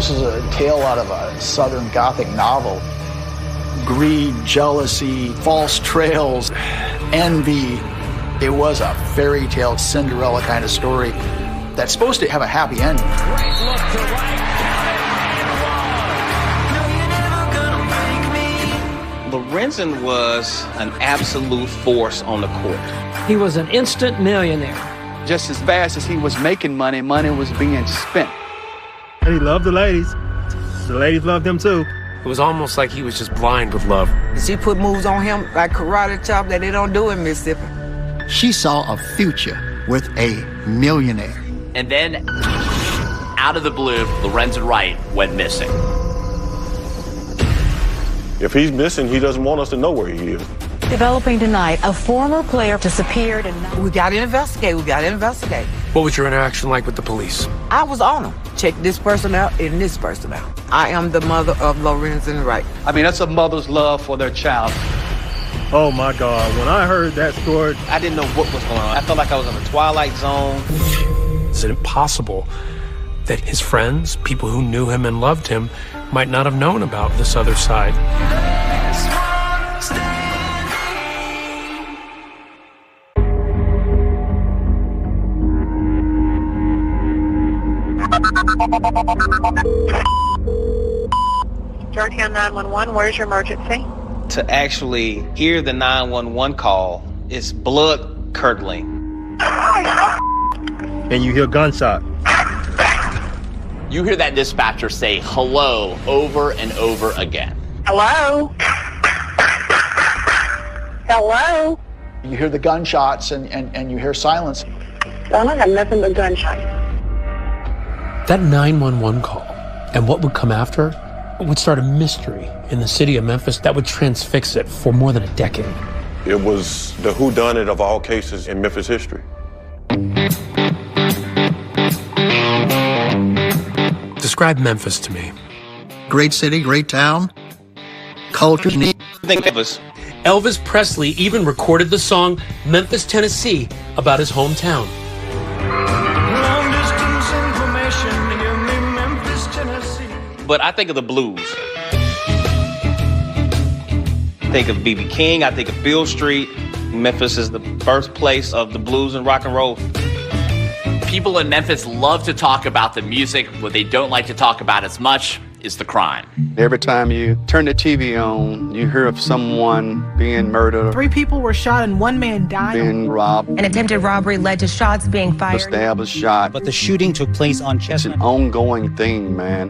This is a tale out of a Southern Gothic novel. Greed, jealousy, false trails, envy. It was a fairy tale Cinderella kind of story that's supposed to have a happy ending. Great look to right. Lorenzen was an absolute force on the court. He was an instant millionaire. Just as fast as he was making money, money was being spent. He loved the ladies. The ladies loved him too. It was almost like he was just blind with love. She put moves on him like karate chop that they don't do in Mississippi. She saw a future with a millionaire. And then, out of the blue, Lorenzen Wright went missing. If he's missing, he doesn't want us to know where he is. Developing tonight, a former player disappeared and... We got to investigate. What was your interaction like with the police? I was on them. Check this person out and this person out. I am the mother of Lorenzen Wright. I mean, that's a mother's love for their child. Oh my God, when I heard that story, I didn't know what was going on. I felt like I was in the Twilight Zone. Is it impossible that his friends, people who knew him and loved him, might not have known about this other side? Georgetown 911, where's your emergency? To actually hear the 911 call is blood-curdling. and you hear gunshot. You hear that dispatcher say hello over and over again. Hello? Hello? You hear the gunshots and you hear silence. I don't have nothing but gunshots. That 911 call and what would come after would start a mystery in the city of Memphis that would transfix it for more than a decade. It was the whodunit of all cases in Memphis history. Describe Memphis to me. Great city, great town. Culture. I think Elvis Presley even recorded the song Memphis, Tennessee about his hometown. Long distance information, give me Memphis, Tennessee. But I think of the blues. I think of B.B. King, I think of Beale Street. Memphis is the birthplace of the blues and rock and roll. People in Memphis love to talk about the music. What they don't like to talk about as much is the crime. Every time you turn the TV on, you hear of someone being murdered. 3 people were shot and 1 man died. Being robbed. An attempted robbery led to shots being fired. A stab, a shot. But the shooting took place on Chestnut. It's an ongoing thing, man.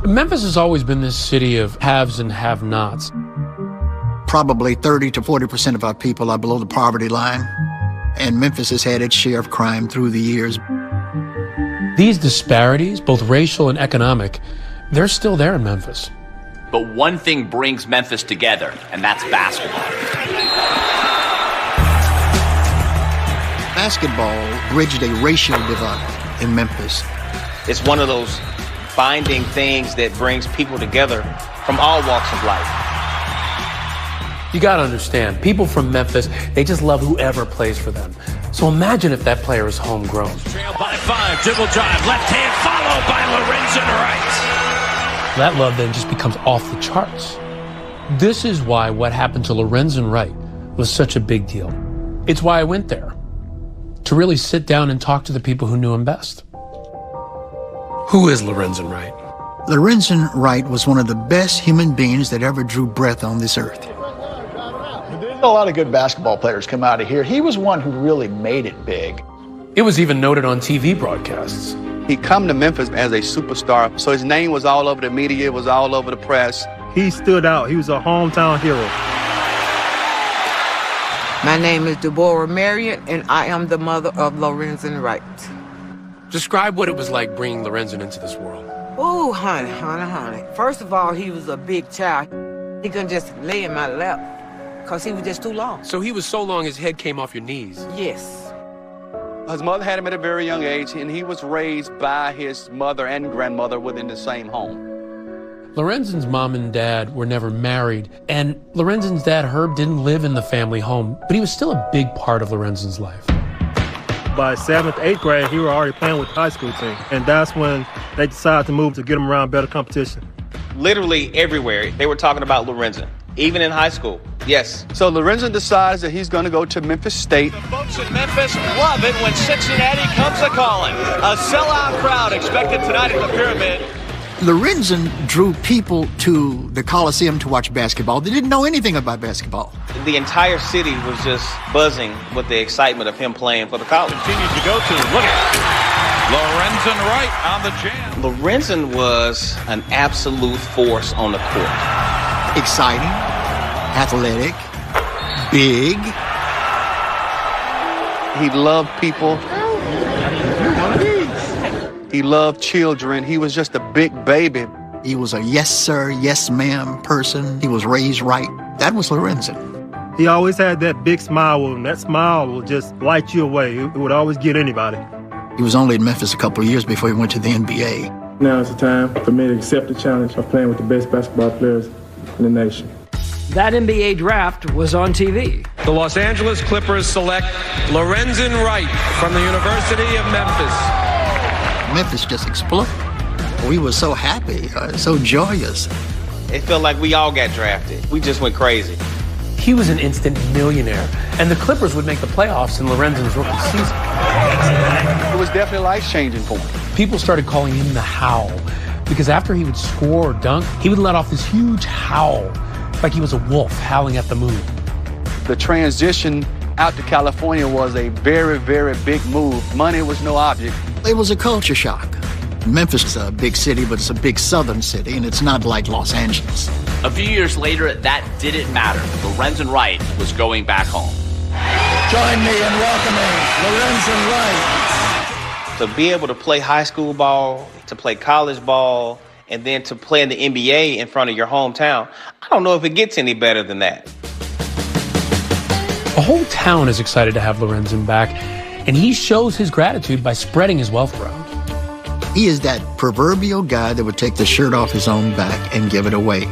Memphis has always been this city of haves and have-nots. Probably 30 to 40% of our people are below the poverty line. And Memphis has had its share of crime through the years. These disparities, both racial and economic, they're still there in Memphis. But one thing brings Memphis together, and that's basketball. Basketball bridged a racial divide in Memphis. It's one of those binding things that brings people together from all walks of life. You gotta understand, people from Memphis, they just love whoever plays for them. So imagine if that player is homegrown. Trail by 5, dribble drive, left hand followed by Lorenzen Wright. That love then just becomes off the charts. This is why what happened to Lorenzen Wright was such a big deal. It's why I went there, to really sit down and talk to the people who knew him best. Who is Lorenzen Wright? Lorenzen Wright was one of the best human beings that ever drew breath on this earth. A lot of good basketball players come out of here. He was one who really made it big. It was even noted on TV broadcasts. He come to Memphis as a superstar, so his name was all over the media, it was all over the press. He stood out. He was a hometown hero. My name is Deborah Marriott, and I am the mother of Lorenzen Wright. Describe what it was like bringing Lorenzen into this world. Ooh, honey. First of all, he was a big child. He couldn't just lay in my lap, because he was just too long. So he was so long his head came off your knees? Yes. His mother had him at a very young age, and he was raised by his mother and grandmother within the same home. Lorenzen's mom and dad were never married, and Lorenzen's dad, Herb, didn't live in the family home, but he was still a big part of Lorenzen's life. by 7th, 8th grade, he was already playing with the high school team. And that's when they decided to move to get him around better competition. Literally everywhere, they were talking about Lorenzen, even in high school. Yes. So Lorenzen decides that he's going to go to Memphis State. The folks in Memphis love it when Cincinnati comes a-calling. A sellout crowd expected tonight at the Pyramid. Lorenzen drew people to the Coliseum to watch basketball. They didn't know anything about basketball. The entire city was just buzzing with the excitement of him playing for the college. Continues to go to, look at Lorenzen Wright on the jam. Lorenzen was an absolute force on the court. Exciting, athletic, big. He loved people. He loved children. He was just a big baby. He was a yes, sir, yes, ma'am person. He was raised right. That was Lorenzen. He always had that big smile with him. That smile would just light you away. It would always get anybody. He was only in Memphis a couple of years before he went to the NBA. Now is the time for me to accept the challenge of playing with the best basketball players in the nation. That NBA draft was on TV. The Los Angeles Clippers select Lorenzen Wright from the University of Memphis. Memphis just exploded. We were so happy, so joyous. It felt like we all got drafted. We just went crazy. He was an instant millionaire, and the Clippers would make the playoffs in Lorenzen's rookie season. It was definitely life-changing for him. People started calling him the Howl, because after he would score or dunk, he would let off this huge howl, like he was a wolf howling at the moon. The transition out to California was a very, very big move. Money was no object. It was a culture shock. Memphis is a big city, but it's a big southern city, and it's not like Los Angeles. A few years later, that didn't matter. Lorenzen Wright was going back home. Join me in welcoming Lorenzen Wright. To be able to play high school ball, to play college ball, and then to play in the NBA in front of your hometown, I don't know if it gets any better than that. The whole town is excited to have Lorenzen back, and he shows his gratitude by spreading his wealth around. He is that proverbial guy that would take the shirt off his own back and give it away.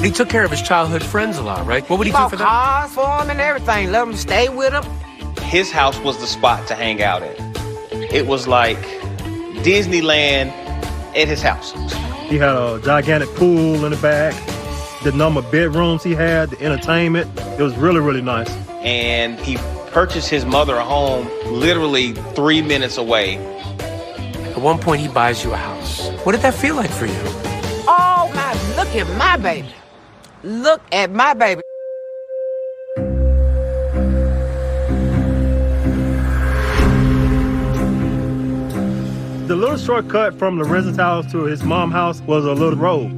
He took care of his childhood friends a lot, right? What would he do for them? Cars for him and everything. Let him stay with him. His house was the spot to hang out at. It was like Disneyland at his house. He had a gigantic pool in the back. The number of bedrooms he had, the entertainment, it was really, really nice. And he purchased his mother a home literally 3 minutes away. At one point, he buys you a house. What did that feel like for you? Oh, my, look at my baby. Look at my baby. The little shortcut from Lorenzen's house to his mom's house was a little road.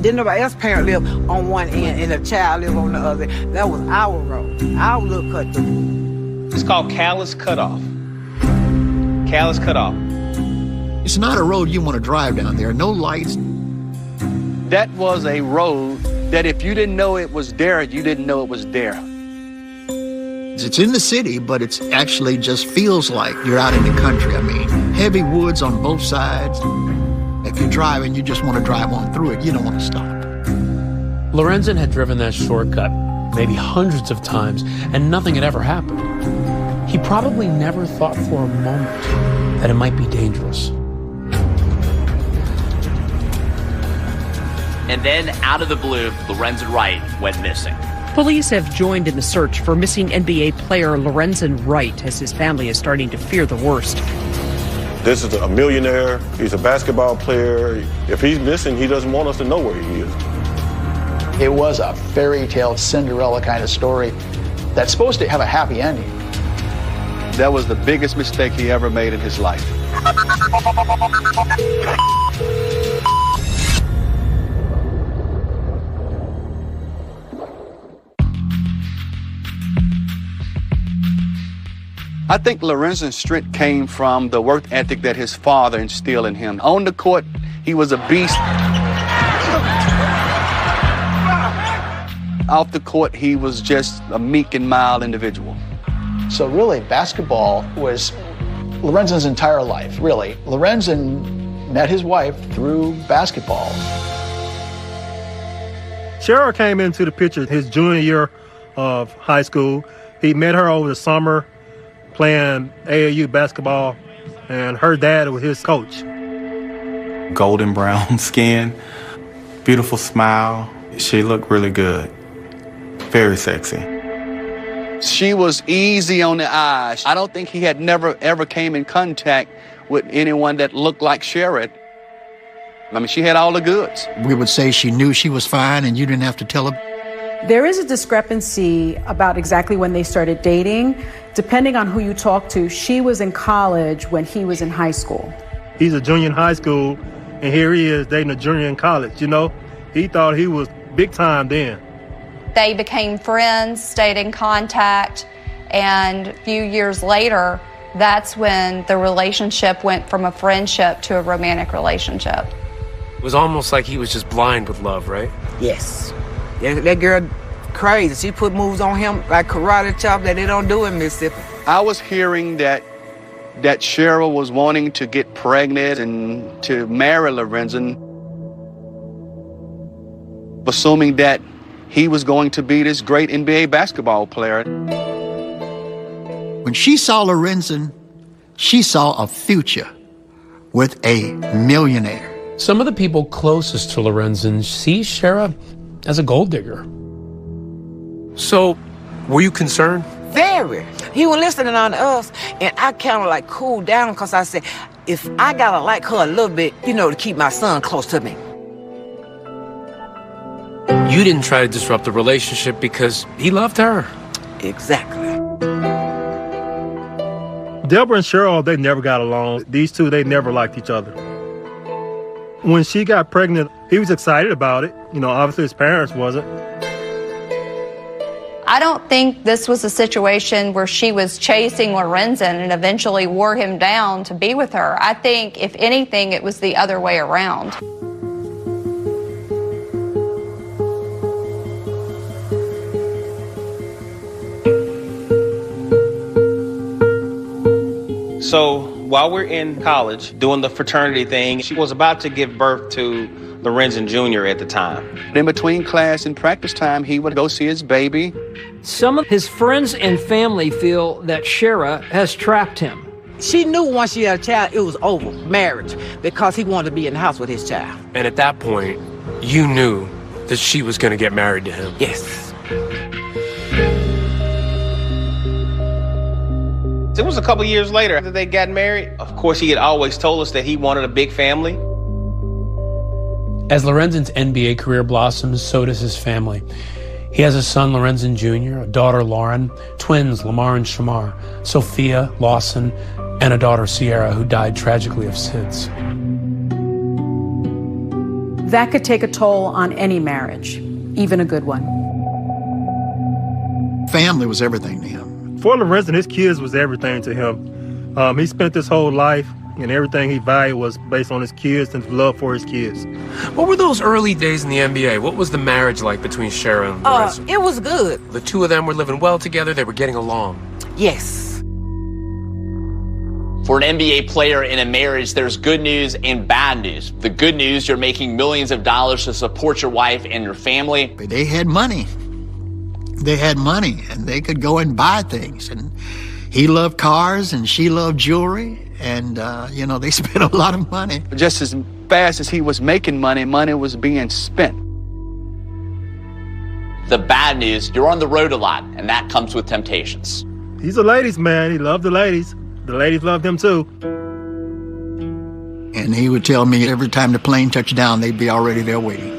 Didn't nobody else parent live on one end and a child live on the other. That was our road, our little cut through. It's called Callus Cutoff. Callus Cutoff. It's not a road you want to drive down there. No lights. That was a road that if you didn't know it was there, you didn't know it was there. It's in the city, but it's actually just feels like you're out in the country. I mean, heavy woods on both sides. If you're driving, you just want to drive on through it. You don't want to stop. Lorenzen had driven that shortcut maybe hundreds of times, and nothing had ever happened. He probably never thought for a moment that it might be dangerous. And then, out of the blue, Lorenzen Wright went missing. Police have joined in the search for missing NBA player Lorenzen Wright as his family is starting to fear the worst. This is a millionaire. He's a basketball player. If he's missing, he doesn't want us to know where he is. It was a fairy tale Cinderella kind of story that's supposed to have a happy ending. That was the biggest mistake he ever made in his life. I think Lorenzen's strength came from the work ethic that his father instilled in him. On the court, he was a beast. Off the court, he was just a meek and mild individual. So really, basketball was Lorenzen's entire life, really. Lorenzen met his wife through basketball. Cheryl came into the picture his junior year of high school. He met her over the summer, playing AAU basketball, and her dad was his coach. Golden brown skin, beautiful smile. She looked really good. Very sexy. She was easy on the eyes. I don't think he had never, ever came in contact with anyone that looked like Sherrod. I mean, she had all the goods. We would say she knew she was fine and you didn't have to tell her. There is a discrepancy about exactly when they started dating. Depending on who you talk to, she was in college when he was in high school. He's a junior in high school, and here he is dating a junior in college, you know? He thought he was big time then. They became friends, stayed in contact, and a few years later, that's when the relationship went from a friendship to a romantic relationship. It was almost like he was just blind with love, right? Yes. That girl crazy. She put moves on him like karate chop that they don't do in Mississippi. I was hearing that Cheryl was wanting to get pregnant and to marry Lorenzen, assuming that he was going to be this great NBA basketball player. When she saw Lorenzen, she saw a future with a millionaire. Some of the people closest to Lorenzen see Shara as a gold digger. So, were you concerned? Very. He was listening on us, and I kind of like cooled down because I said, if I gotta like her a little bit, you know, to keep my son close to me. You didn't try to disrupt the relationship because he loved her. Exactly. Deborah and Cheryl, they never got along. These two, they never liked each other. When she got pregnant, he was excited about it. You know, obviously his parents wasn't. I don't think this was a situation where she was chasing Lorenzen and eventually wore him down to be with her. I think, if anything, it was the other way around. So while we're in college doing the fraternity thing, she was about to give birth to Lorenzen Jr. at the time. In between class and practice time, he would go see his baby. Some of his friends and family feel that Shara has trapped him. She knew once she had a child, it was over, marriage, because he wanted to be in the house with his child. And at that point, you knew that she was going to get married to him. Yes. It was a couple years later after they got married. Of course, he had always told us that he wanted a big family. As Lorenzen's NBA career blossoms, so does his family. He has a son, Lorenzen Jr., a daughter, Lauren, twins, Lamar and Shamar, Sophia, Lawson, and a daughter, Sierra, who died tragically of SIDS. That could take a toll on any marriage, even a good one. Family was everything to him. For Lorenzen, his kids was everything to him. He spent his whole life, and everything he valued was based on his kids and love for his kids. What were those early days in the NBA? What was the marriage like between Shara and Lorenzen? It was good. The two of them were living well together. They were getting along. Yes. For an NBA player in a marriage, there's good news and bad news. The good news, you're making millions of dollars to support your wife and your family. They had money. They had money, and they could go and buy things. And he loved cars, and she loved jewelry, and, you know, they spent a lot of money. Just as fast as he was making money, money was being spent. The bad news, you're on the road a lot, and that comes with temptations. He's a ladies' man. He loved the ladies. The ladies loved him, too. And he would tell me every time the plane touched down, they'd be already there waiting.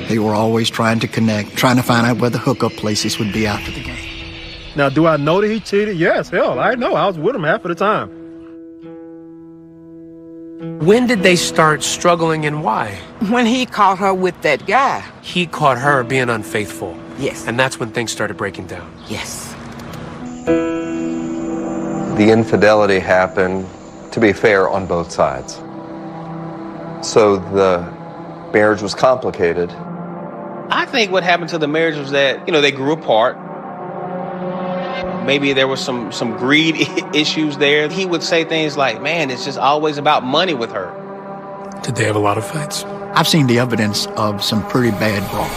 They were always trying to connect, trying to find out where the hookup places would be after the game. Now, do I know that he cheated? Yes, hell, I know. I was with him half of the time. When did they start struggling and why? When he caught her with that guy. He caught her being unfaithful. Yes. And that's when things started breaking down. Yes. The infidelity happened, to be fair, on both sides. So the marriage was complicated. I think what happened to the marriage was that, you know, they grew apart. Maybe there was some greed issues there. He would say things like, man, it's just always about money with her. Did they have a lot of fights? I've seen the evidence of some pretty bad brawls.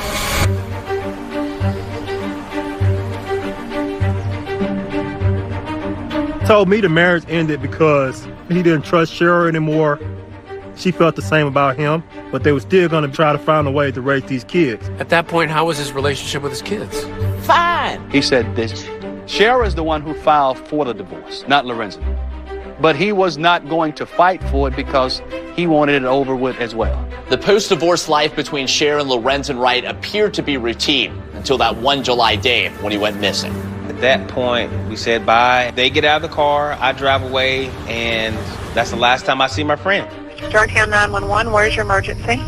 told me the marriage ended because he didn't trust Cheryl anymore. She felt the same about him, but they were still going to try to find a way to raise these kids. At that point, how was his relationship with his kids? Fine. He said this, Cheryl is the one who filed for the divorce, not Lorenzen. But he was not going to fight for it because he wanted it over with as well. The post-divorce life between Cheryl and Lorenzen Wright appeared to be routine until that one July day when he went missing. At that point, we said bye. They get out of the car, I drive away, and that's the last time I see my friend. Georgetown 911, where's your emergency?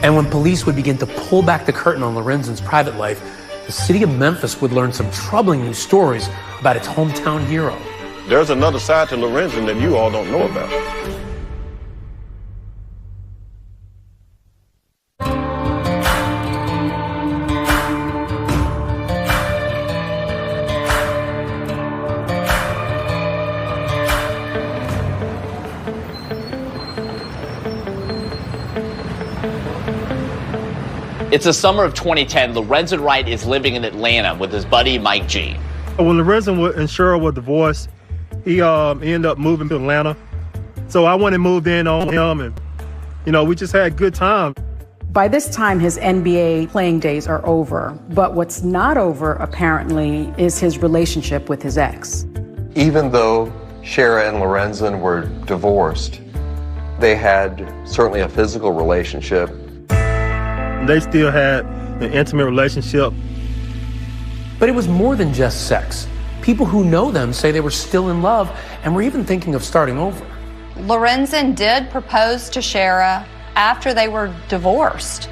And when police would begin to pull back the curtain on Lorenzen's private life, the city of Memphis would learn some troubling new stories about its hometown hero. There's another side to Lorenzen that you all don't know about. It's the summer of 2010. Lorenzen Wright is living in Atlanta with his buddy Mike G. When Lorenzen and Cheryl were divorced, he ended up moving to Atlanta. So I went and moved in on him, and, we just had a good time. By this time, his NBA playing days are over. But what's not over, apparently, is his relationship with his ex. Even though Shara and Lorenzen were divorced, they had certainly a physical relationship. They still had an intimate relationship. But it was more than just sex. People who know them say they were still in love and were even thinking of starting over. Lorenzen did propose to Shara after they were divorced.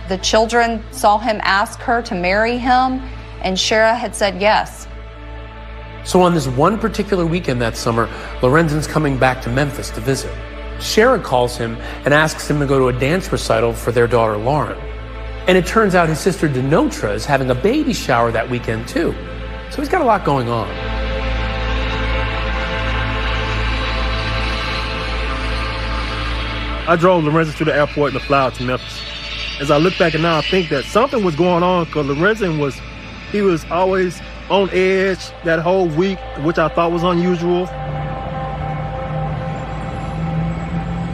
The children saw him ask her to marry him, and Shara had said yes. So on this one particular weekend that summer, Lorenzen's coming back to Memphis to visit. Shara calls him and asks him to go to a dance recital for their daughter, Lauren. And it turns out his sister, Denotra, is having a baby shower that weekend, too. So he's got a lot going on. I drove Lorenzen to the airport and fly out to Memphis. As I look back and now, I think that something was going on because Lorenzen was always on edge that whole week, which I thought was unusual.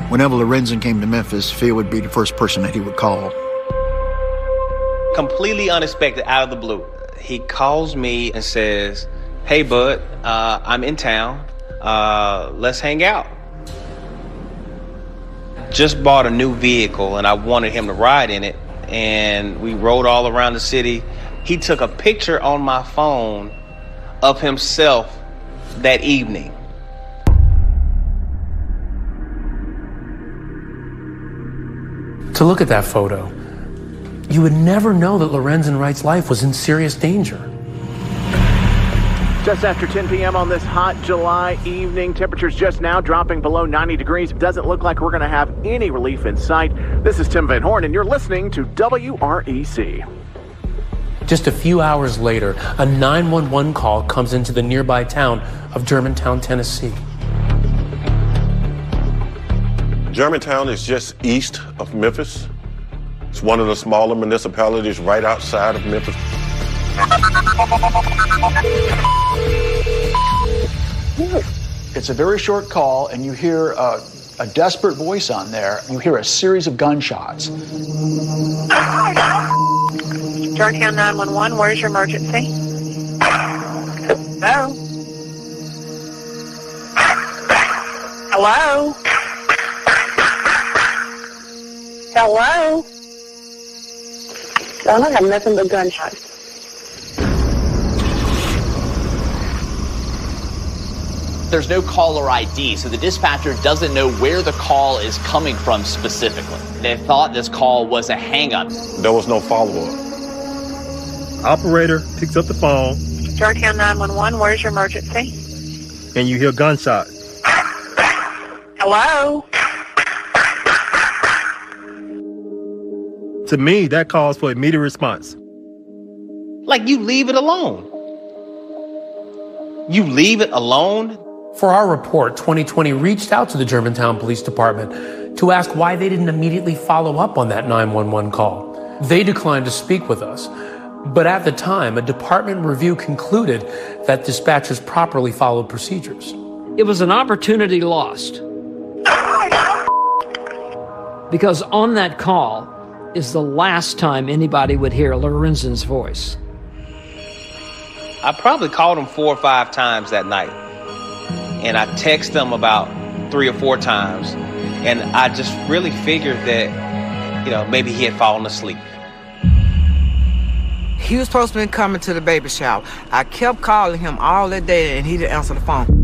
Whenever Lorenzen came to Memphis, Phil would be the first person that he would call. Completely unexpected, out of the blue. He calls me and says, "Hey, bud, I'm in town. Let's hang out." Just bought a new vehicle, and I wanted him to ride in it, and we rode all around the city. He took a picture on my phone of himself that evening. To look at that photo, you would never know that Lorenzen Wright's life was in serious danger. Just after 10 p.m. on this hot July evening, temperatures just now dropping below 90 degrees. Doesn't look like we're going to have any relief in sight. This is Tim Van Horn, and you're listening to WREC. Just a few hours later, a 911 call comes into the nearby town of Germantown, Tennessee. Germantown is just east of Memphis. It's one of the smaller municipalities right outside of Memphis. It's a very short call, and you hear a desperate voice on there. You hear a series of gunshots. Georgetown 911, where's your emergency? Hello? Hello? Hello? I don't have nothing but gunshots. There's no caller ID, so the dispatcher doesn't know where the call is coming from specifically. They thought this call was a hang-up. There was no follow-up. Operator picks up the phone. Georgetown 911, where's your emergency? And you hear gunshots. Hello? To me, that calls for immediate response. Like, you leave it alone. You leave it alone? For our report, 2020 reached out to the Germantown Police Department to ask why they didn't immediately follow up on that 911 call. They declined to speak with us. But at the time, a department review concluded that dispatchers properly followed procedures. It was an opportunity lost. Because on that call is the last time anybody would hear Lorenzen's voice. I probably called him 4 or 5 times that night. And I texted him about 3 or 4 times. And I just really figured that, maybe he had fallen asleep. He was supposed to be coming to the baby shower. I kept calling him all that day, and he didn't answer the phone.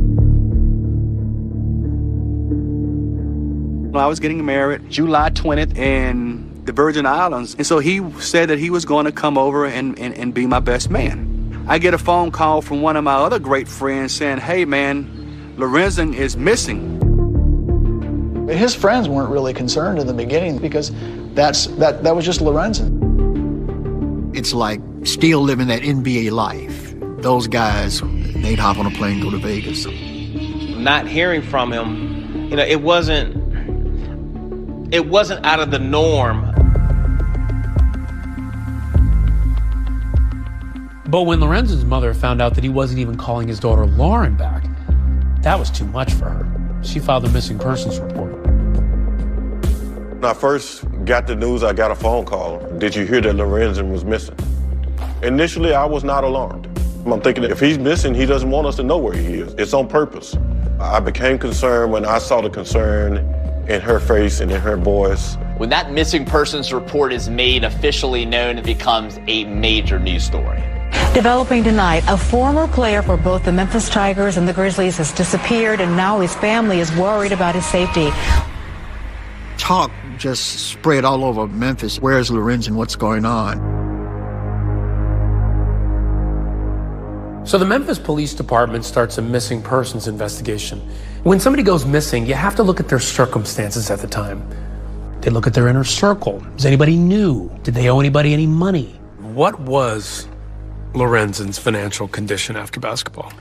I was getting married July 20th in the Virgin Islands, and so he said that he was going to come over and be my best man. I get a phone call from one of my other great friends saying, hey man, Lorenzen is missing. His friends weren't really concerned in the beginning because that was just Lorenzen. It's like still living that NBA life. Those guys, they'd hop on a plane and go to Vegas. Not hearing from him, it wasn't out of the norm. But when Lorenzen's mother found out that he wasn't even calling his daughter Lauren back, that was too much for her. She filed a missing persons report. When I first got the news, I got a phone call. Did you hear that Lorenzen was missing? Initially, I was not alarmed. I'm thinking if he's missing, he doesn't want us to know where he is. It's on purpose. I became concerned when I saw the concern in her face and in her voice. When that missing persons report is made officially known, it becomes a major news story. Developing tonight, a former player for both the Memphis Tigers and the Grizzlies has disappeared, and now his family is worried about his safety. Talk just spread all over Memphis. Where's Lorenzen? What's going on? So the Memphis Police Department starts a missing persons investigation. When somebody goes missing, you have to look at their circumstances at the time. They look at their inner circle. Is anybody new? Did they owe anybody any money? What was Lorenzen's financial condition after basketball?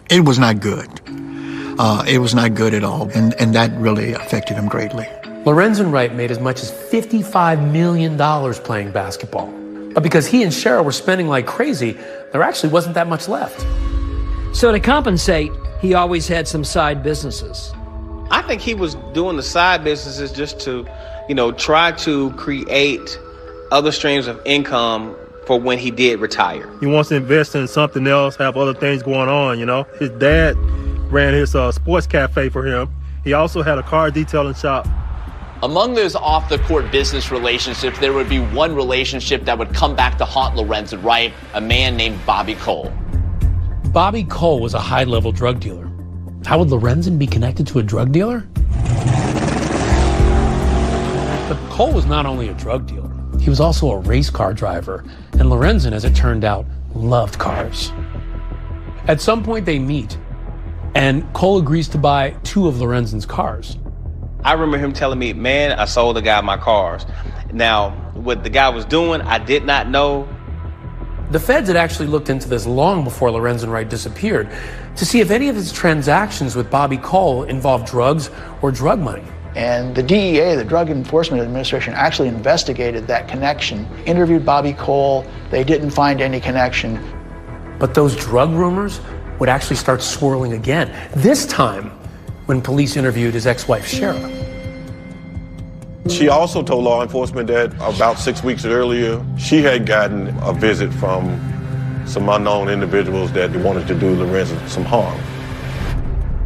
It was not good. It was not good at all, and that really affected him greatly. Lorenzen Wright made as much as $55 million playing basketball. But because he and Cheryl were spending like crazy, there actually wasn't that much left. So to compensate, he always had some side businesses. I think he was doing the side businesses just to, try to create other streams of income for when he did retire. He wants to invest in something else, have other things going on, His dad ran his sports cafe for him. He also had a car detailing shop. Among those off-the-court business relationships, there would be one relationship that would come back to haunt Lorenzen Wright, a man named Bobby Cole. Bobby Cole was a high-level drug dealer. How would Lorenzen be connected to a drug dealer? But Cole was not only a drug dealer, he was also a race car driver, and Lorenzen, as it turned out, loved cars. At some point they meet, and Cole agrees to buy 2 of Lorenzen's cars. I remember him telling me, man, I sold the guy my cars. Now, what the guy was doing, I did not know. The feds had actually looked into this long before Lorenzen Wright disappeared to see if any of his transactions with Bobby Cole involved drugs or drug money. And the DEA, the Drug Enforcement Administration, actually investigated that connection, interviewed Bobby Cole. They didn't find any connection. But those drug rumors would actually start swirling again, this time when police interviewed his ex-wife, Shara. She also told law enforcement that about 6 weeks earlier, she had gotten a visit from some unknown individuals that wanted to do Lorenzen some harm.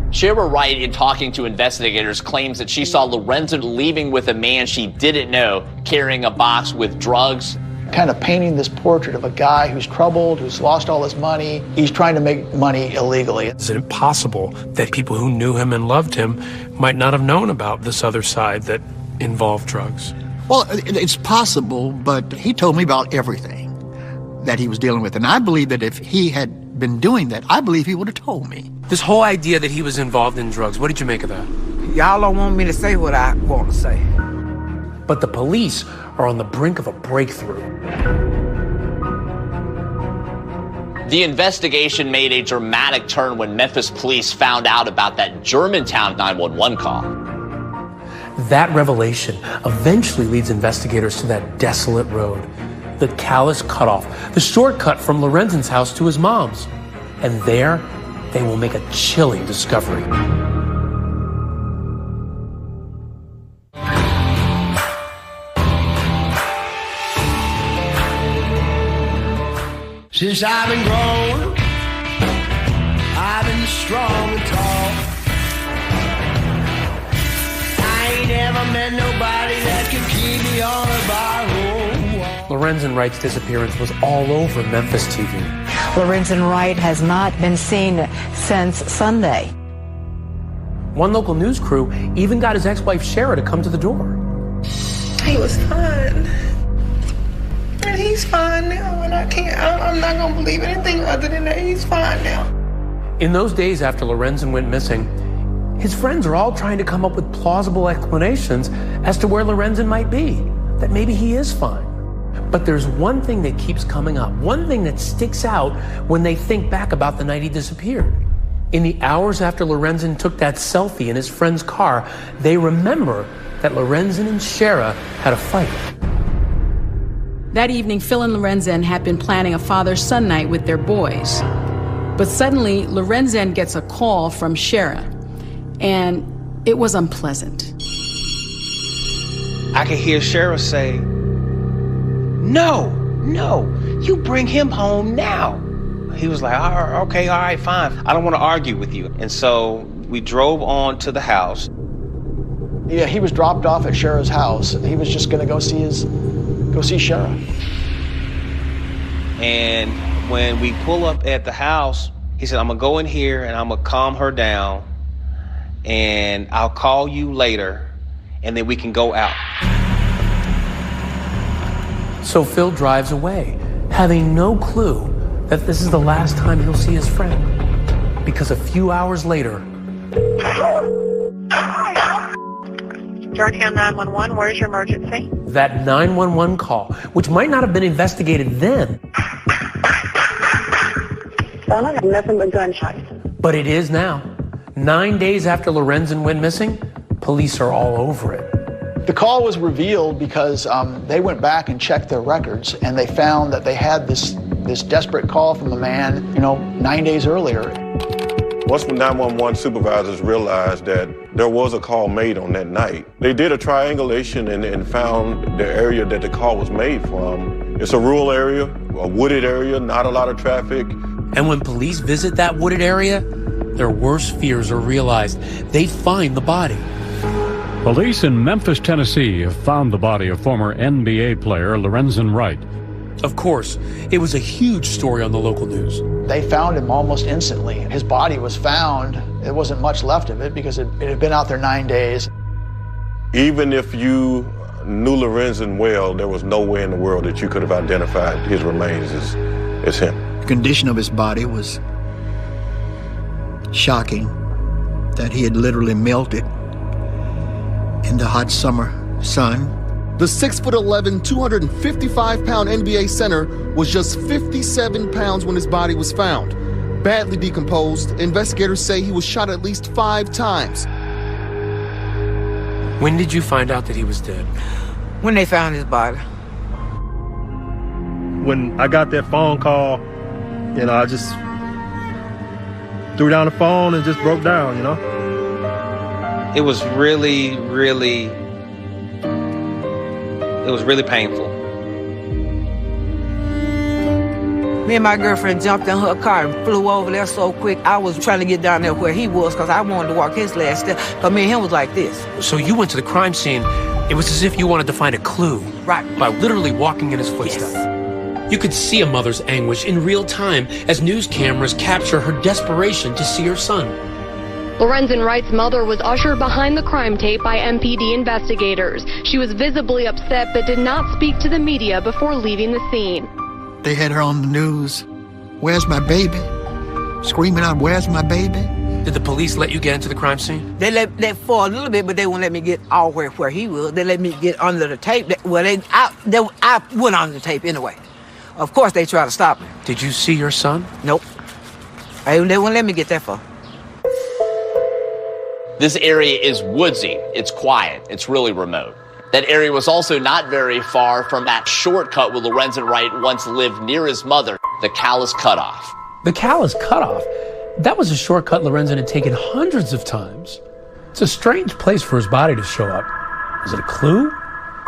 Shara Wright, in talking to investigators, claims that she saw Lorenzen leaving with a man she didn't know, carrying a box with drugs. Kind of painting this portrait of a guy who's troubled, who's lost all his money. He's trying to make money illegally. Is it possible that people who knew him and loved him might not have known about this other side that involved drugs? Well, it's possible, but he told me about everything that he was dealing with. And I believe that if he had been doing that, I believe he would have told me. This whole idea that he was involved in drugs, what did you make of that? Y'all don't want me to say what I want to say. But the police are on the brink of a breakthrough. The investigation made a dramatic turn when Memphis police found out about that Germantown 911 call. That revelation eventually leads investigators to that desolate road, the Callous Cutoff, the shortcut from Lorenzen's house to his mom's. And there, they will make a chilling discovery. Since I've been grown, I've been strong and tall. I ain't ever met nobody that could keep me on a barroom wall. Lorenzen Wright's disappearance was all over Memphis TV. Lorenzen Wright has not been seen since Sunday. One local news crew even got his ex-wife Shara to come to the door. He was fine. And he's fine now, and I'm not going to believe anything other than that. He's fine now. In those days after Lorenzen went missing, his friends are all trying to come up with plausible explanations as to where Lorenzen might be, that maybe he is fine. But there's one thing that keeps coming up, one thing that sticks out when they think back about the night he disappeared. In the hours after Lorenzen took that selfie in his friend's car, they remember that Lorenzen and Shara had a fight. That evening, Phil and Lorenzen had been planning a father-son night with their boys. But suddenly, Lorenzen gets a call from Shara, and it was unpleasant. I could hear Shara say, no, you bring him home now. He was like, okay, all right, fine. I don't want to argue with you. And so we drove on to the house. Yeah, he was dropped off at Shara's house. He was just going to go see Shara. And when we pull up at the house, he said, I'm going to go in here and I'm going to calm her down. And I'll call you later, and then we can go out. So Phil drives away, having no clue that this is the last time he'll see his friend. Because a few hours later... Georgetown 911, where's your emergency? That 911 call, which might not have been investigated then. Well, I have nothing but gunshots. But it is now. 9 days after Lorenzen went missing, police are all over it. The call was revealed because they went back and checked their records, and they found that they had this desperate call from a man, 9 days earlier. Once the 911 supervisors realized that there was a call made on that night, they did a triangulation and found the area that the call was made from. It's a rural area, a wooded area, not a lot of traffic. And when police visit that wooded area, their worst fears are realized. They find the body. Police in Memphis, Tennessee have found the body of former NBA player Lorenzen Wright. Of course, it was a huge story on the local news. They found him almost instantly. His body was found. There wasn't much left of it because it had been out there 9 days. Even if you knew Lorenzen well, there was no way in the world that you could have identified his remains as him. The condition of his body was shocking, that he had literally melted in the hot summer sun. The 6'11", 255-pound NBA center was just 57 pounds when his body was found. Badly decomposed, investigators say he was shot at least 5 times. When did you find out that he was dead? When they found his body. When I got that phone call, I just threw down the phone and just broke down, It was really, really painful. Me and my girlfriend jumped in her car and flew over there so quick. I was trying to get down there where he was because I wanted to walk his last step. But me and him was like this. So you went to the crime scene. It was as if you wanted to find a clue. Right. By literally walking in his footsteps. Yes. You could see a mother's anguish in real time as news cameras capture her desperation to see her son. Lorenzen Wright's mother was ushered behind the crime tape by MPD investigators. She was visibly upset but did not speak to the media before leaving the scene. They had her on the news. Where's my baby? Screaming out, where's my baby? Did the police let you get into the crime scene? They let for a little bit, but they wouldn't let me get all where he was. They let me get under the tape. I went under the tape anyway. Of course, they tried to stop me. Did you see your son? Nope. They wouldn't let me get that far. This area is woodsy. It's quiet. It's really remote. That area was also not very far from that shortcut where Lorenzen Wright once lived near his mother, the Callis Cutoff. The Callis Cutoff? That was a shortcut Lorenzen had taken hundreds of times. It's a strange place for his body to show up. Was it a clue?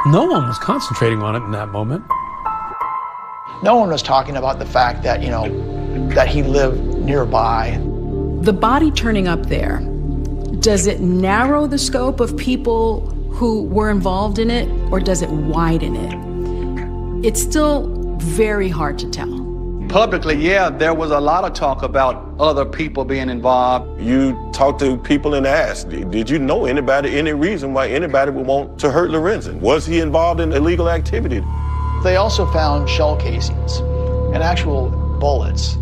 No one was concentrating on it in that moment. No one was talking about the fact that, that he lived nearby. The body turning up there, does it narrow the scope of people who were involved in it, or does it widen it? It's still very hard to tell. Publicly, yeah, there was a lot of talk about other people being involved. You talked to people and asked, did you know anybody, any reason why anybody would want to hurt Lorenzen? Was he involved in illegal activity? They also found shell casings and actual bullets.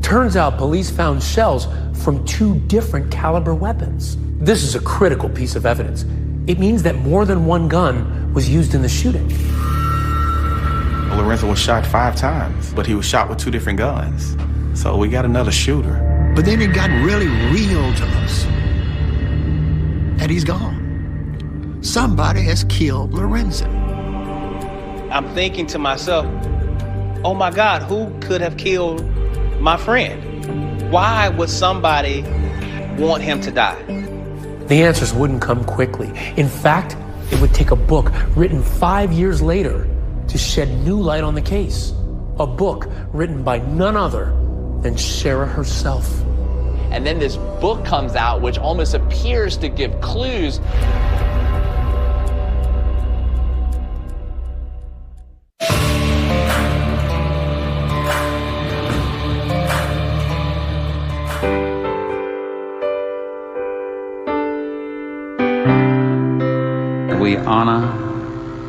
Turns out police found shells from 2 different caliber weapons. This is a critical piece of evidence. It means that more than one gun was used in the shooting. Lorenzen was shot 5 times, but he was shot with 2 different guns. So we got another shooter. But then it got really real to us. And he's gone. Somebody has killed Lorenzen. I'm thinking to myself, oh my God, who could have killed my friend? Why would somebody want him to die? The answers wouldn't come quickly. In fact, it would take a book written 5 years later to shed new light on the case. A book written by none other than Shara herself. And then this book comes out, which almost appears to give clues. We honor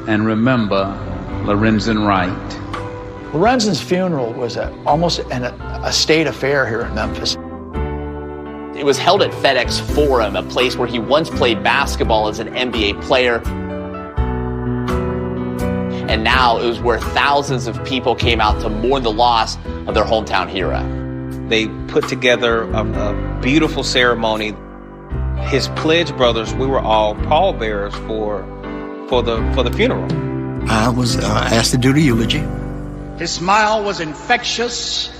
and remember Lorenzen Wright. Lorenzen's funeral was almost a state affair here in Memphis. It was held at FedEx Forum, a place where he once played basketball as an NBA player. And now it was where thousands of people came out to mourn the loss of their hometown hero. They put together a beautiful ceremony. His pledge brothers, we were all pallbearers for the funeral. I was asked to do the eulogy. His smile was infectious,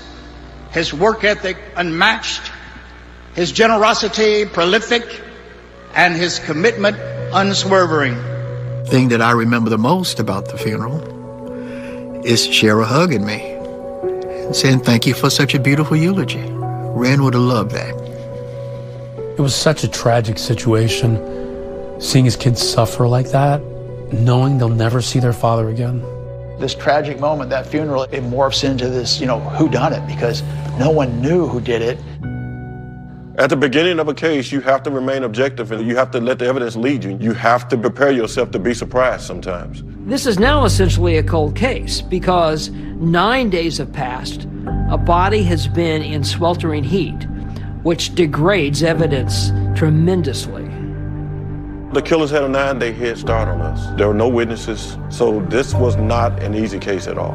his work ethic unmatched, his generosity prolific, and his commitment unswerving. The thing that I remember the most about the funeral is Shara hugging me and saying, "Thank you for such a beautiful eulogy." Ren would have loved that. It was such a tragic situation, seeing his kids suffer like that, knowing they'll never see their father again. This tragic moment, that funeral, it morphs into this, whodunit, because no one knew who did it. At the beginning of a case, you have to remain objective and you have to let the evidence lead you. You have to prepare yourself to be surprised sometimes. This is now essentially a cold case because 9 days have passed. A body has been in sweltering heat, which degrades evidence tremendously. The killers had a 9-day head start on us. There were no witnesses, so this was not an easy case at all.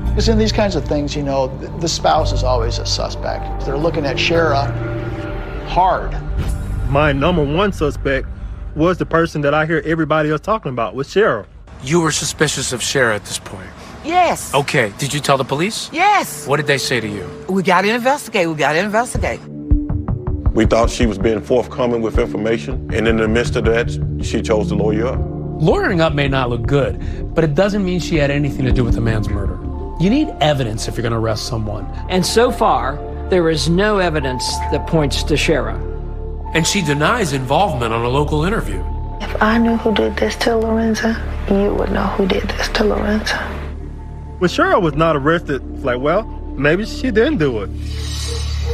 Because in these kinds of things, the spouse is always a suspect. They're looking at Shara hard. My number one suspect was the person that I hear everybody else talking about, was Shara. You were suspicious of Shara at this point? Yes. Okay, did you tell the police? Yes. What did they say to you? We got to investigate. We thought she was being forthcoming with information, and in the midst of that, she chose to lawyer up. Lawyering up may not look good, but it doesn't mean she had anything to do with the man's murder. You need evidence if you're going to arrest someone. And so far, there is no evidence that points to Shara. And she denies involvement on a local interview. If I knew who did this to Lorenzen, you would know who did this to Lorenzen. When Shara was not arrested, it's like, well, maybe she didn't do it.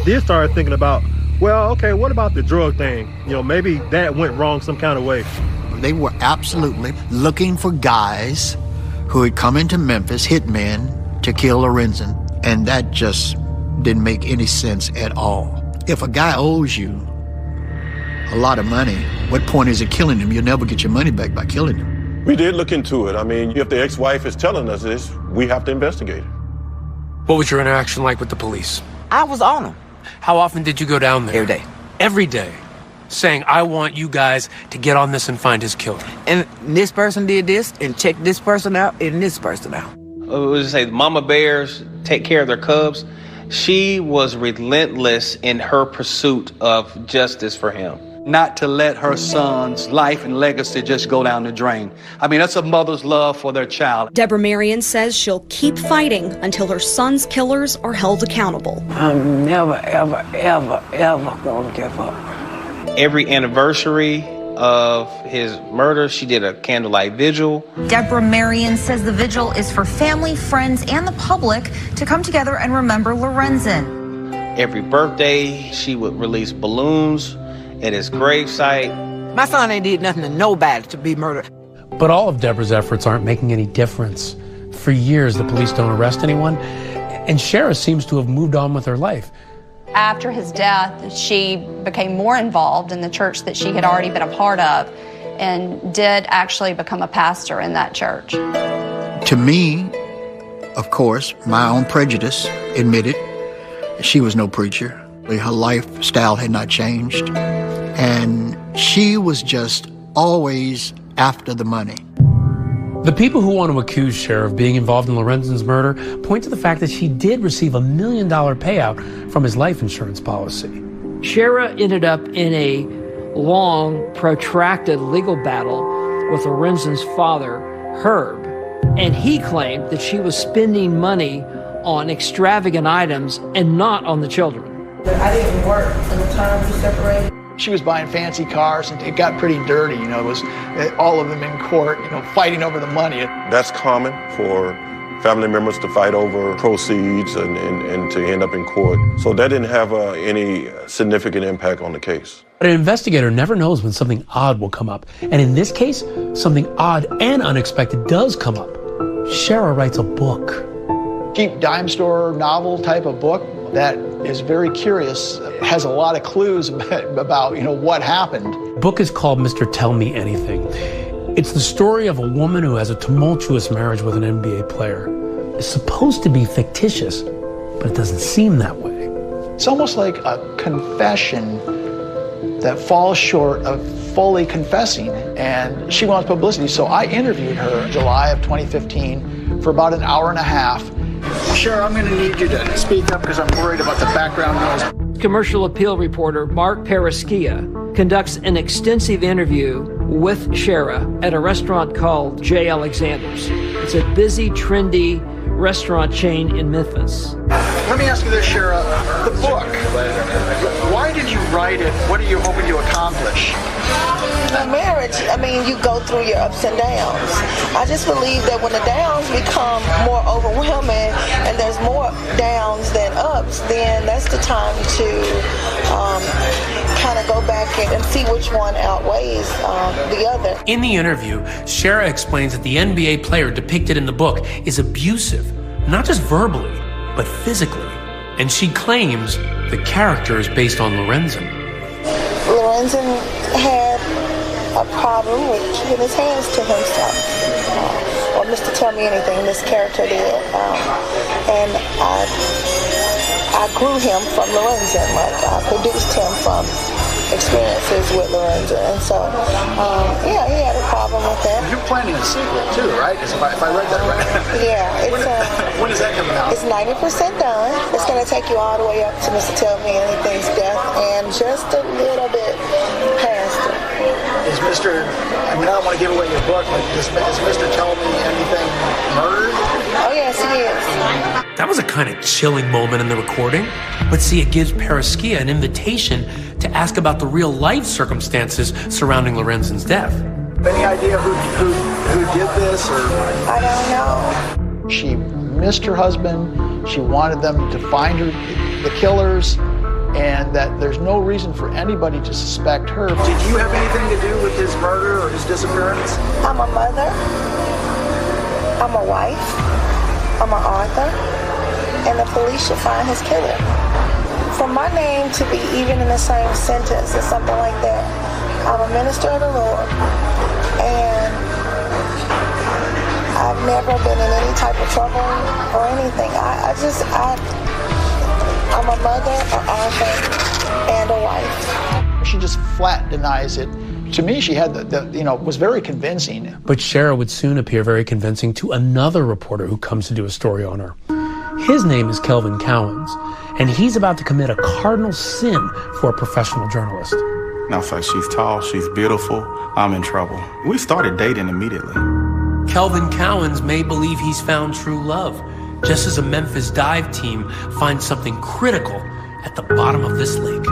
Then started thinking about, well, okay, what about the drug thing? Maybe that went wrong some kind of way. They were absolutely looking for guys who had come into Memphis, hitmen, to kill Lorenzen, and that just didn't make any sense at all. If a guy owes you a lot of money, what point is it killing him? You'll never get your money back by killing him. We did look into it. I mean, if the ex-wife is telling us this, we have to investigate it. What was your interaction like with the police? I was on them. How often did you go down there? Every day. Every day? Saying, I want you guys to get on this and find his killer. And this person did this, and check this person out, and this person out. We'll just say mama bears take care of their cubs. She was relentless in her pursuit of justice for him. Not to let her son's life and legacy just go down the drain. I mean, that's a mother's love for their child. Deborah Marion says she'll keep fighting until her son's killers are held accountable. I'm never, ever, ever, ever gonna give up. Every anniversary of his murder, she did a candlelight vigil. Deborah Marion says the vigil is for family, friends, and the public to come together and remember Lorenzen. Every birthday, she would release balloons at his gravesite. My son ain't did nothing to nobody to be murdered. But all of Deborah's efforts aren't making any difference. For years, the police don't arrest anyone, and Shara seems to have moved on with her life. After his death, she became more involved in the church that she had already been a part of and did actually become a pastor in that church. To me, of course, my own prejudice admitted she was no preacher. Her lifestyle had not changed, and she was just always after the money. The people who want to accuse Shara of being involved in Lorenzen's murder point to the fact that she did receive a $1 million payout from his life insurance policy. Shara ended up in a long, protracted legal battle with Lorenzen's father, Herb, and he claimed that she was spending money on extravagant items and not on the children. I didn't work from the time we separated. She was buying fancy cars, and it got pretty dirty. It was all of them in court, fighting over the money. That's common for family members to fight over proceeds and to end up in court. So that didn't have any significant impact on the case. But an investigator never knows when something odd will come up. And in this case, something odd and unexpected does come up. Shara writes a book. Cheap dime store novel type of book that is very curious, has a lot of clues about what happened. The book is called Mr. Tell Me Anything. It's the story of a woman who has a tumultuous marriage with an NBA player. It's supposed to be fictitious, but it doesn't seem that way. It's almost like a confession that falls short of fully confessing, and she wants publicity. So I interviewed her in July of 2015 for about an hour and a half. Sure, I'm going to need you to speak up because I'm worried about the background noise. Commercial appeal reporter Mark Paraschia conducts an extensive interview with Shara at a restaurant called J. Alexander's. It's a busy, trendy restaurant chain in Memphis. Let me ask you this, Shara. The book, why did you write it? What are you hoping to accomplish? In marriage, you go through your ups and downs. I just believe that when the downs become more overwhelming and there's more downs than ups, then that's the time to kind of go back and see which one outweighs the other. In the interview, Shara explains that the NBA player depicted in the book is abusive, not just verbally, but physically. And she claims the character is based on Lorenzen. Lorenzen had a problem with keeping his hands to himself. Or Mr. Tell Me Anything, this character did. And I grew him from Lorenzen. I produced him from experiences with Lorenzen. And so, he had a problem with that. You're planning a sequel too, right? If I read that right. Yeah. When is that coming out? It's 90% done. It's going to take you all the way up to Mr. Tell Me Anything's death and just a little bit past it. Is Mr. I don't want to give away your book, but is Mr. Tell Me Anything murdered? Oh, yes, he is. That was a kind of chilling moment in the recording. But see, it gives Paraschia an invitation to ask about the real-life circumstances surrounding Lorenzen's death. Any idea who did this? Or I don't know. She missed her husband. She wanted them to find the killers, and that there's no reason for anybody to suspect her. Did you have anything to do with his murder or his disappearance? I'm a mother. I'm a wife. I'm an author. And the police should find his killer. For my name to be even in the same sentence or something like that, I'm a minister of the Lord. And I've never been in any type of trouble or anything. I'm a mother, an author, and a wife. She just flat denies it. To me, she had was very convincing. But Shara would soon appear very convincing to another reporter who comes to do a story on her. His name is Kelvin Cowens, and he's about to commit a cardinal sin for a professional journalist. No, so she's tall, she's beautiful, I'm in trouble. We started dating immediately. Kelvin Cowens may believe he's found true love, just as a Memphis dive team finds something critical at the bottom of this lake.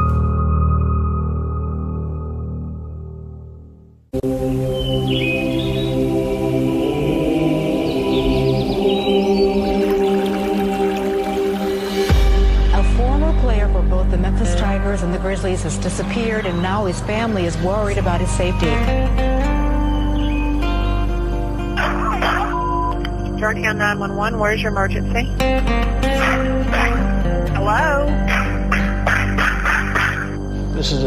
The Memphis Tigers and the Grizzlies has disappeared, and now his family is worried about his safety. Georgetown 911, where's your emergency? Hello? This is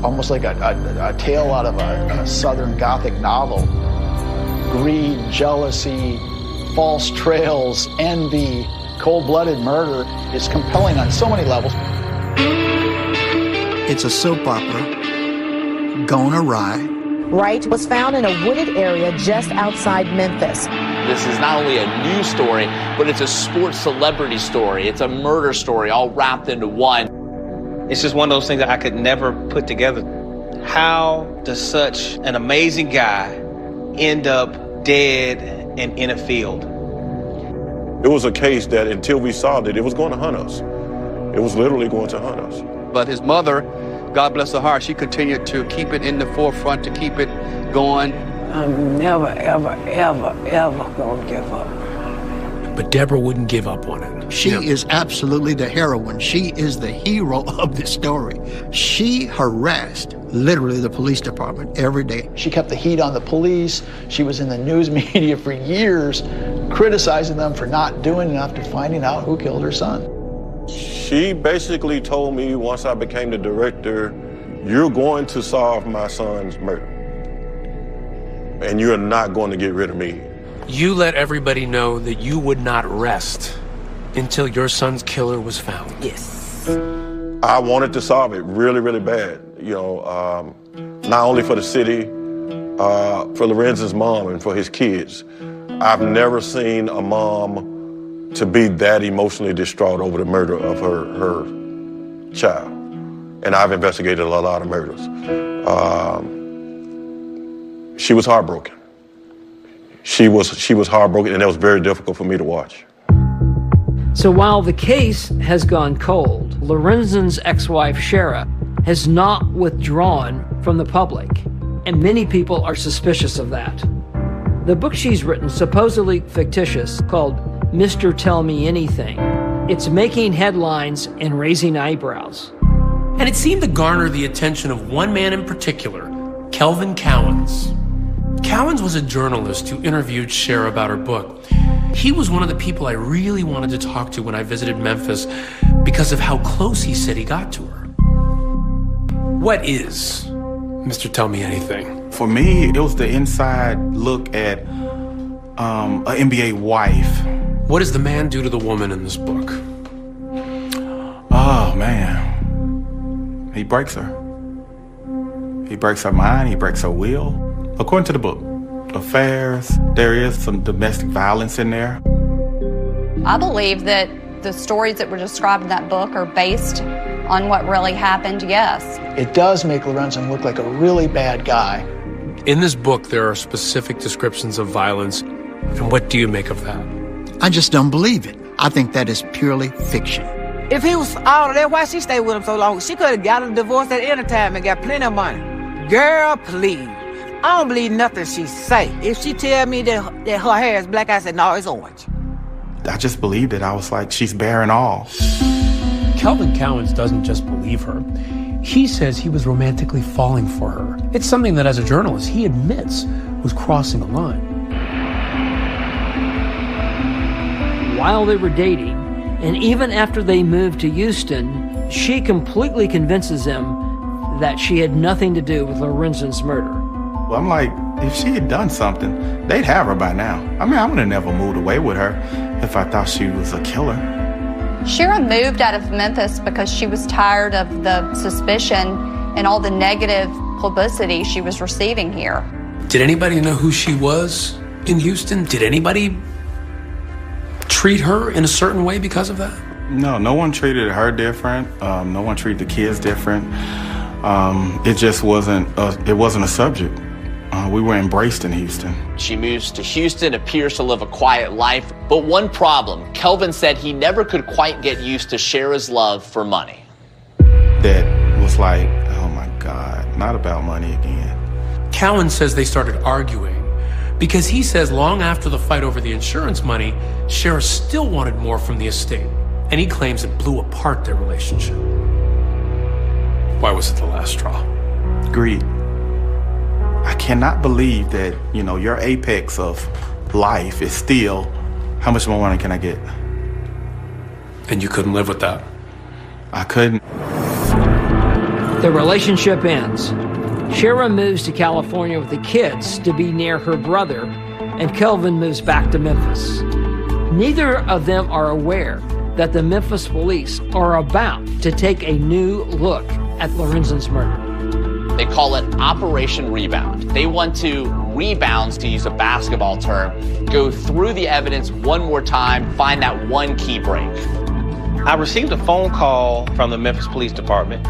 almost like a tale out of a Southern Gothic novel. Greed, jealousy, false trails, envy, cold-blooded murder. It's compelling on so many levels. It's a soap opera gone awry. Wright was found in a wooded area just outside Memphis. This is not only a news story, but it's a sports celebrity story. It's a murder story all wrapped into one. It's just one of those things that I could never put together. How does such an amazing guy end up dead and in a field? It was a case that until we solved it, it was going to hunt us. It was literally going to hunt us. But his mother, God bless her heart, she continued to keep it in the forefront, to keep it going. I'm never, ever, ever, ever gonna give up. But Deborah wouldn't give up on it. She is absolutely the heroine. She is the hero of this story. She harassed literally the police department every day. She kept the heat on the police. She was in the news media for years, criticizing them for not doing enough to finding out who killed her son. She basically told me once I became the director, you're going to solve my son's murder. And you're not going to get rid of me. You let everybody know that you would not rest until your son's killer was found. Yes. I wanted to solve it really, really bad. You know, not only for the city, for Lorenzen's mom and for his kids. I've never seen a mom to be that emotionally distraught over the murder of her child. And I've investigated a lot of murders. She was heartbroken. She was heartbroken, and that was very difficult for me to watch. So while the case has gone cold, Lorenzen's ex-wife, Shara, has not withdrawn from the public, and many people are suspicious of that. The book she's written, supposedly fictitious, called Mr. Tell Me Anything, it's making headlines and raising eyebrows. And it seemed to garner the attention of one man in particular, Kelvin Cowens. Cowens was a journalist who interviewed Shara about her book. He was one of the people I really wanted to talk to when I visited Memphis because of how close he said he got to her. What is Mr. Tell Me Anything? For me, it was the inside look at an NBA wife. What does the man do to the woman in this book? Oh, man. He breaks her. He breaks her mind, he breaks her will. According to the book, affairs, there is some domestic violence in there. I believe that the stories that were described in that book are based on what really happened, yes. It does make Lorenzen look like a really bad guy. In this book, there are specific descriptions of violence. And what do you make of that? I just don't believe it. I think that is purely fiction. If he was all of that, why she stayed with him so long? She could have got a divorce at any time and got plenty of money. Girl, please. I don't believe nothing she say. If she tell me that her hair is black, I said, no, it's orange. I just believed it. I was like, she's bearing all. Kelvin Cowens doesn't just believe her. He says he was romantically falling for her. It's something that as a journalist, he admits was crossing a line. While they were dating, and even after they moved to Houston, she completely convinces him that she had nothing to do with Lorenzen's murder. Well, I'm like, if she had done something, they'd have her by now. I mean, I would have never moved away with her if I thought she was a killer. Shara moved out of Memphis because she was tired of the suspicion and all the negative publicity she was receiving here. Did anybody know who she was in Houston? Did anybody treat her in a certain way because of that? No, no one treated her different. No one treated the kids different. It just wasn't a subject. We were embraced in Houston. She moves to Houston, appears to live a quiet life, but one problem. Kelvin said he never could quite get used to Shara's love for money. That was like, oh my God, not about money again. Cowan says they started arguing because he says long after the fight over the insurance money, Shara still wanted more from the estate, and he claims it blew apart their relationship. Why was it the last straw? Greed. I cannot believe that, your apex of life is still, how much more money can I get? And you couldn't live with that? I couldn't. The relationship ends. Shara moves to California with the kids to be near her brother, and Kelvin moves back to Memphis. Neither of them are aware that the Memphis police are about to take a new look at Lorenzen's murder. They call it Operation Rebound. They want to rebound, to use a basketball term, go through the evidence one more time, find that one key break. I received a phone call from the Memphis Police Department,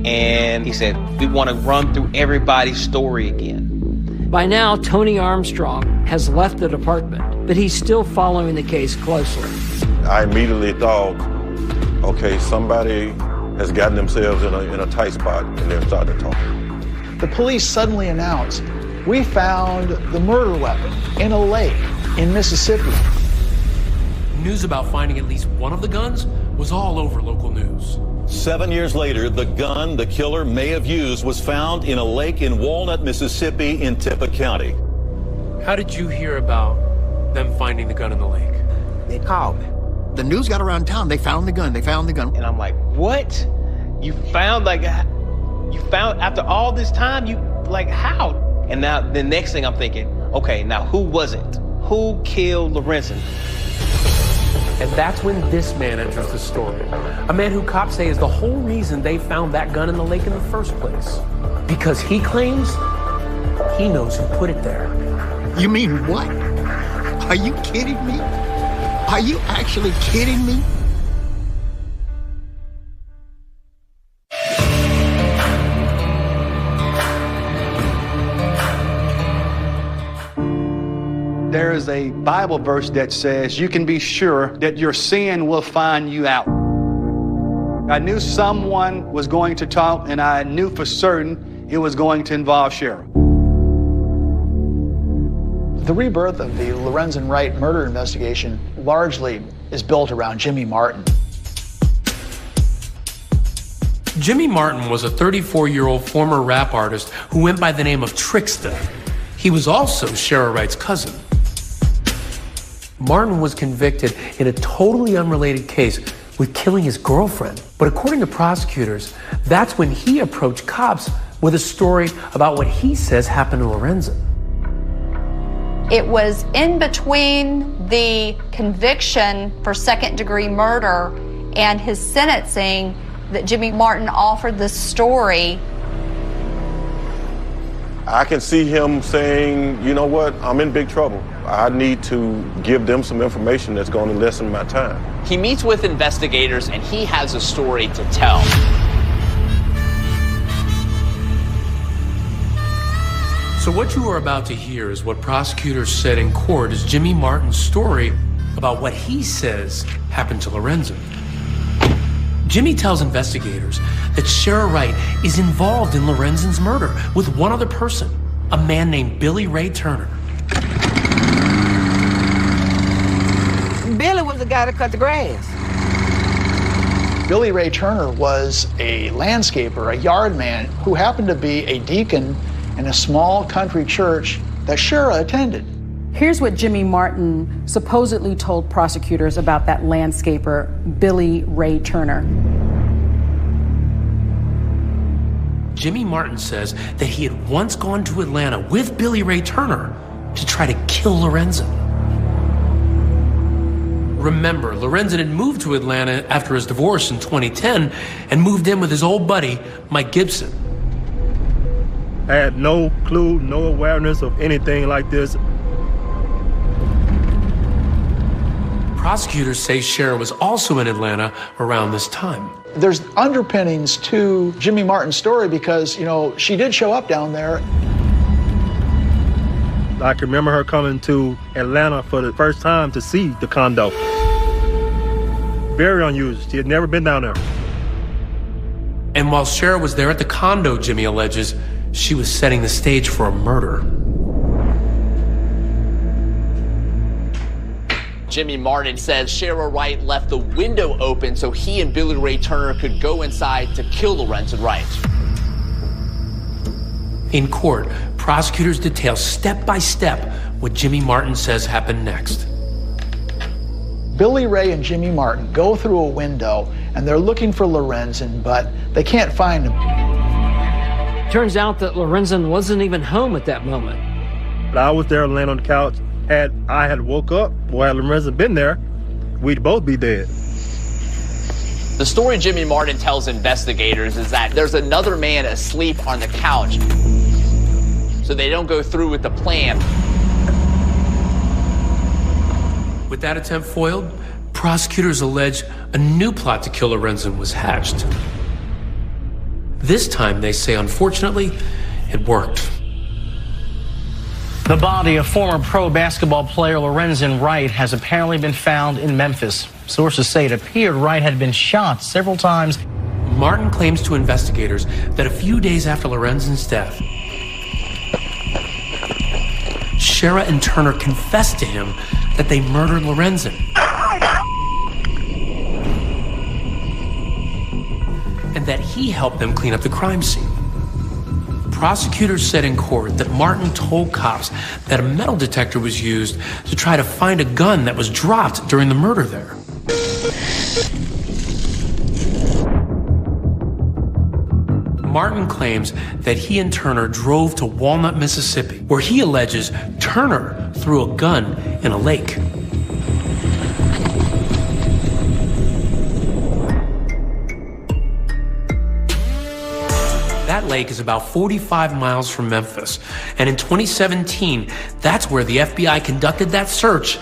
and he said, we want to run through everybody's story again. By now, Tony Armstrong has left the department, but he's still following the case closely. I immediately thought, okay, somebody has gotten themselves in a tight spot, and they're starting to talk. The police suddenly announced, we found the murder weapon in a lake in Mississippi. News about finding at least one of the guns was all over local news. 7 years later, the gun the killer may have used was found in a lake in Walnut, Mississippi in Tippah County. How did you hear about them finding the gun in the lake? They called me. The news got around town. They found the gun. And I'm like, what? You found after all this time, how? And now the next thing I'm thinking, okay, now who was it? Who killed Lorenzen? And that's when this man enters the story. A man who cops say is the whole reason they found that gun in the lake in the first place. Because he claims he knows who put it there. You mean what? Are you kidding me? Are you actually kidding me? There is a Bible verse that says you can be sure that your sin will find you out. I knew someone was going to talk, and I knew for certain it was going to involve Shara. The rebirth of the Lorenzen Wright murder investigation largely is built around Jimmy Martin. Jimmy Martin was a 34-year-old former rap artist who went by the name of Trickster. He was also Shara Wright's cousin. Martin was convicted in a totally unrelated case with killing his girlfriend. But according to prosecutors, that's when he approached cops with a story about what he says happened to Lorenzen. It was in between the conviction for second-degree murder and his sentencing that Jimmy Martin offered this story. I can see him saying, you know what, I'm in big trouble. I need to give them some information that's going to lessen my time. He meets with investigators, and he has a story to tell. So what you are about to hear is what prosecutors said in court is Jimmy Martin's story about what he says happened to Lorenzen. Jimmy tells investigators that Shara Wright is involved in Lorenzen's murder with one other person, a man named Billy Ray Turner. Billy was the guy that cut the grass. Billy Ray Turner was a landscaper, a yard man, who happened to be a deacon in a small country church that Shara attended. Here's what Jimmy Martin supposedly told prosecutors about that landscaper, Billy Ray Turner. Jimmy Martin says that he had once gone to Atlanta with Billy Ray Turner to try to kill Lorenzen. Remember, Lorenzen had moved to Atlanta after his divorce in 2010 and moved in with his old buddy, Mike Gibson. I had no clue, no awareness of anything like this. Prosecutors say Shara was also in Atlanta around this time. There's underpinnings to Jimmy Martin's story because, you know, she did show up down there. I can remember her coming to Atlanta for the first time to see the condo. Very unusual. She had never been down there. And while Shara was there at the condo, Jimmy alleges, she was setting the stage for a murder. Jimmy Martin says Shara Wright left the window open so he and Billy Ray Turner could go inside to kill Lorenzen Wright. In court, prosecutors detail step by step what Jimmy Martin says happened next. Billy Ray and Jimmy Martin go through a window and they're looking for Lorenzen, but they can't find him. Turns out that Lorenzen wasn't even home at that moment. But I was there laying on the couch. Had I had woke up, or had Lorenzen been there, we'd both be dead. The story Jimmy Martin tells investigators is that there's another man asleep on the couch, so they don't go through with the plan. With that attempt foiled, prosecutors allege a new plot to kill Lorenzen was hatched. This time, they say, unfortunately, it worked. The body of former pro basketball player Lorenzen Wright has apparently been found in Memphis. Sources say it appeared Wright had been shot several times. Martin claims to investigators that a few days after Lorenzen's death, Shara and Turner confessed to him that they murdered Lorenzen. And that he helped them clean up the crime scene. Prosecutors said in court that Martin told cops that a metal detector was used to try to find a gun that was dropped during the murder there. Martin claims that he and Turner drove to Walnut, Mississippi, where he alleges Turner threw a gun in a lake. That lake is about 45 miles from Memphis, and in 2017, that's where the FBI conducted that search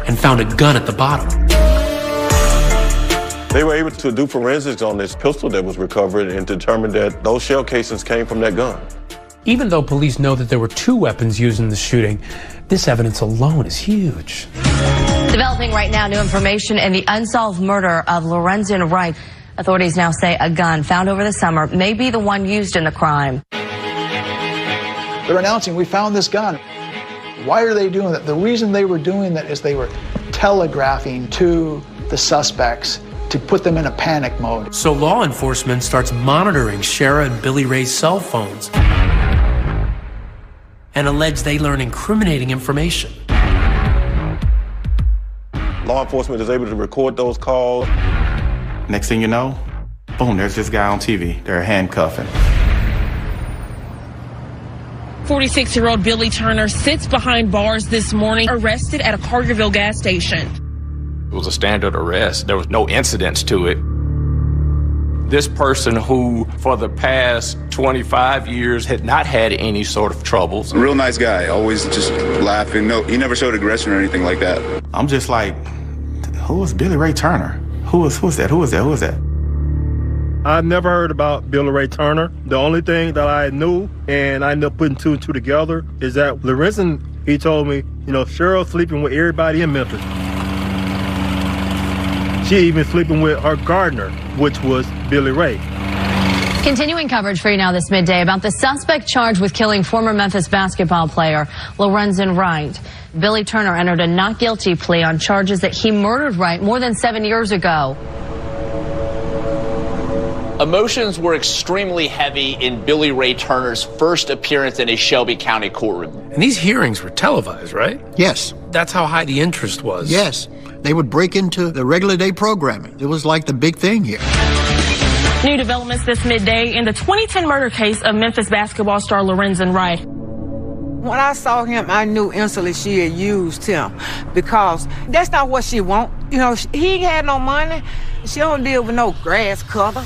and found a gun at the bottom. They were able to do forensics on this pistol that was recovered and determined that those shell casings came from that gun. Even though police know that there were 2 weapons used in the shooting, this evidence alone is huge. Developing right now, new information in the unsolved murder of Lorenzen Wright. Authorities now say a gun found over the summer may be the one used in the crime. They're announcing, we found this gun. Why are they doing that? The reason they were doing that is they were telegraphing to the suspects to put them in a panic mode. So law enforcement starts monitoring Shara and Billy Ray's cell phones and allege they learn incriminating information. Law enforcement is able to record those calls. Next thing you know, boom, there's this guy on TV. They're handcuffing. 46-year-old Billy Turner sits behind bars this morning, arrested at a Carterville gas station. It was a standard arrest. There was no incidents to it. This person who, for the past 25 years, had not had any sort of troubles. A real nice guy, always just laughing. No, he never showed aggression or anything like that. I'm just like, who was Billy Ray Turner? Who was that? I've never heard about Billy Ray Turner. The only thing that I knew, and I ended up putting 2 and 2 together, is that Lorenzen, he told me, you know, Cheryl sleeping with everybody in Memphis. She even sleeping with her gardener, which was Billy Ray. Continuing coverage for you now this midday about the suspect charged with killing former Memphis basketball player Lorenzen Wright. Billy Turner entered a not guilty plea on charges that he murdered Wright more than 7 years ago. Emotions were extremely heavy in Billy Ray Turner's first appearance in a Shelby County courtroom. And these hearings were televised, right? Yes. That's how high the interest was. Yes. They would break into the regular day programming. It was like the big thing here. New developments this midday in the 2010 murder case of Memphis basketball star Lorenzen Wright. When I saw him, I knew instantly she had used him because that's not what she want. You know, he ain't had no money. She don't deal with no grass cutter.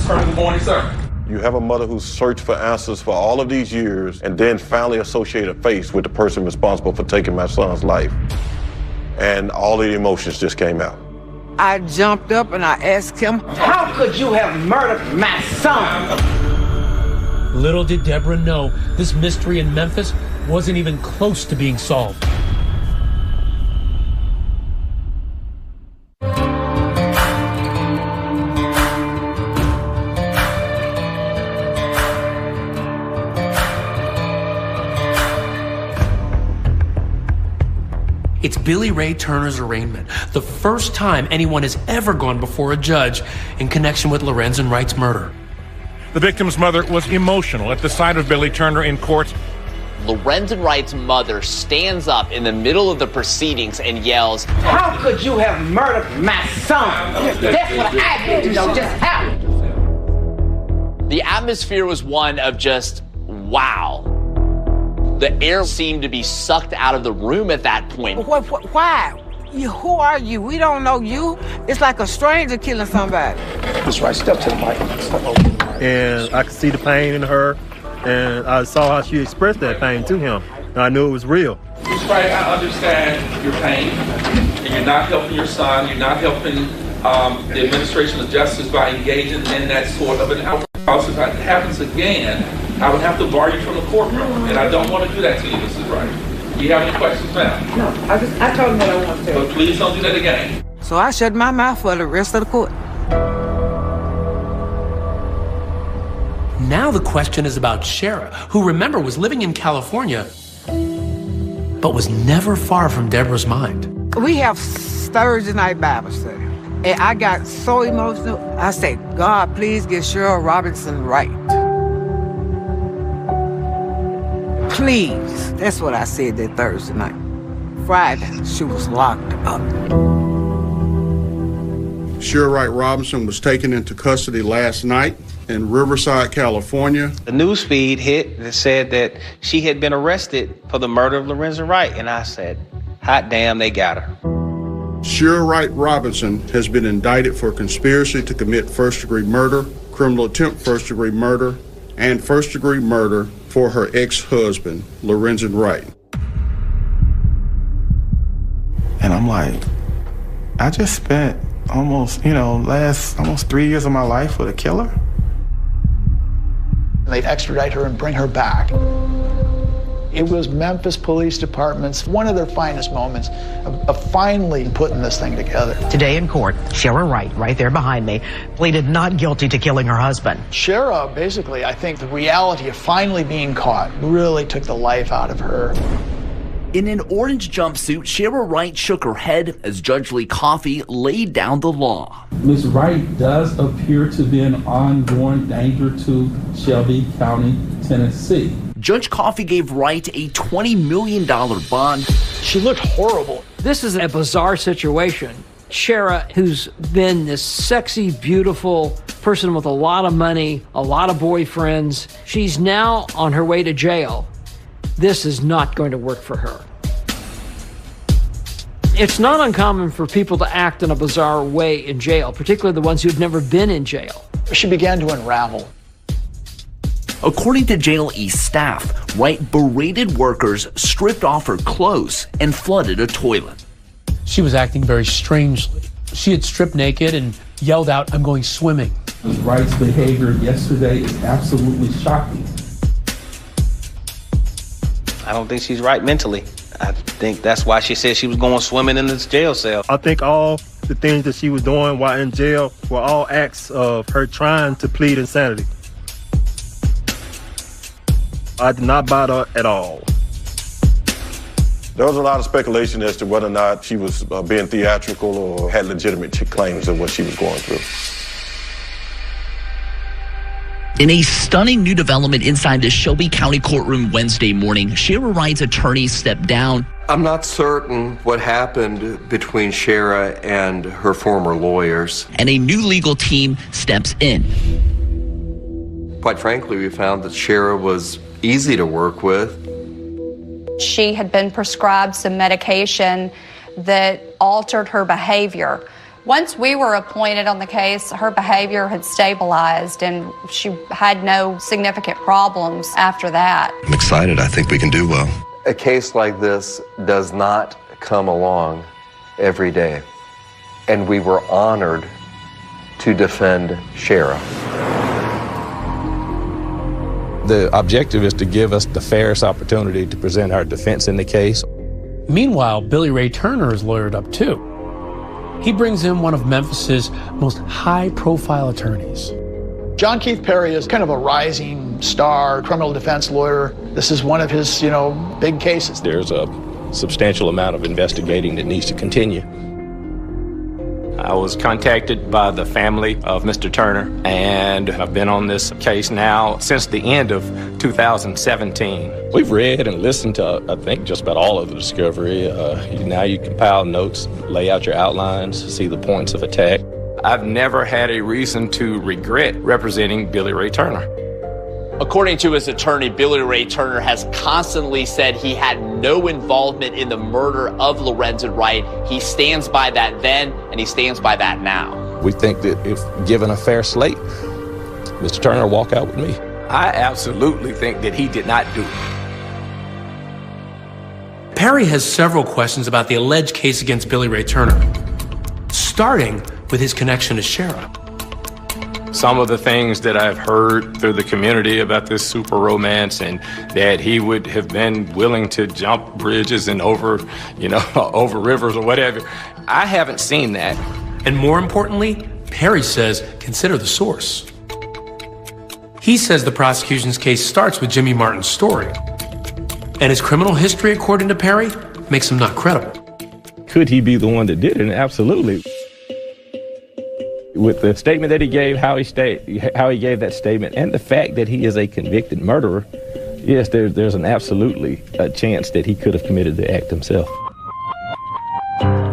Good morning, sir. You have a mother who's searched for answers for all of these years and then finally associate a face with the person responsible for taking my son's life. and all the emotions just came out. I jumped up and I asked him, how could you have murdered my son? Little did Deborah know this mystery in Memphis wasn't even close to being solved. It's Billy Ray Turner's arraignment, the first time anyone has ever gone before a judge in connection with Lorenzen Wright's murder. The victim's mother was emotional at the sight of Billy Turner in court. Lorenzen Wright's mother stands up in the middle of the proceedings and yells, how could you have murdered my son? That's what I need to know, just how. The atmosphere was one of just, wow. The air seemed to be sucked out of the room at that point. Why? Who are you? We don't know you. It's like a stranger killing somebody. Just right, step to the mic. And I could see the pain in her, and I saw how she expressed that pain to him, and I knew it was real. Ms. Wright, I understand your pain, and you're not helping your son. You're not helping the administration of justice by engaging in that sort of an outcome. If that happens again, I would have to bar you from the courtroom, and I don't want to do that to you, Mrs. Wright. Do you have any questions, ma'am? No, I told him what I wanted to. But please don't do that again. So I shut my mouth for the rest of the court. Now the question is about Shara, who, remember, was living in California, but was never far from Deborah's mind. We have Thursday night Bible study, and I got so emotional. I said, God, please get Cheryl Robinson right. Please. That's what I said that Thursday night. Friday, she was locked up. Cheryl Wright Robinson was taken into custody last night in Riverside, California. The news feed hit that said that she had been arrested for the murder of Lorenzen Wright, and I said, hot damn, they got her. Cheryl Wright Robinson has been indicted for conspiracy to commit first-degree murder, criminal attempt first-degree murder, and first-degree murder for her ex-husband, Lorenzen Wright. And I'm like, I just spent almost 3 years of my life with a killer. They'd extradite her and bring her back. It was Memphis Police Department's one of their finest moments of finally putting this thing together. Today in court, Shara Wright, right there behind me, pleaded not guilty to killing her husband. Shara, basically, I think the reality of finally being caught really took the life out of her. In an orange jumpsuit, Shara Wright shook her head as Judge Lee Coffey laid down the law. Ms. Wright does appear to be an ongoing danger to Shelby County, Tennessee. Judge Coffey gave Wright a $20 million bond. She looked horrible. This is a bizarre situation. Shara, who's been this sexy, beautiful person with a lot of money, a lot of boyfriends, she's now on her way to jail. This is not going to work for her. It's not uncommon for people to act in a bizarre way in jail, particularly the ones who've never been in jail. She began to unravel. According to Jail East staff, Wright berated workers, stripped off her clothes, and flooded a toilet. She was acting very strangely. She had stripped naked and yelled out, "I'm going swimming." Ms. Wright's behavior yesterday is absolutely shocking. I don't think she's right mentally. I think that's why she said she was going swimming in this jail cell. I think all the things that she was doing while in jail were all acts of her trying to plead insanity. I did not buy that at all. There was a lot of speculation as to whether or not she was being theatrical or had legitimate claims of what she was going through. In a stunning new development inside the Shelby County courtroom Wednesday morning, Shara Wright's attorney stepped down. I'm not certain what happened between Shara and her former lawyers. And a new legal team steps in. Quite frankly, we found that Shara was easy to work with. She had been prescribed some medication that altered her behavior. Once we were appointed on the case, her behavior had stabilized and she had no significant problems after that. I'm excited. I think we can do well. A case like this does not come along every day. And we were honored to defend Shara. The objective is to give us the fairest opportunity to present our defense in the case. Meanwhile, Billy Ray Turner is lawyered up too. He brings in one of Memphis's most high-profile attorneys. John Keith Perry is kind of a rising star criminal defense lawyer. This is one of his, big cases. There's a substantial amount of investigating that needs to continue. I was contacted by the family of Mr. Turner, and I've been on this case now since the end of 2017. We've read and listened to, I think, just about all of the discovery. Now you compile notes, lay out your outlines, see the points of attack. I've never had a reason to regret representing Billy Ray Turner. According to his attorney, Billy Ray Turner has constantly said he had no involvement in the murder of Lorenzen Wright. He stands by that then, and he stands by that now. We think that if given a fair slate, Mr. Turner will walk out with me. I absolutely think that he did not do it. Perry has several questions about the alleged case against Billy Ray Turner, starting with his connection to Shara. Some of the things that I've heard through the community about this super romance, and that he would have been willing to jump bridges and over rivers or whatever. I haven't seen that. And more importantly, Perry says, consider the source. He says the prosecution's case starts with Jimmy Martin's story. And his criminal history, according to Perry, makes him not credible. Could he be the one that did it? Absolutely. With the statement that he gave, how he gave that statement, and the fact that he is a convicted murderer, yes, there's an absolutely a chance that he could have committed the act himself.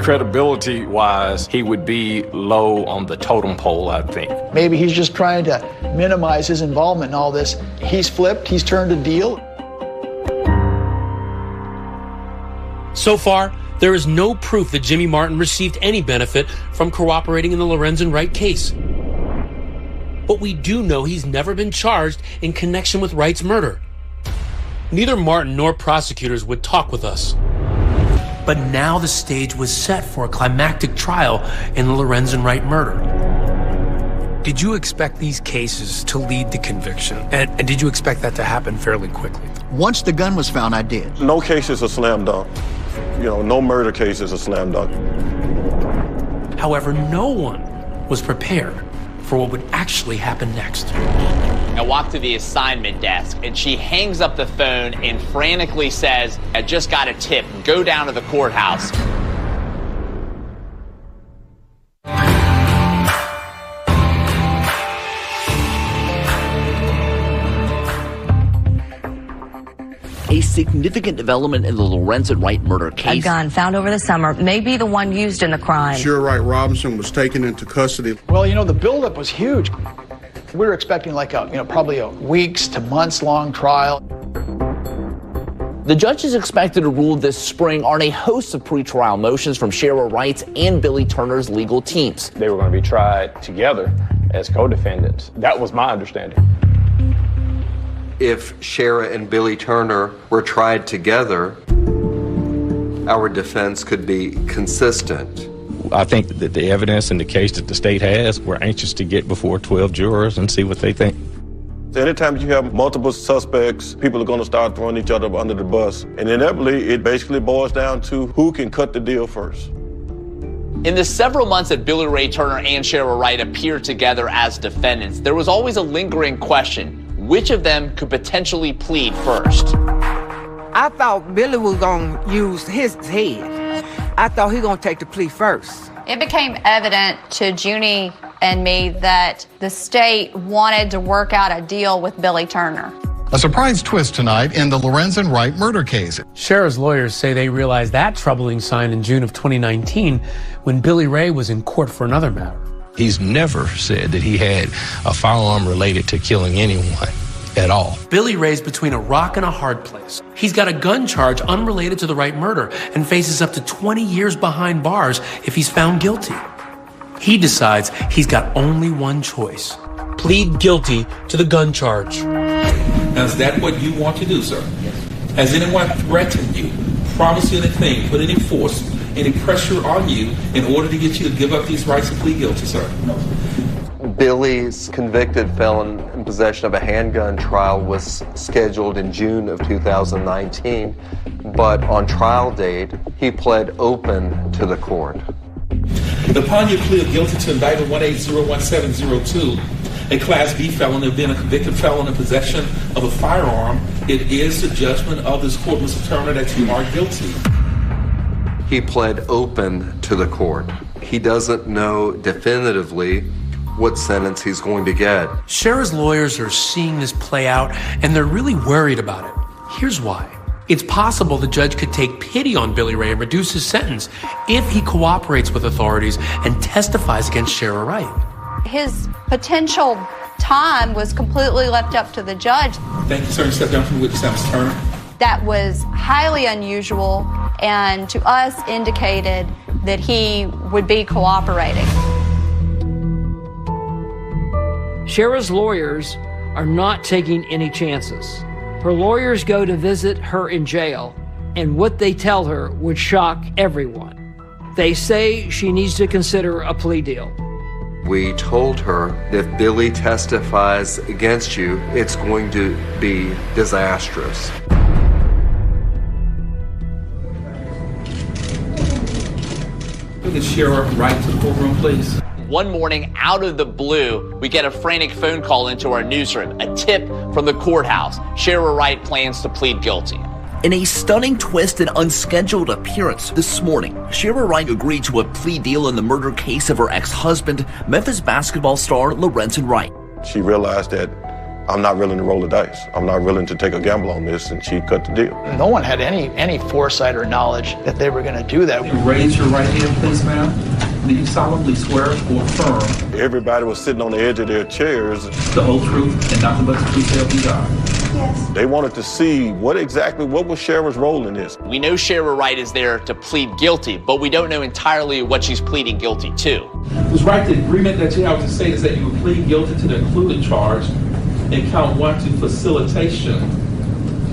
Credibility-wise, he would be low on the totem pole, I think. Maybe he's just trying to minimize his involvement in all this. He's flipped, he's turned a deal. So far, there is no proof that Jimmy Martin received any benefit from cooperating in the Lorenzen Wright case. But we do know he's never been charged in connection with Wright's murder. Neither Martin nor prosecutors would talk with us. But now the stage was set for a climactic trial in the Lorenzen Wright murder. Did you expect these cases to lead to conviction? And did you expect that to happen fairly quickly? Once the gun was found, I did. No case is a slam dunk. No murder case is a slam dunk. However, no one was prepared for what would actually happen next. I walk to the assignment desk, and she hangs up the phone and frantically says, I just got a tip. Go down to the courthouse. A significant development in the Lorenzen Wright murder case. A gun found over the summer may be the one used in the crime. Shara Wright Robinson was taken into custody. Well, the buildup was huge. We were expecting probably a weeks to months long trial. The judge is expected to rule this spring on a host of pretrial motions from Shara Wright's and Billy Turner's legal teams. They were going to be tried together as co-defendants. That was my understanding. If Shara and Billy Turner were tried together, our defense could be consistent. I think that the evidence and the case that the state has, we're anxious to get before 12 jurors and see what they think. Anytime you have multiple suspects, people are going to start throwing each other under the bus. And inevitably, it basically boils down to who can cut the deal first. In the several months that Billy Ray Turner and Shara Wright appeared together as defendants, there was always a lingering question. Which of them could potentially plead first? I thought Billy was going to use his head. I thought he was going to take the plea first. It became evident to Junie and me that the state wanted to work out a deal with Billy Turner. A surprise twist tonight in the Lorenzen Wright murder case. Shara's lawyers say they realized that troubling sign in June of 2019 when Billy Ray was in court for another matter. He's never said that he had a firearm related to killing anyone at all. Billy Ray's between a rock and a hard place. He's got a gun charge unrelated to the Wright murder and faces up to 20 years behind bars if he's found guilty. He decides he's got only one choice: plead guilty to the gun charge. Now, is that what you want to do, sir? Yes. Has anyone threatened you, promised you anything, put any force any pressure on you in order to get you to give up these rights and plead guilty, sir? Billy's convicted felon in possession of a handgun trial was scheduled in June of 2019, but on trial date, he pled open to the court. Upon your plea of guilty to indictment 1801702, a Class B felon and being a convicted felon in possession of a firearm, it is the judgment of this court, Mr. Turner, that you are guilty. He pled open to the court. He doesn't know definitively what sentence he's going to get. Shara's lawyers are seeing this play out, and they're really worried about it. Here's why. It's possible the judge could take pity on Billy Ray and reduce his sentence if he cooperates with authorities and testifies against Shara Wright. His potential time was completely left up to the judge. Thank you, sir. You step down from the witness stand, Mr. Turner. That was highly unusual and to us indicated that he would be cooperating. Shara's lawyers are not taking any chances. Her lawyers go to visit her in jail, and what they tell her would shock everyone. They say she needs to consider a plea deal. We told her if Billy testifies against you, it's going to be disastrous. Get Shara Wright to the courtroom, please. One morning, out of the blue, we get a frantic phone call into our newsroom, a tip from the courthouse. Shara Wright plans to plead guilty. In a stunning twist and unscheduled appearance this morning, Shara Wright agreed to a plea deal in the murder case of her ex-husband, Memphis basketball star Lorenzen Wright. She realized that I'm not willing to roll the dice. I'm not willing to take a gamble on this, and she cut the deal. No one had any foresight or knowledge that they were going to do that. Raise your right hand, please, ma'am. Do you solemnly swear or affirm? Everybody was sitting on the edge of their chairs. The whole truth and nothing but the truth, so help you God. Yes. They wanted to see what was Shara's role in this. We know Shara Wright is there to plead guilty, but we don't know entirely what she's pleading guilty to. Ms. Wright, the agreement that you have to say is that you would plead guilty to the included charge in count 1 to facilitation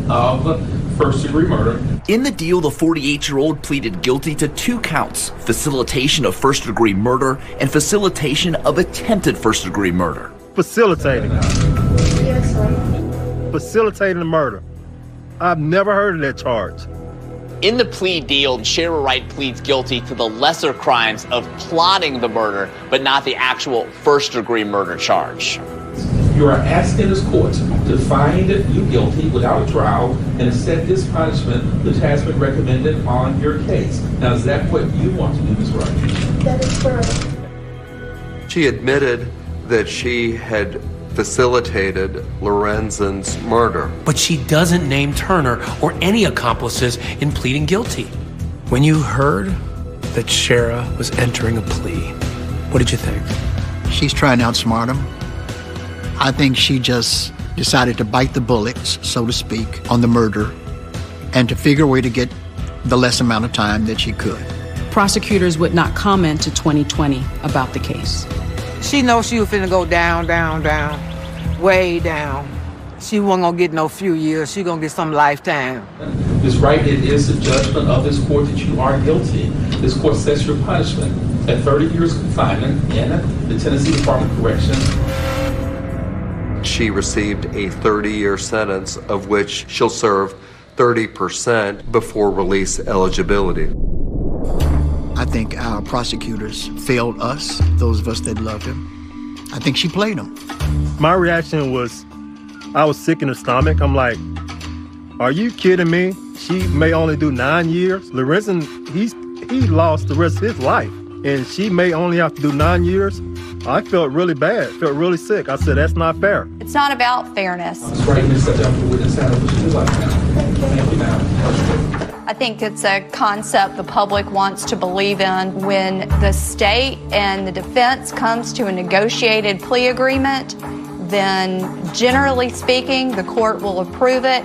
of first-degree murder. In the deal, the 48-year-old pleaded guilty to 2 counts, facilitation of first-degree murder and facilitation of attempted first-degree murder. Facilitating. Yes, sir. Facilitating the murder. I've never heard of that charge. In the plea deal, Shara Wright pleads guilty to the lesser crimes of plotting the murder, but not the actual first-degree murder charge. You are asking this court to find you guilty without a trial and accept this punishment which has been recommended on your case. Now, is that what you want to do, Ms. Wright? That is correct. She admitted that she had facilitated Lorenzen's murder. But she doesn't name Turner or any accomplices in pleading guilty. When you heard that Shara was entering a plea, what did you think? She's trying to outsmart him. I think she just decided to bite the bullet, so to speak, on the murder and to figure a way to get the less amount of time that she could. Prosecutors would not comment to 2020 about the case. She knows she was finna go down, down, down, way down. She wasn't gonna get no few years. She gonna get some lifetime. Ms. Wright, it is the judgment of this court that you are guilty. This court sets your punishment at 30 years confinement in the Tennessee Department of Corrections. She received a 30-year sentence, of which she'll serve 30% before release eligibility. I think our prosecutors failed us, those of us that loved him. I think she played him. My reaction was, I was sick in the stomach. I'm like, are you kidding me? She may only do 9 years. Lorenzen, he lost the rest of his life, and she may only have to do 9 years. I felt really bad, felt really sick. I said, that's not fair. It's not about fairness. I think it's a concept the public wants to believe in. When the state and the defense comes to a negotiated plea agreement, then generally speaking, the court will approve it.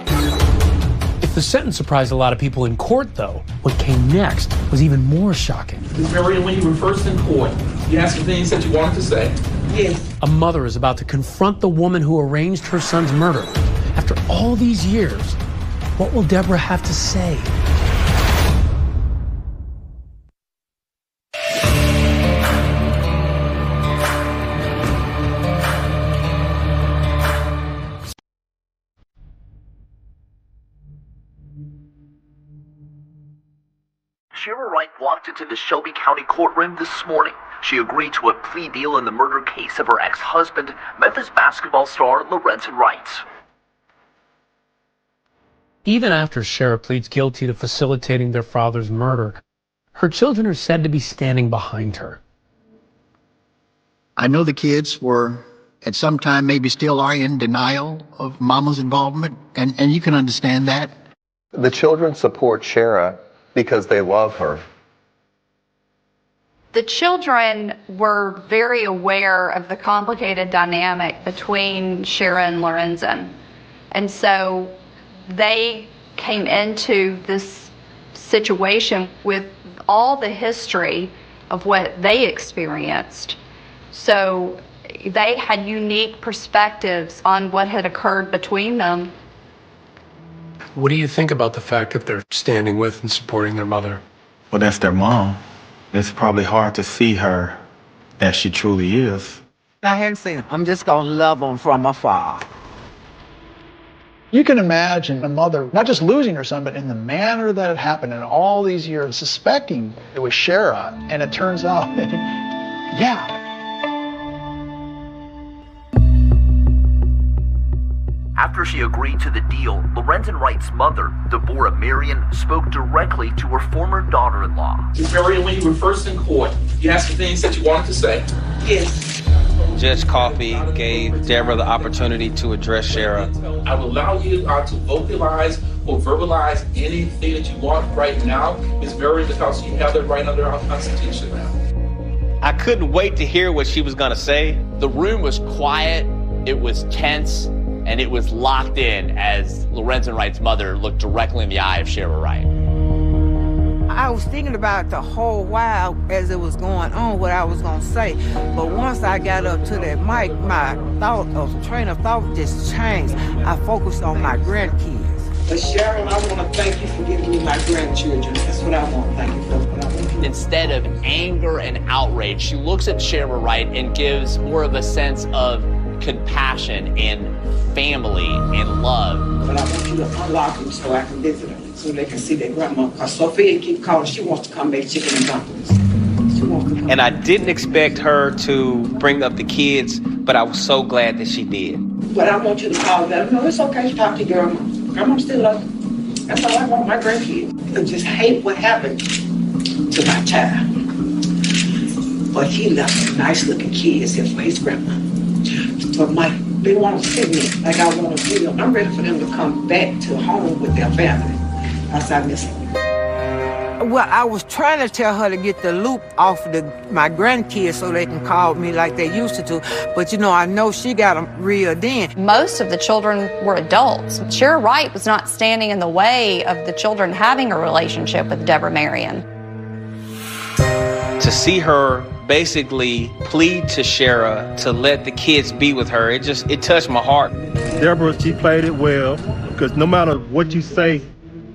If the sentence surprised a lot of people in court, though, what came next was even more shocking. Ms. Marion, when you were first in court, you had some things that you wanted to say. Yes. A mother is about to confront the woman who arranged her son's murder. After all these years, what will Deborah have to say? Shira Wright walked into the Shelby County courtroom this morning. She agreed to a plea deal in the murder case of her ex-husband, Memphis basketball star Lorenzen Wright. Even after Shira pleads guilty to facilitating their father's murder, her children are said to be standing behind her. I know the kids were, at some time, maybe still are in denial of Mama's involvement, and you can understand that. The children support Shira because they love her. The children were very aware of the complicated dynamic between Shira and Lorenzen. And so they came into this situation with all the history of what they experienced. So they had unique perspectives on what had occurred between them. What do you think about the fact that they're standing with and supporting their mother? Well, that's their mom. It's probably hard to see her as she truly is. I haven't seen them. I'm just going to love them from afar. You can imagine a mother not just losing her son, but in the manner that it happened in all these years, suspecting it was Shira, and it turns out that, yeah. After she agreed to the deal, Lorenzen Wright's mother, Deborah Marion, spoke directly to her former daughter-in-law. Marion, when you were first in court, you had some things that you wanted to say. Yes. Judge Coffey gave Deborah the opportunity to address Shira. I will allow you to vocalize or verbalize anything that you want right now, Ms. Marion, because you have that right under our Constitution now. I couldn't wait to hear what she was going to say. The room was quiet, it was tense, and it was locked in as Lorenzen Wright's mother looked directly in the eye of Shira Wright. I was thinking about it the whole while as it was going on, what I was going to say. But once I got up to that mic, my train of thought just changed. I focused on my grandkids. But Sharon, I want to thank you for giving me my grandchildren. That's what I want to thank you for. Instead of anger and outrage, she looks at Shira Wright and gives more of a sense of compassion and family and love. But I want you to unlock them so I can visit them, so they can see their grandma. Because Sophia keep calling, she wants to come make chicken and dumplings. She wants to come. And I didn't expect her to bring up the kids, but I was so glad that she did. But I want you to call them. No, it's okay to talk to your grandma. Grandma still loves you. That's all I want, my grandkids. I just hate what happened to my child. But he left some nice looking kids here for his grandma. But they want to see me like I want to see them. I'm ready for them to come back to home with their family. I miss them. Well, I was trying to tell her to get the loop off my grandkids so they can call me like they used to do. But, I know she got them reeled in. Most of the children were adults. Shira Wright was not standing in the way of the children having a relationship with Deborah Marion. To see her basically plead to Shira to let the kids be with her, it touched my heart. Deborah, she played it well, because no matter what you say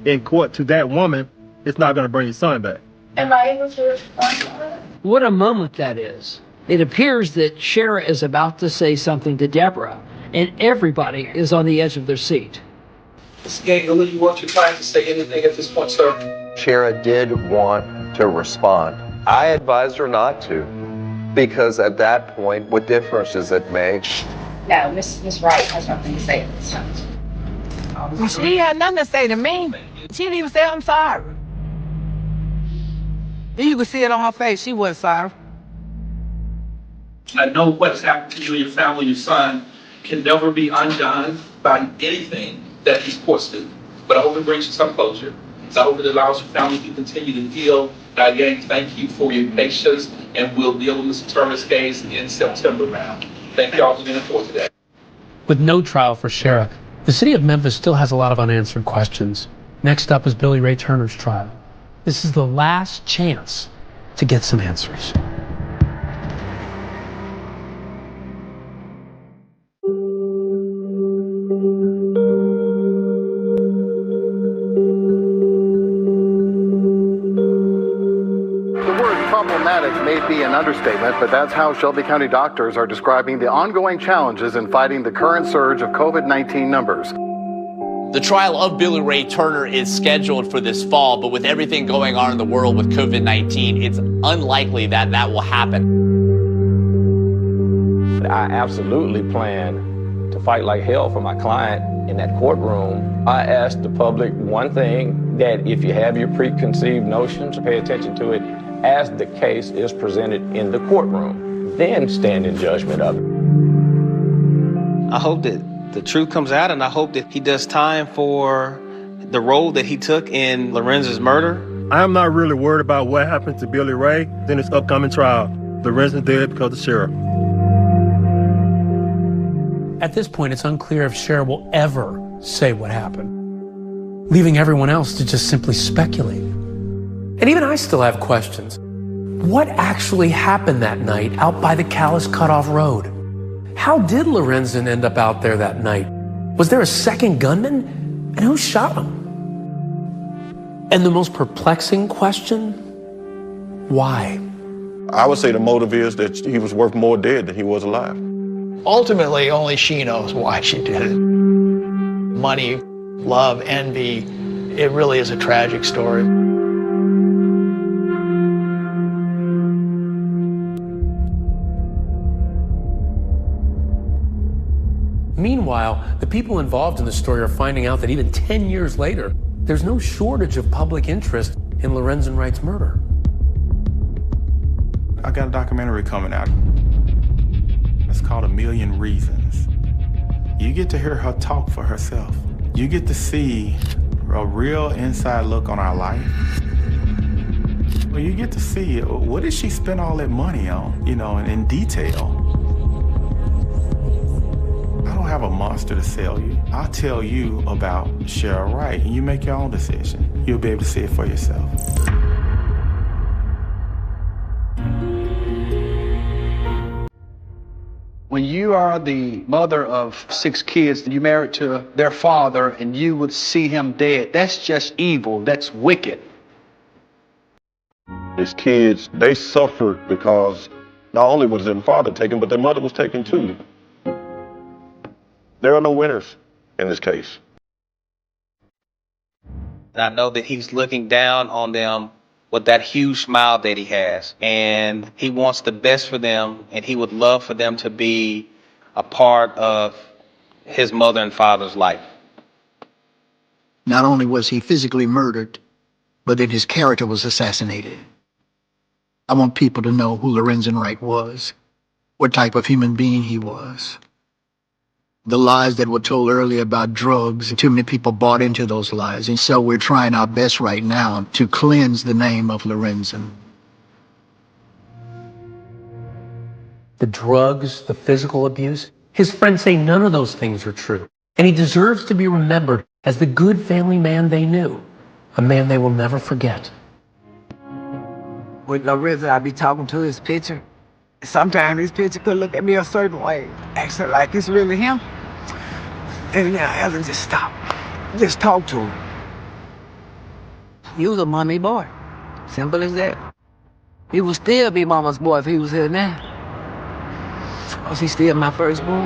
in court to that woman, it's not going to bring your son back. Am I able to respond to her? What a moment that is. It appears that Shira is about to say something to Deborah, and everybody is on the edge of their seat. Ms. Gangle, you want your client to say anything at this point, sir? Shira did want to respond. I advised her not to, because at that point, what difference does it make? No, Miss Wright has nothing to say at this time. She had nothing to say to me. She didn't even say, I'm sorry. You could see it on her face. She wasn't sorry. I know what's happened to you and your family, your son, can never be undone by anything that these courts do. But I hope it brings you some closure. So I hope it allows your family to continue to heal. Again, thank you for your patience, and we'll deal with Mr. Turner's case in September now. Thank you all for being for today. With no trial for Shira, the city of Memphis still has a lot of unanswered questions. Next up is Billy Ray Turner's trial. This is the last chance to get some answers. Problematic may be an understatement, but that's how Shelby County doctors are describing the ongoing challenges in fighting the current surge of COVID-19 numbers. The trial of Billy Ray Turner is scheduled for this fall, but with everything going on in the world with COVID-19, it's unlikely that that will happen. I absolutely plan to fight like hell for my client in that courtroom. I asked the public one thing, that if you have your preconceived notions, pay attention to it as the case is presented in the courtroom, then stand in judgment of it. I hope that the truth comes out, and I hope that he does time for the role that he took in Lorenzen's murder. I'm not really worried about what happened to Billy Ray in his upcoming trial. Lorenzen's dead because of Sheriff. At this point, it's unclear if Cher will ever say what happened, leaving everyone else to just simply speculate. And even I still have questions. What actually happened that night out by the Callis Cutoff Road? How did Lorenzen end up out there that night? Was there a second gunman? And who shot him? And the most perplexing question, why? I would say the motive is that he was worth more dead than he was alive. Ultimately, only she knows why she did it. Money, love, envy, it really is a tragic story. Meanwhile, the people involved in the story are finding out that even 10 years later, there's no shortage of public interest in Lorenzen Wright's murder. I got a documentary coming out. It's called A Million Reasons. You get to hear her talk for herself. You get to see a real inside look on our life. Well, you get to see what did she spend all that money on, in detail. I don't have a monster to sell you. I'll tell you about Cheryl Wright, and you make your own decision. You'll be able to see it for yourself. When you are the mother of 6 kids, and you married to their father, and you would see him dead, that's just evil, that's wicked. His kids, they suffered because not only was their father taken, but their mother was taken too. There are no winners in this case. I know that he's looking down on them with that huge smile that he has, and he wants the best for them, and he would love for them to be a part of his mother and father's life. Not only was he physically murdered, but then his character was assassinated. I want people to know who Lorenzen Wright was, what type of human being he was. The lies that were told earlier about drugs, too many people bought into those lies. And so we're trying our best right now to cleanse the name of Lorenzen. The drugs, the physical abuse, his friends say none of those things are true. And he deserves to be remembered as the good family man they knew, a man they will never forget. With Lorenzen, I be talking to his picture. Sometimes his picture could look at me a certain way, acting like it's really him. And now Ellen just stop. Just talk to him. He was a mommy boy. Simple as that. He would still be mama's boy if he was here now. Because he's still my firstborn.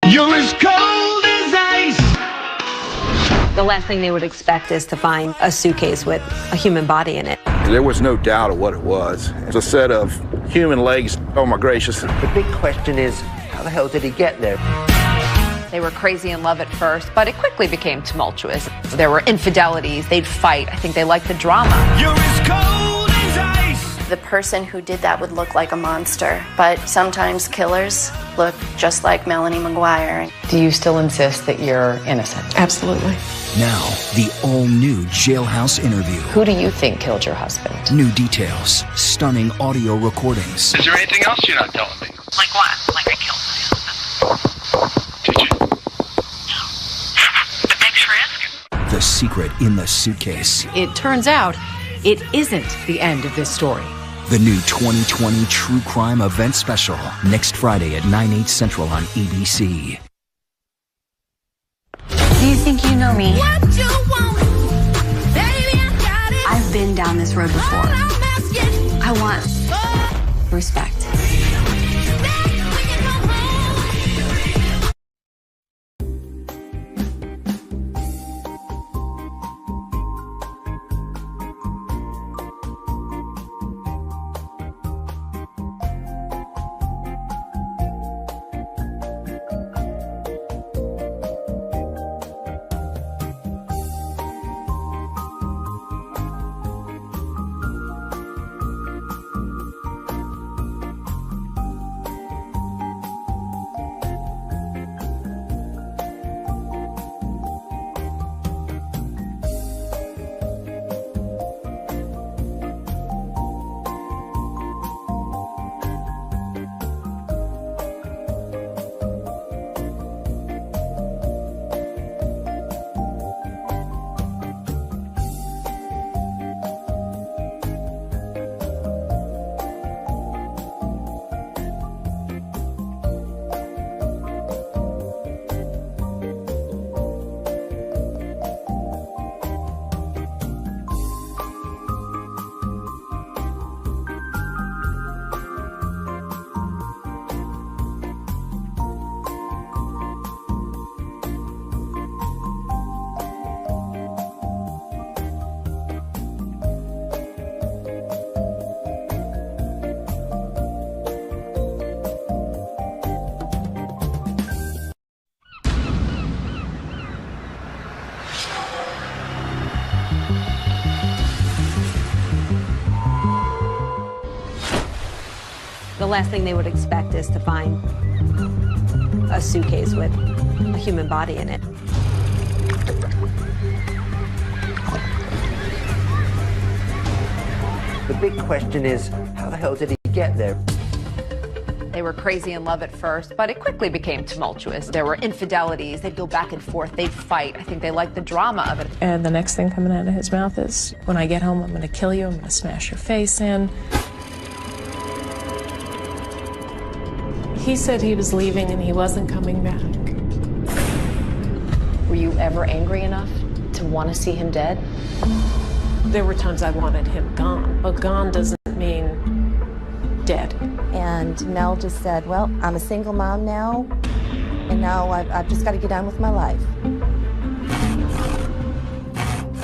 You're as cold as ice. The last thing they would expect is to find a suitcase with a human body in it. There was no doubt of what it was. It was a set of human legs. Oh my gracious. The big question is, how the hell did he get there? They were crazy in love at first, but it quickly became tumultuous. There were infidelities, they'd fight. I think they liked the drama. You're as cold as ice. The person who did that would look like a monster, but sometimes killers look just like Melanie McGuire. Do you still insist that you're innocent? Absolutely. Now, the all-new Jailhouse interview. Who do you think killed your husband? New details, stunning audio recordings. Is there anything else you're not telling me? Like what? Like I killed my husband. Did you? No. But thanks for asking. The secret in the suitcase. It turns out it isn't the end of this story. The new 2020 True Crime Event Special, next Friday at 9/8 Central on ABC. Do you think you know me? What you want, baby, I got it. I've been down this road before. I want respect. The last thing they would expect is to find a suitcase with a human body in it. The big question is, how the hell did he get there? They were crazy in love at first, but it quickly became tumultuous. There were infidelities. They'd go back and forth. They'd fight. I think they liked the drama of it. And the next thing coming out of his mouth is, when I get home, I'm going to kill you. I'm going to smash your face in. He said he was leaving and he wasn't coming back. Were you ever angry enough to want to see him dead? There were times I wanted him gone, but gone doesn't mean dead. And Mel just said, well, I'm a single mom now, and now I've just got to get on with my life.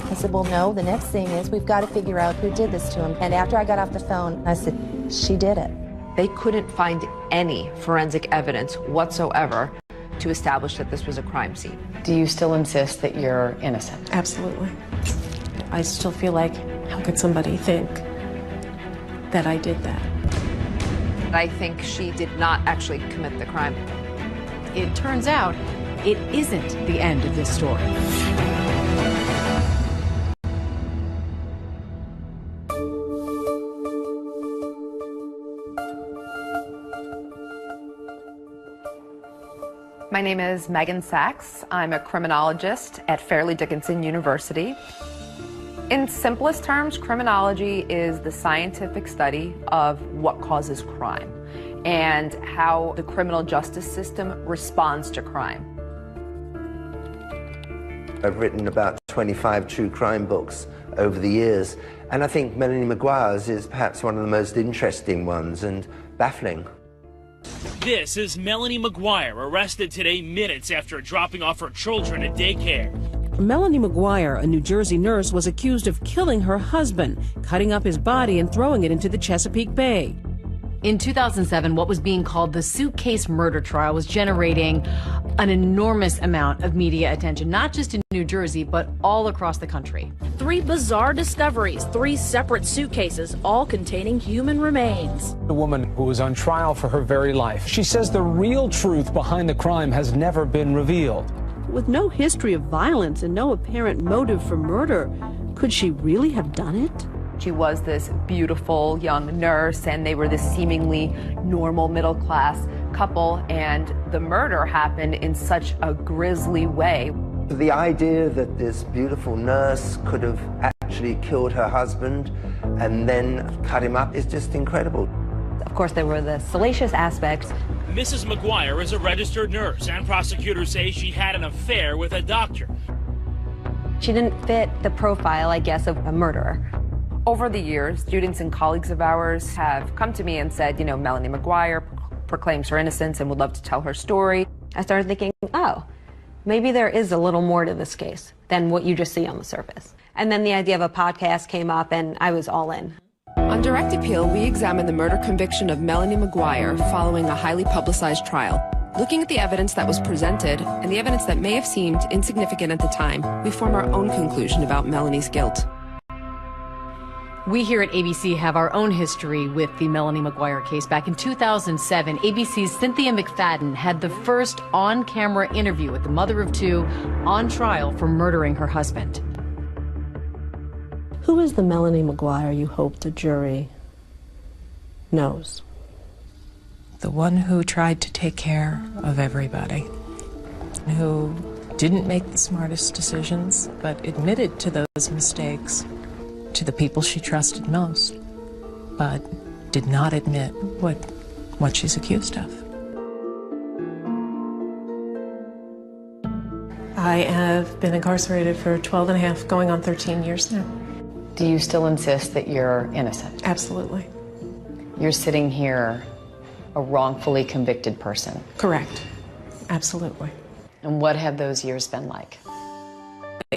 I said, well, no, the next thing is we've got to figure out who did this to him. And after I got off the phone, I said, she did it. They couldn't find any forensic evidence whatsoever to establish that this was a crime scene. Do you still insist that you're innocent? Absolutely. I still feel like, how could somebody think that I did that? I think she did not actually commit the crime. It turns out it isn't the end of this story. My name is Megan Sachs. I'm a criminologist at Fairleigh Dickinson University. In simplest terms, criminology is the scientific study of what causes crime and how the criminal justice system responds to crime. I've written about 25 true crime books over the years, and I think Melanie Maguire's is perhaps one of the most interesting ones and baffling. This is Melanie Maguire, arrested today minutes after dropping off her children at daycare. Melanie Maguire, a New Jersey nurse, was accused of killing her husband, cutting up his body and throwing it into the Chesapeake Bay. In 2007, what was being called the suitcase murder trial was generating an enormous amount of media attention, not just in New Jersey, but all across the country. 3 bizarre discoveries, 3 separate suitcases, all containing human remains. The woman who was on trial for her very life. She says the real truth behind the crime has never been revealed. With no history of violence and no apparent motive for murder, could she really have done it? She was this beautiful young nurse, and they were this seemingly normal middle-class couple, and the murder happened in such a grisly way. The idea that this beautiful nurse could have actually killed her husband and then cut him up is just incredible. Of course, there were the salacious aspects. Mrs. Maguire is a registered nurse, and prosecutors say she had an affair with a doctor. She didn't fit the profile, I guess, of a murderer. Over the years, students and colleagues of ours have come to me and said, Melanie McGuire proclaims her innocence and would love to tell her story. I started thinking, oh, maybe there is a little more to this case than what you just see on the surface. And then the idea of a podcast came up and I was all in. On direct appeal, we examined the murder conviction of Melanie McGuire following a highly publicized trial. Looking at the evidence that was presented and the evidence that may have seemed insignificant at the time, we form our own conclusion about Melanie's guilt. We here at ABC have our own history with the Melanie McGuire case. Back in 2007, ABC's Cynthia McFadden had the first on-camera interview with the mother of two on trial for murdering her husband. Who is the Melanie McGuire you hope the jury knows? The one who tried to take care of everybody, who didn't make the smartest decisions, but admitted to those mistakes to the people she trusted most, but did not admit what she's accused of. I have been incarcerated for 12 and a half, going on 13 years now. Do you still insist that you're innocent? Absolutely. You're sitting here a wrongfully convicted person. Correct. Absolutely. And what have those years been like?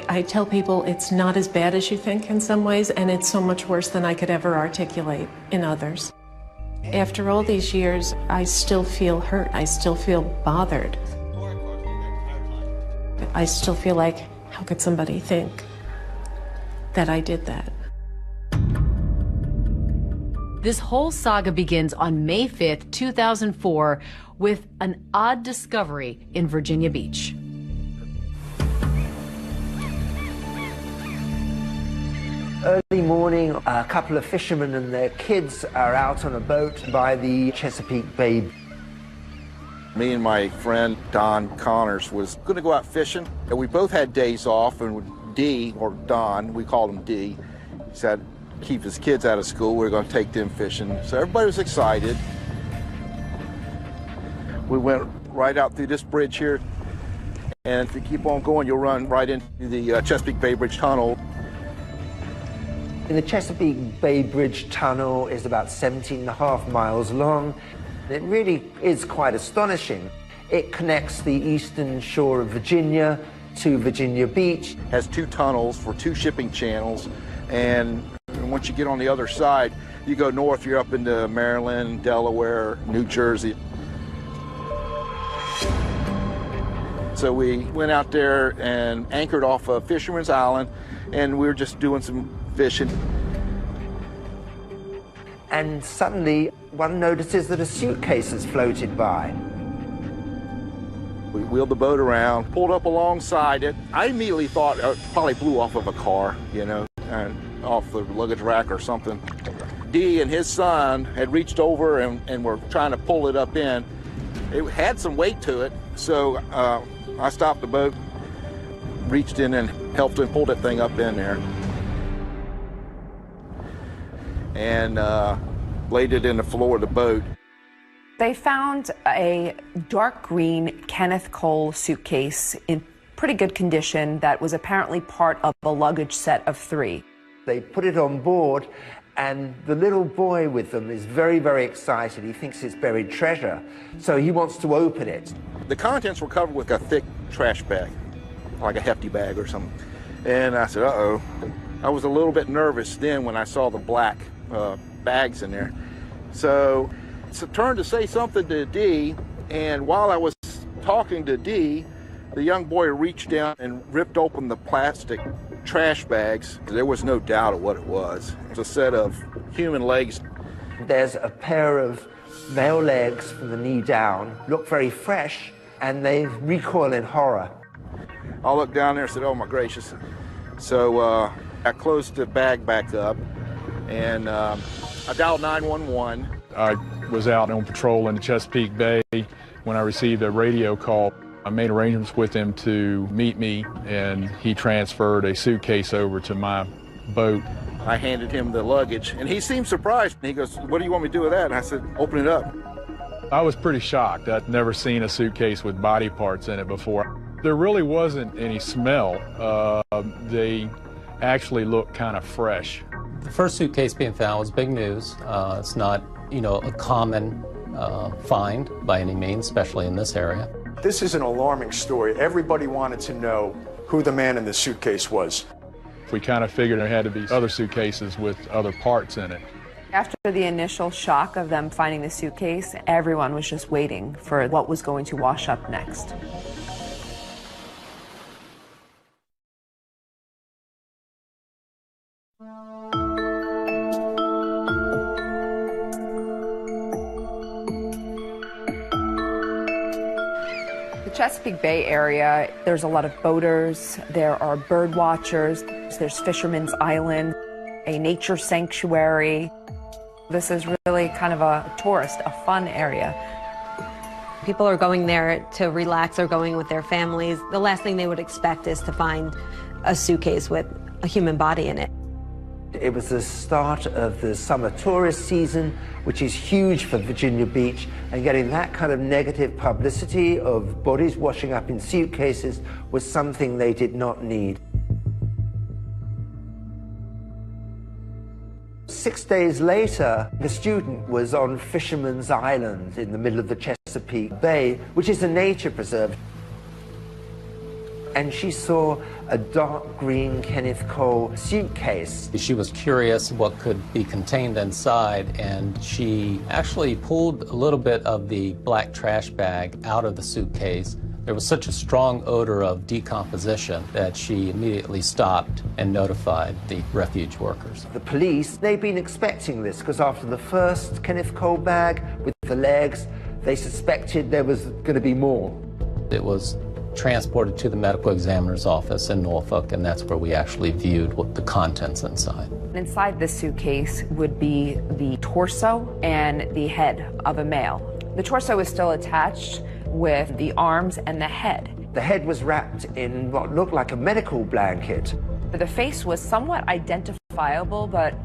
I tell people it's not as bad as you think in some ways, and it's so much worse than I could ever articulate in others. After all these years, I still feel hurt. I still feel bothered. I still feel like, how could somebody think that I did that? This whole saga begins on May 5th, 2004, with an odd discovery in Virginia Beach. Early morning, a couple of fishermen and their kids are out on a boat by the Chesapeake Bay. Me and my friend Don Connors was going to go out fishing, and we both had days off, and D, or Don, we called him D, he said keep his kids out of school, we were going to take them fishing. So everybody was excited. We went right out through this bridge here, and if you keep on going, you'll run right into the Chesapeake Bay Bridge Tunnel. The Chesapeake Bay Bridge Tunnel is about 17.5 miles long. It really is quite astonishing. It connects the eastern shore of Virginia to Virginia Beach. Has two tunnels for two shipping channels, and once you get on the other side, you go north, you're up into Maryland, Delaware, New Jersey. So we went out there and anchored off of Fisherman's Island, and we were just doing some fishing. And suddenly, one notices that a suitcase has floated by. We wheeled the boat around, pulled up alongside it. I immediately thought it probably blew off of a car, off the luggage rack or something. D and his son had reached over and were trying to pull it up in. It had some weight to it, so I stopped the boat, reached in and helped him pull that thing up in there. And laid it in the floor of the boat. They found a dark green Kenneth Cole suitcase in pretty good condition that was apparently part of a luggage set of 3. They put it on board, and the little boy with them is very, very excited. He thinks it's buried treasure, so he wants to open it. The contents were covered with a thick trash bag, like a hefty bag or something. And I said, uh-oh. I was a little bit nervous then when I saw the black bags in there. So I turned to say something to D, and while I was talking to D, the young boy reached down and ripped open the plastic trash bags. There was no doubt of what it was. It was a set of human legs. There's a pair of male legs from the knee down, look very fresh, and they recoil in horror. I looked down there and said, oh my gracious. So I closed the bag back up, and I dialed 911. I was out on patrol in the Chesapeake Bay when I received a radio call. I made arrangements with him to meet me, and he transferred a suitcase over to my boat. I handed him the luggage, and he seemed surprised. He goes, what do you want me to do with that? And I said, open it up. I was pretty shocked. I'd never seen a suitcase with body parts in it before. There really wasn't any smell. They actually looked kind of fresh. The first suitcase being found was big news. It's not, a common find by any means, especially in this area. This is an alarming story. Everybody wanted to know who the man in the suitcase was. We kind of figured there had to be other suitcases with other parts in it. After the initial shock of them finding the suitcase, everyone was just waiting for what was going to wash up next. The Chesapeake Bay area, there's a lot of boaters, there are bird watchers, there's Fisherman's Island, a nature sanctuary. This is really kind of a tourist, a fun area. People are going there to relax, they're going with their families. The last thing they would expect is to find a suitcase with a human body in it. It was the start of the summer tourist season, which is huge for Virginia Beach, and getting that kind of negative publicity of bodies washing up in suitcases was something they did not need. 6 days later, the student was on Fisherman's Island in the middle of the Chesapeake Bay, which is a nature preserve. And she saw a dark green Kenneth Cole suitcase. She was curious what could be contained inside, and she actually pulled a little bit of the black trash bag out of the suitcase. There was such a strong odor of decomposition that she immediately stopped and notified the refuge workers. The police, they'd been expecting this because after the first Kenneth Cole bag with the legs, they suspected there was going to be more. It was transported to the medical examiner's office in Norfolk, and that's where we actually viewed what the contents inside. Inside this suitcase would be the torso and the head of a male. The torso is still attached with the arms and the head. The head was wrapped in what looked like a medical blanket. The face was somewhat identifiable, but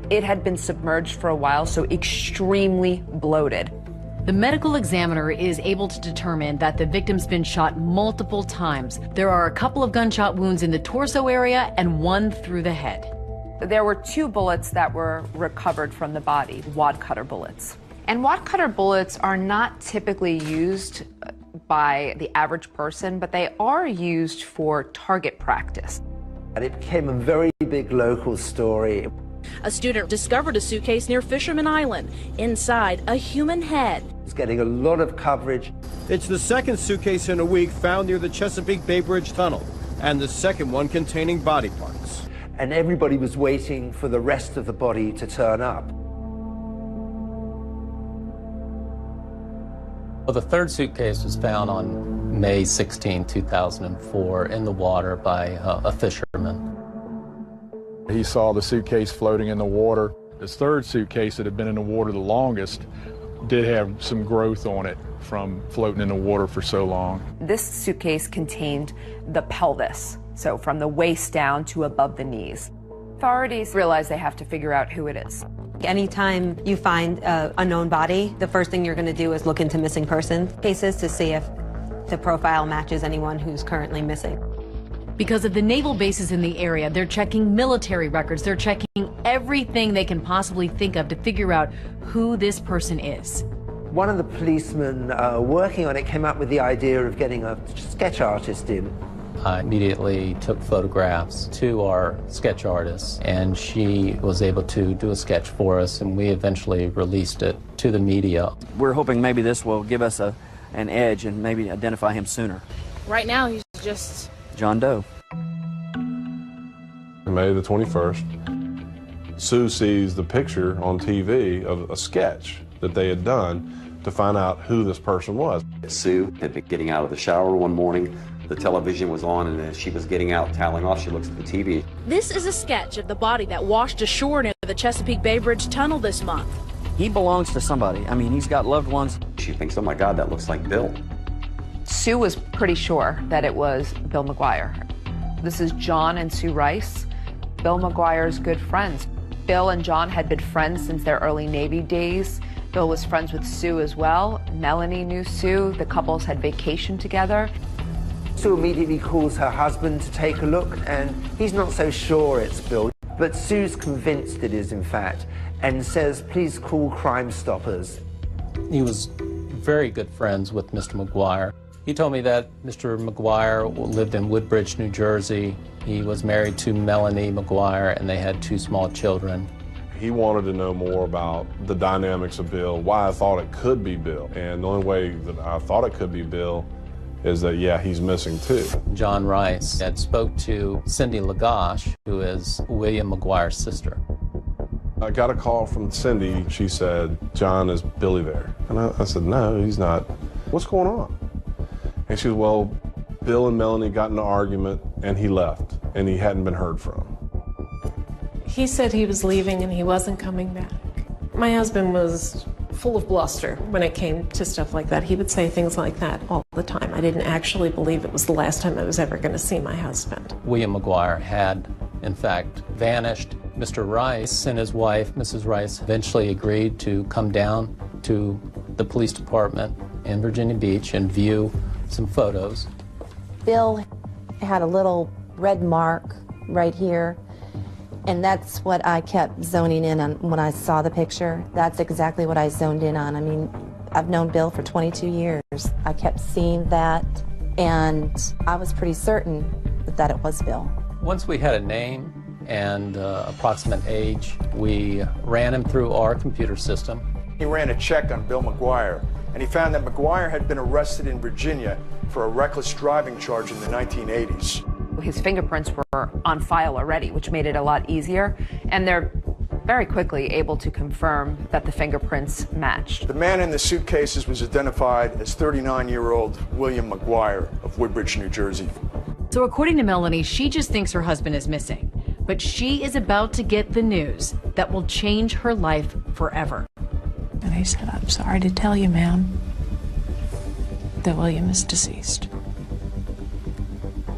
it had been submerged for a while, so extremely bloated. The medical examiner is able to determine that the victim's been shot multiple times. There are a couple of gunshot wounds in the torso area and one through the head. There were 2 bullets that were recovered from the body, wad cutter bullets. And wad cutter bullets are not typically used by the average person, but they are used for target practice. And it became a very big local story. A student discovered a suitcase near Fisherman Island. Inside, a human head. It's getting a lot of coverage. It's the second suitcase in a week found near the Chesapeake Bay Bridge Tunnel, and the second one containing body parts. And everybody was waiting for the rest of the body to turn up. Well, the third suitcase was found on May 16, 2004 in the water by a fisherman. He saw the suitcase floating in the water. This third suitcase that had been in the water the longest did have some growth on it from floating in the water for so long. This suitcase contained the pelvis, so from the waist down to above the knees. Authorities realize they have to figure out who it is. Anytime you find a known body, the first thing you're going to do is look into missing person cases to see if the profile matches anyone who's currently missing. Because of the naval bases in the area, they're checking military records. They're checking everything they can possibly think of to figure out who this person is. One of the policemen working on it came up with the idea of getting a sketch artist in. I immediately took photographs to our sketch artist, and she was able to do a sketch for us, and we eventually released it to the media. We're hoping maybe this will give us an edge and maybe identify him sooner. Right now, he's just John Doe. May the 21st, Sue sees the picture on TV of a sketch that they had done to find out who this person was. Sue had been getting out of the shower one morning. The television was on, and as she was getting out, toweling off, she looks at the TV. This is a sketch of the body that washed ashore near the Chesapeake Bay Bridge Tunnel this month. He belongs to somebody. I mean, he's got loved ones. She thinks, oh my God, that looks like Bill. Sue was pretty sure that it was Bill McGuire. This is John and Sue Rice, Bill McGuire's good friends. Bill and John had been friends since their early Navy days. Bill was friends with Sue as well. Melanie knew Sue. The couples had vacationed together. Sue immediately calls her husband to take a look, and he's not so sure it's Bill. But Sue's convinced it is, in fact, and says, please call Crime Stoppers. He was very good friends with Mr. McGuire. He told me that Mr. McGuire lived in Woodbridge, New Jersey. He was married to Melanie McGuire, and they had 2 small children. He wanted to know more about the dynamics of Bill, why I thought it could be Bill. And the only way that I thought it could be Bill is that, yeah, he's missing too. John Rice had spoke to Cindy Lagash, who is William McGuire's sister. I got a call from Cindy. She said, John, is Billy there? And I said, no, he's not. What's going on? And she said, well, Bill and Melanie got in an argument and he left and he hadn't been heard from. He said he was leaving and he wasn't coming back. My husband was full of bluster when it came to stuff like that. He would say things like that all the time. I didn't actually believe it was the last time I was ever going to see my husband. William McGuire had, in fact, vanished. Mr. Rice and his wife, Mrs. Rice, eventually agreed to come down to the police department in Virginia Beach and view some photos. Bill had a little red mark right here, and that's what I kept zoning in on when I saw the picture. That's exactly what I zoned in on. I mean, I've known Bill for 22 years. I kept seeing that, and I was pretty certain that it was Bill. Once we had a name and approximate age, we ran him through our computer system. He ran a check on Bill McGuire, and he found that McGuire had been arrested in Virginia for a reckless driving charge in the 1980s. His fingerprints were on file already, which made it a lot easier, and they're very quickly able to confirm that the fingerprints matched. The man in the suitcases was identified as 39-year-old William McGuire of Woodbridge, New Jersey. So according to Melanie, she just thinks her husband is missing, but she is about to get the news that will change her life forever. And he said, I'm sorry to tell you, ma'am, that William is deceased.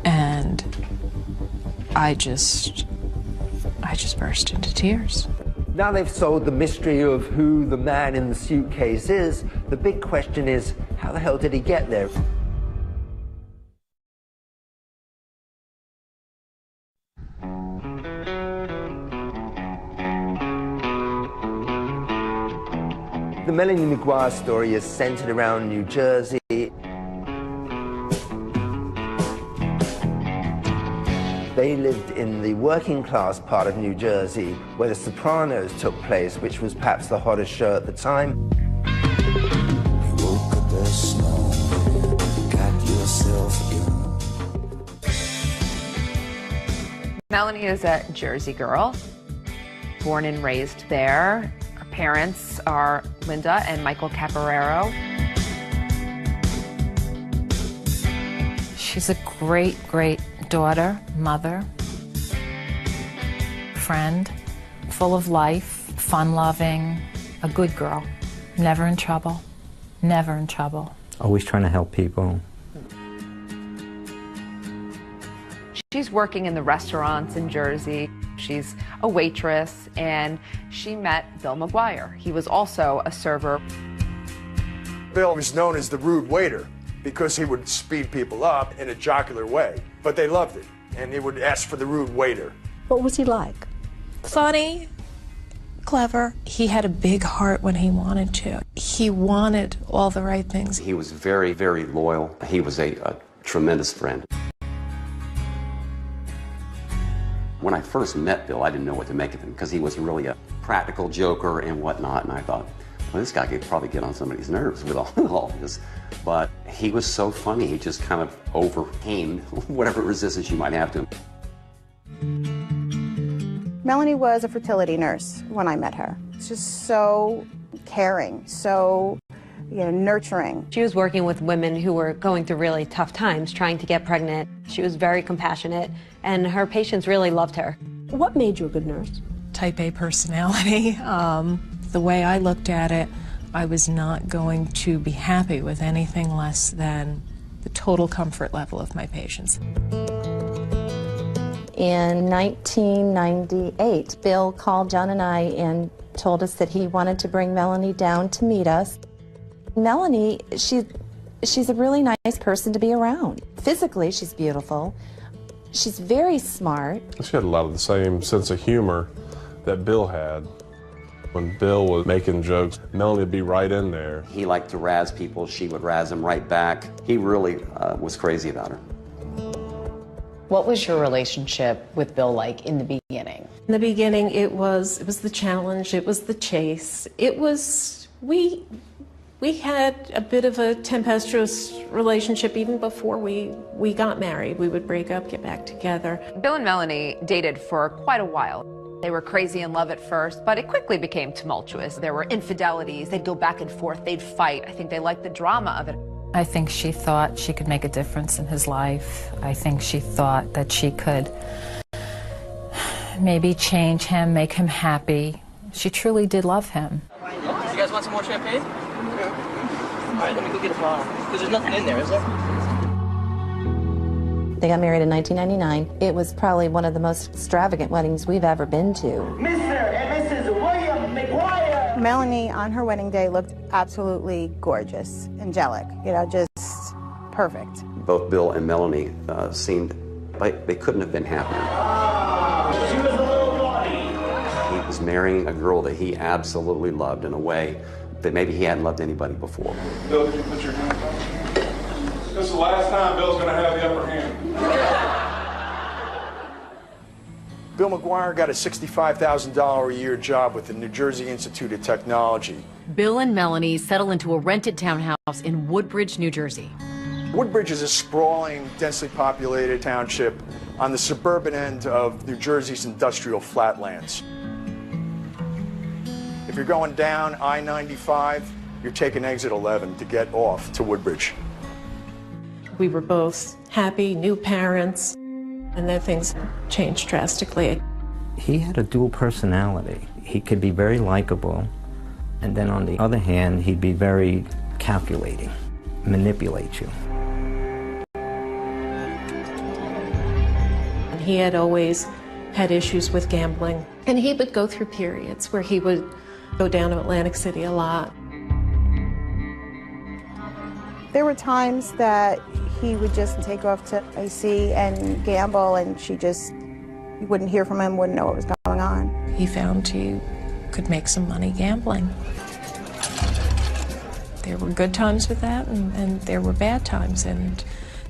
And I just burst into tears. Now they've solved the mystery of who the man in the suitcase is. The big question is, how the hell did he get there? The Melanie McGuire story is centered around New Jersey. They lived in the working class part of New Jersey where The Sopranos took place, which was perhaps the hottest show at the time. Woke up this morning, got yourself Melanie is a Jersey girl, born and raised there. Her parents are Linda and Michael Caporero. She's a great, great daughter, mother, friend, full of life, fun-loving, a good girl, never in trouble, never in trouble. Always trying to help people. She's working in the restaurants in Jersey. She's a waitress, and she met Bill McGuire. He was also a server. Bill was known as the rude waiter because he would speed people up in a jocular way, but they loved it, and he would ask for the rude waiter. What was he like? Funny, clever. He had a big heart when he wanted to. He wanted all the right things. He was very, very loyal. He was a tremendous friend. When I first met Bill, I didn't know what to make of him because he was really a practical joker and whatnot, and I thought, well, this guy could probably get on somebody's nerves with all this. But he was so funny, he just kind of overcame whatever resistance you might have to him. Melanie was a fertility nurse when I met her. Just so caring, so nurturing. She was working with women who were going through really tough times, trying to get pregnant. She was very compassionate, and her patients really loved her. What made you a good nurse? Type A personality. The way I looked at it, I was not going to be happy with anything less than the total comfort level of my patients. In 1998, Bill called John and I and told us that he wanted to bring Melanie down to meet us. Melanie, she's a really nice person to be around. Physically, she's beautiful. She's very smart. She had a lot of the same sense of humor that Bill had. When Bill was making jokes, Melanie would be right in there. He liked to razz people. She would razz him right back. He really was crazy about her. What was your relationship with Bill like in the beginning? In the beginning, it was the challenge, it was the chase. It was, we had a bit of a tempestuous relationship even before we got married. We would break up, get back together. Bill and Melanie dated for quite a while. They were crazy in love at first, but it quickly became tumultuous. There were infidelities. They'd go back and forth. They'd fight. I think they liked the drama of it. I think she thought she could make a difference in his life. I think she thought that she could maybe change him, make him happy. She truly did love him. You guys want some more champagne? Yeah. All right, let me go get a bottle. Because there's nothing in there, is there? They got married in 1999. It was probably one of the most extravagant weddings we've ever been to. Mr. and Mrs. William McGuire. Melanie on her wedding day looked absolutely gorgeous, angelic, you know, just perfect. Both Bill and Melanie seemed like they couldn't have been happier. She was a little naughty. He was marrying a girl that he absolutely loved in a way that maybe he hadn't loved anybody before. Bill, did you put your hand up? This is the last time Bill's going to have the upper hand. Bill McGuire got a $65,000 a year job with the New Jersey Institute of Technology. Bill and Melanie settle into a rented townhouse in Woodbridge, New Jersey. Woodbridge is a sprawling, densely populated township on the suburban end of New Jersey's industrial flatlands. If you're going down I-95, you're taking exit 11 to get off to Woodbridge. We were both happy, new parents, and then things changed drastically. He had a dual personality. He could be very likable, and then on the other hand, he'd be very calculating, manipulate you. And he had always had issues with gambling, and he would go through periods where he would go down to Atlantic City a lot. There were times that he would just take off to AC and gamble, and you wouldn't hear from him, wouldn't know what was going on. He found he could make some money gambling. There were good times with that, and there were bad times, and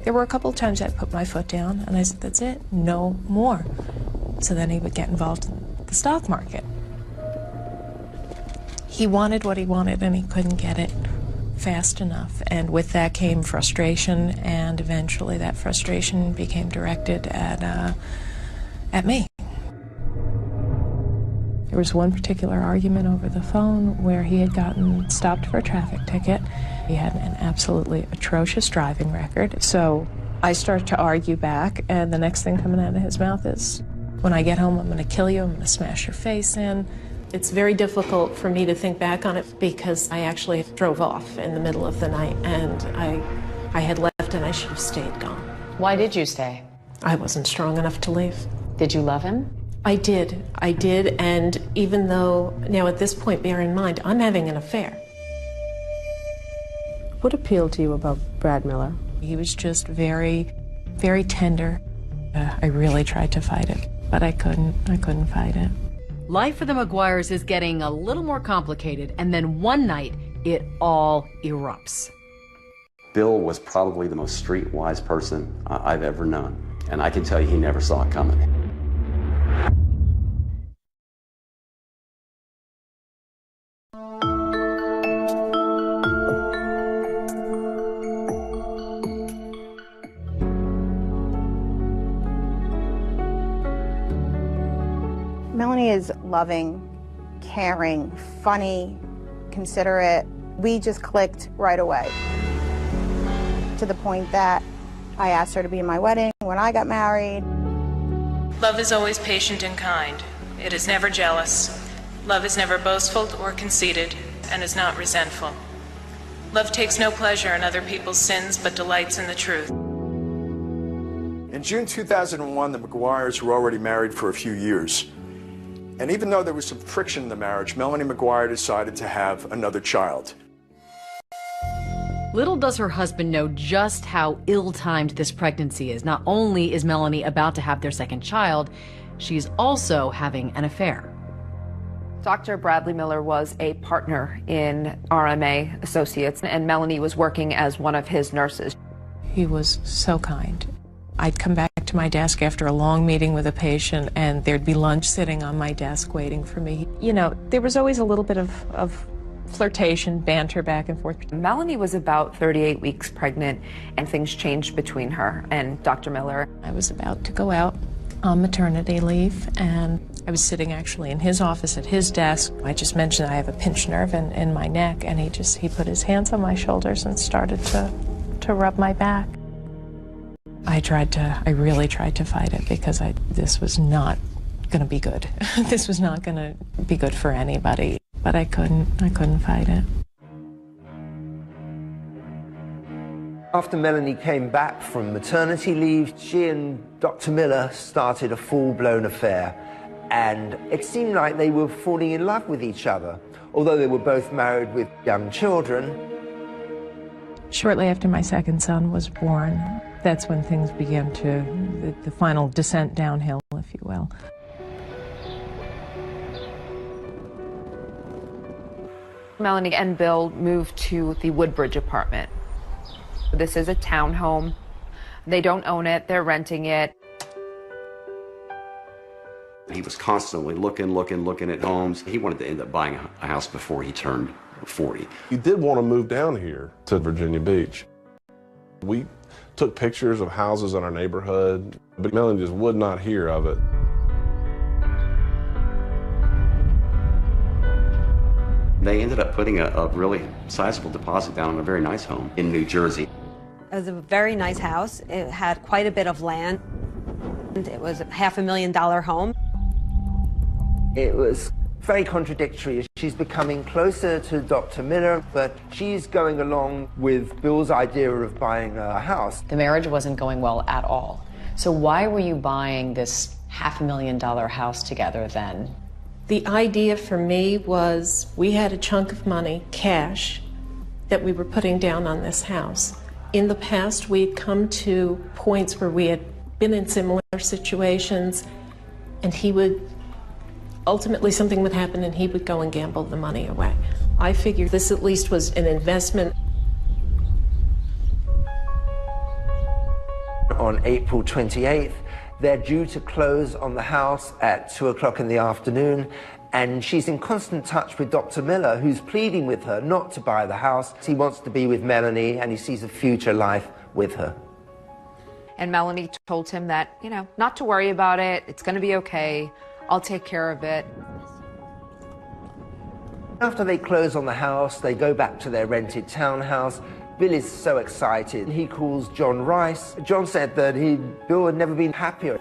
there were a couple of times I put my foot down, and I said, that's it, no more. So then he would get involved in the stock market. He wanted what he wanted, and he couldn't get it fast enough, and with that came frustration, and eventually that frustration became directed at me. There was one particular argument over the phone where he had gotten stopped for a traffic ticket. He had an absolutely atrocious driving record, so I started to argue back, and the next thing coming out of his mouth is, when I get home, I'm going to kill you, I'm going to smash your face in. It's very difficult for me to think back on it because I actually drove off in the middle of the night, and I had left and I should have stayed gone. Why did you stay? I wasn't strong enough to leave. Did you love him? I did, and even though, now at this point, bear in mind, I'm having an affair. What appealed to you about Brad Miller? He was just very, very tender. I really tried to fight it, but I couldn't fight it. Life for the McGuires is getting a little more complicated, and then one night, it all erupts. Bill was probably the most streetwise person I've ever known, and I can tell you he never saw it coming. Melanie is loving, caring, funny, considerate. We just clicked right away, to the point that I asked her to be in my wedding when I got married. Love is always patient and kind. It is never jealous. Love is never boastful or conceited, and is not resentful. Love takes no pleasure in other people's sins, but delights in the truth. In June 2001, the McGuires were already married for a few years. And even though there was some friction in the marriage, Melanie McGuire decided to have another child. Little does her husband know just how ill-timed this pregnancy is. Not only is Melanie about to have their second child, she's also having an affair. Dr. Bradley Miller was a partner in RMA Associates, and Melanie was working as one of his nurses. He was so kind. I'd come back to my desk after a long meeting with a patient, and there'd be lunch sitting on my desk waiting for me. You know, there was always a little bit of flirtation, banter back and forth. Melanie was about 38 weeks pregnant, and things changed between her and Dr. Miller. I was about to go out on maternity leave, and I was sitting actually in his office at his desk. I just mentioned I have a pinched nerve in my neck, and he put his hands on my shoulders and started to rub my back. I really tried to fight it because this was not going to be good. This was not going to be good for anybody, but I couldn't fight it. After Melanie came back from maternity leave, she and Dr. Miller started a full-blown affair, and it seemed like they were falling in love with each other, although they were both married with young children. Shortly after my second son was born, that's when things began the final descent downhill, if you will. Melanie and Bill moved to the Woodbridge apartment. This is a townhome. They don't own it, they're renting it. He was constantly looking at homes. He wanted to end up buying a house before he turned 40. He did want to move down here to Virginia Beach. We took pictures of houses in our neighborhood, but Melanie just would not hear of it. They ended up putting a really sizable deposit down on a very nice home in New Jersey. It was a very nice house. It had quite a bit of land. It was a $500,000 home. It was very contradictory. She's becoming closer to Dr. Miller, but she's going along with Bill's idea of buying a house. The marriage wasn't going well at all. So why were you buying this $500,000 house together then? The idea for me was we had a chunk of money, cash, that we were putting down on this house. In the past, we'd come to points where we had been in similar situations, and ultimately something would happen and he would go and gamble the money away. I figured this at least was an investment. On April 28th, they're due to close on the house at 2 o'clock in the afternoon, and she's in constant touch with Dr. Miller, who's pleading with her not to buy the house. He wants to be with Melanie, and he sees a future life with her. And Melanie told him that, not to worry about it, it's going to be okay, I'll take care of it. After they close on the house, they go back to their rented townhouse. Bill is so excited. He calls John Rice. John said that Bill had never been happier.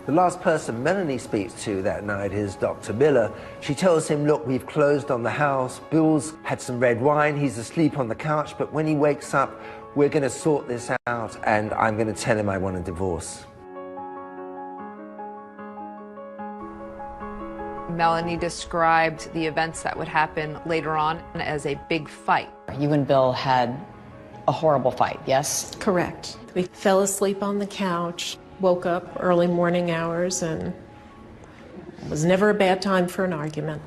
The last person Melanie speaks to that night is Dr. Miller. She tells him, look, we've closed on the house. Bill's had some red wine. He's asleep on the couch, but when he wakes up, we're going to sort this out, and I'm going to tell him I want a divorce. Melanie described the events that would happen later on as a big fight. You and Bill had a horrible fight, yes? Correct. We fell asleep on the couch, woke up early morning hours, and it was never a bad time for an argument.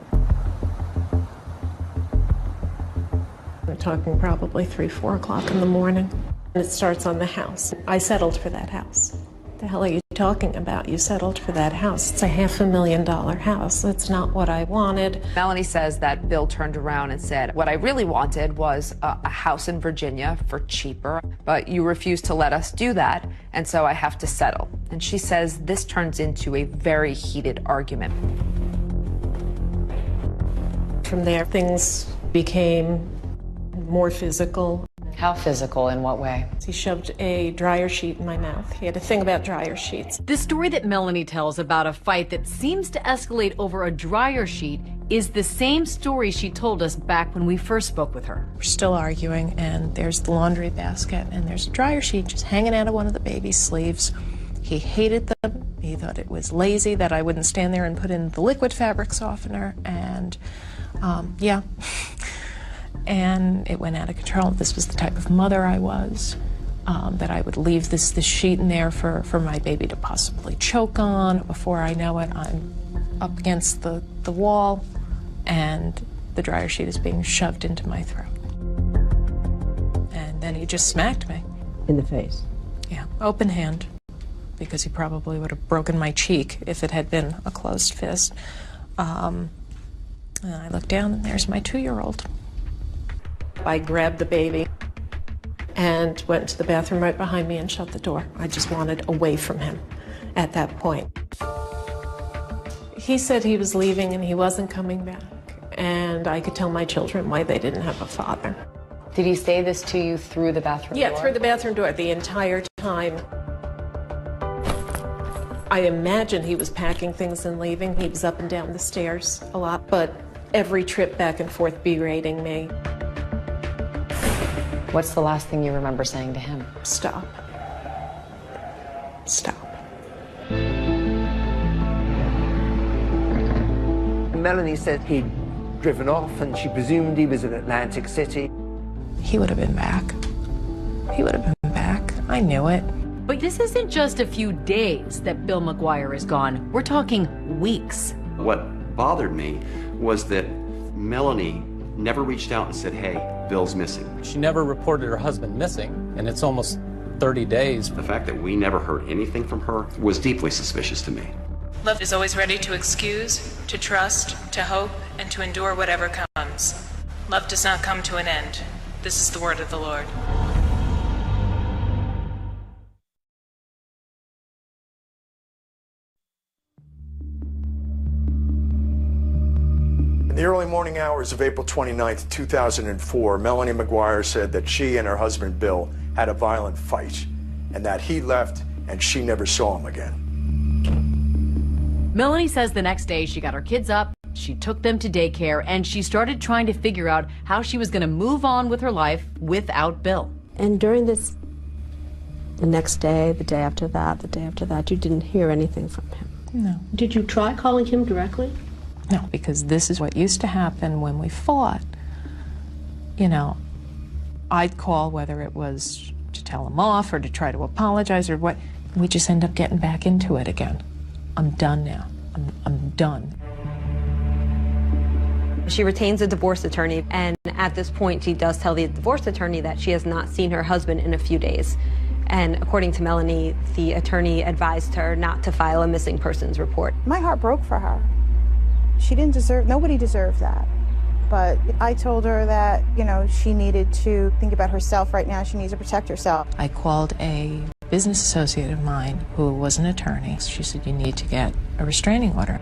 We're talking probably 3, 4 o'clock in the morning. And it starts on the house. I settled for that house. What the hell are you talking about? You settled for that house. It's a $500,000 house. That's not what I wanted. Melanie says that Bill turned around and said, what I really wanted was a house in Virginia for cheaper, but you refused to let us do that, and so I have to settle. And she says this turns into a very heated argument. From there, things became more physical. How physical? In what way? He shoved a dryer sheet in my mouth. He had a thing about dryer sheets. The story that Melanie tells about a fight that seems to escalate over a dryer sheet is the same story she told us back when we first spoke with her. We're still arguing, and there's the laundry basket, and there's a dryer sheet just hanging out of one of the baby's sleeves. He hated them. He thought it was lazy that I wouldn't stand there and put in the liquid fabric softener, and yeah. and it went out of control. This was the type of mother I was, that I would leave this sheet in there for my baby to possibly choke on. Before I know it, I'm up against the wall, and the dryer sheet is being shoved into my throat. And then he just smacked me. In the face? Yeah, open hand, because he probably would have broken my cheek if it had been a closed fist. And I looked down, and there's my 2-year-old. I grabbed the baby and went to the bathroom right behind me and shut the door. I just wanted away from him at that point. He said he was leaving and he wasn't coming back, and I could tell my children why they didn't have a father. Did he say this to you through the bathroom door? Yeah, through the bathroom door the entire time. I imagine he was packing things and leaving. He was up and down the stairs a lot, but every trip back and forth berating me. What's the last thing you remember saying to him? Stop. Stop. Melanie said he'd driven off and she presumed he was in Atlantic City. He would have been back. He would have been back. I knew it. But this isn't just a few days that Bill McGuire is gone. We're talking weeks. What bothered me was that Melanie never reached out and said, hey, Bill's missing. She never reported her husband missing, and it's almost 30 days. The fact that we never heard anything from her was deeply suspicious to me. Love is always ready to excuse, to trust, to hope, and to endure whatever comes. Love does not come to an end. This is the word of the Lord. In the early morning hours of April 29th, 2004, Melanie McGuire said that she and her husband Bill had a violent fight and that he left and she never saw him again. Melanie says the next day she got her kids up, she took them to daycare, and she started trying to figure out how she was going to move on with her life without Bill. And during this, the next day, the day after that, you didn't hear anything from him? No. Did you try calling him directly? No, because this is what used to happen when we fought. You know, I'd call, whether it was to tell him off or to try to apologize or what. We just end up getting back into it again. I'm done now. I'm done. She retains a divorce attorney, and at this point she does tell the divorce attorney that she has not seen her husband in a few days. And according to Melanie, the attorney advised her not to file a missing persons report. My heart broke for her. She didn't deserve, nobody deserved that. But I told her that, you know, she needed to think about herself right now. She needs to protect herself. I called a business associate of mine who was an attorney. She said, you need to get a restraining order.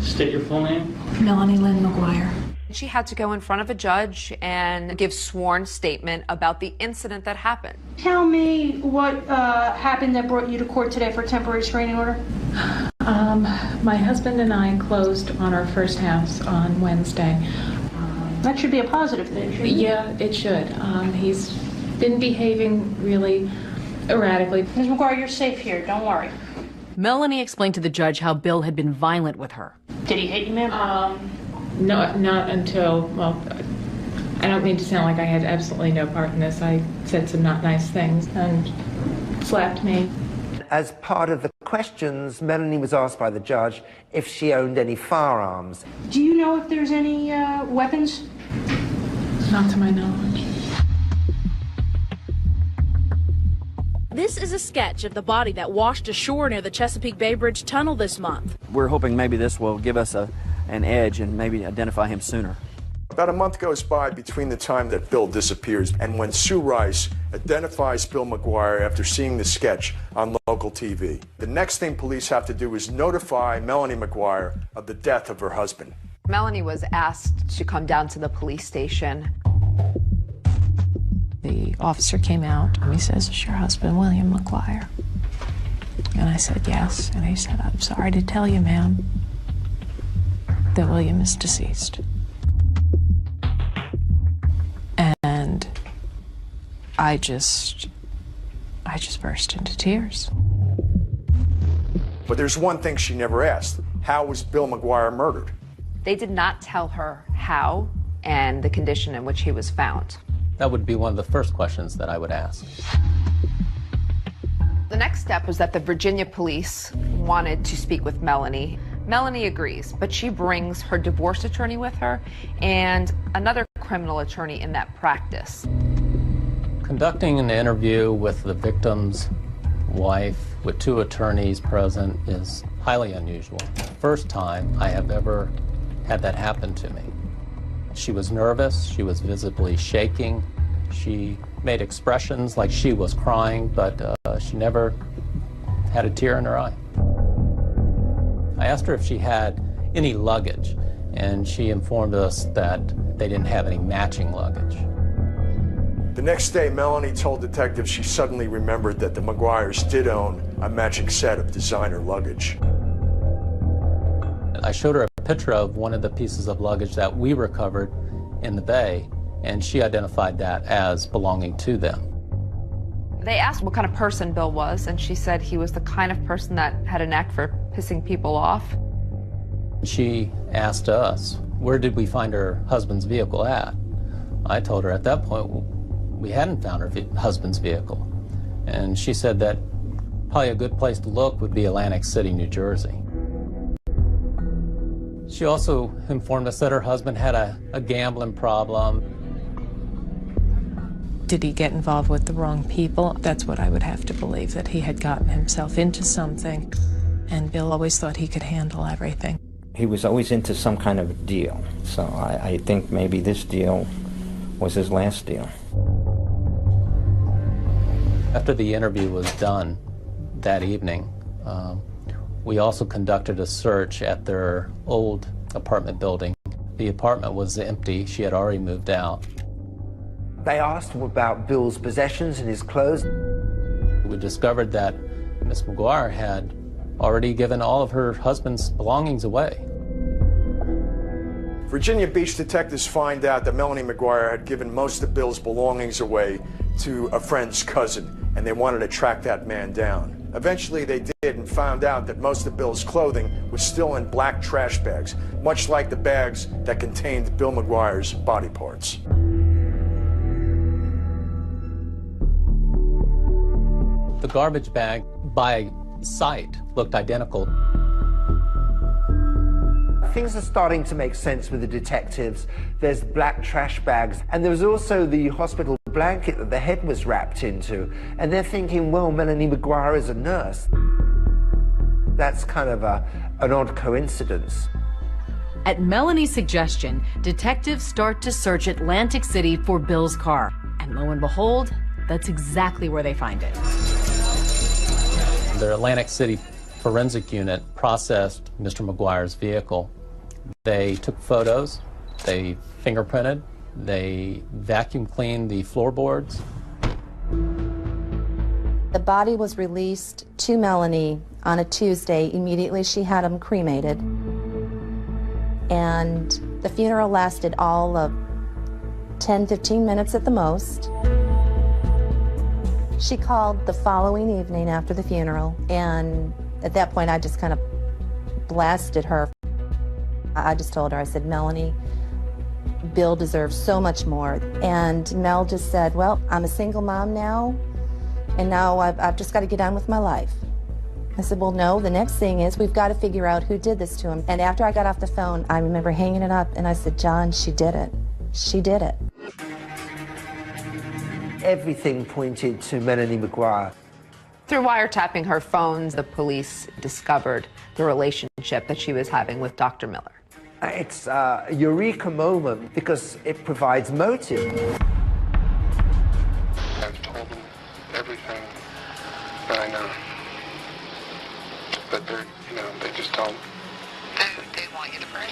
State your full name. Melanie Lynn McGuire. She had to go in front of a judge and give sworn statement about the incident that happened. Tell me what happened that brought you to court today for temporary restraining order. My husband and I closed on our first house on Wednesday. That should be a positive thing, shouldn't it? Yeah, it should. He's been behaving really erratically. Ms. McGuire, you're safe here. Don't worry. Melanie explained to the judge how Bill had been violent with her. Did he hit you, ma'am? No, not until, well, I don't mean to sound like I had absolutely no part in this. I said some not nice things and slapped me. As part of the questions, Melanie was asked by the judge if she owned any firearms. Do you know if there's any weapons? Not to my knowledge. This is a sketch of the body that washed ashore near the Chesapeake Bay Bridge Tunnel this month. We're hoping maybe this will give us an edge and maybe identify him sooner. About a month goes by between the time that Bill disappears and when Sue Rice identifies Bill McGuire after seeing the sketch on local TV. The next thing police have to do is notify Melanie McGuire of the death of her husband. Melanie was asked to come down to the police station. The officer came out and he says, "Is your husband William McGuire?" And I said, "Yes." And he said, "I'm sorry to tell you, ma'am, that William is deceased." And I just burst into tears. But there's one thing she never asked. How was Bill McGuire murdered? They did not tell her how and the condition in which he was found. That would be one of the first questions that I would ask. The next step was that the Virginia police wanted to speak with Melanie. Melanie agrees, but she brings her divorce attorney with her and another criminal attorney in that practice. Conducting an interview with the victim's wife with two attorneys present is highly unusual. First time I have ever had that happen to me. She was nervous, she was visibly shaking, she made expressions like she was crying, but she never had a tear in her eye. I asked her if she had any luggage, and she informed us that they didn't have any matching luggage. The next day, Melanie told detectives she suddenly remembered that the McGuires did own a matching set of designer luggage. I showed her a picture of one of the pieces of luggage that we recovered in the bay, and she identified that as belonging to them. They asked what kind of person Bill was, and she said he was the kind of person that had a knack for pissing people off. She asked us, where did we find her husband's vehicle at? I told her at that point we hadn't found her husband's vehicle. And she said that probably a good place to look would be Atlantic City, New Jersey. She also informed us that her husband had a gambling problem. Did he get involved with the wrong people? That's what I would have to believe, that he had gotten himself into something, and Bill always thought he could handle everything. He was always into some kind of deal, so I think maybe this deal was his last deal. After the interview was done that evening, we also conducted a search at their old apartment building. The apartment was empty. She had already moved out. They asked him about Bill's possessions and his clothes. We discovered that Miss McGuire had already given all of her husband's belongings away. Virginia Beach detectives find out that Melanie McGuire had given most of Bill's belongings away to a friend's cousin, and they wanted to track that man down. Eventually they did and found out that most of Bill's clothing was still in black trash bags, much like the bags that contained Bill McGuire's body parts. The garbage bag, by sight, looked identical. Things are starting to make sense with the detectives. There's black trash bags, and there was also the hospital blanket that the head was wrapped into. And they're thinking, well, Melanie McGuire is a nurse. That's kind of an odd coincidence. At Melanie's suggestion, detectives start to search Atlantic City for Bill's car. And lo and behold, that's exactly where they find it. The Atlantic City forensic unit processed Mr. McGuire's vehicle. They took photos, they fingerprinted, they vacuum cleaned the floorboards. The body was released to Melanie on a Tuesday. Immediately she had him cremated. And the funeral lasted all of 10-15 minutes at the most. She called the following evening after the funeral, and at that point I just kind of blasted her. I just told her, I said, Melanie, Bill deserves so much more. And Mel just said, well, I'm a single mom now, and now I've just got to get on with my life. I said, well, no, the next thing is we've got to figure out who did this to him. And after I got off the phone, I remember hanging it up, and I said, John, she did it. She did it. Everything pointed to Melanie McGuire. Through wiretapping her phones, the police discovered the relationship that she was having with Dr. Miller. It's a eureka moment because it provides motive. I've told them everything that I know. But they're, they just don't. They want you to break.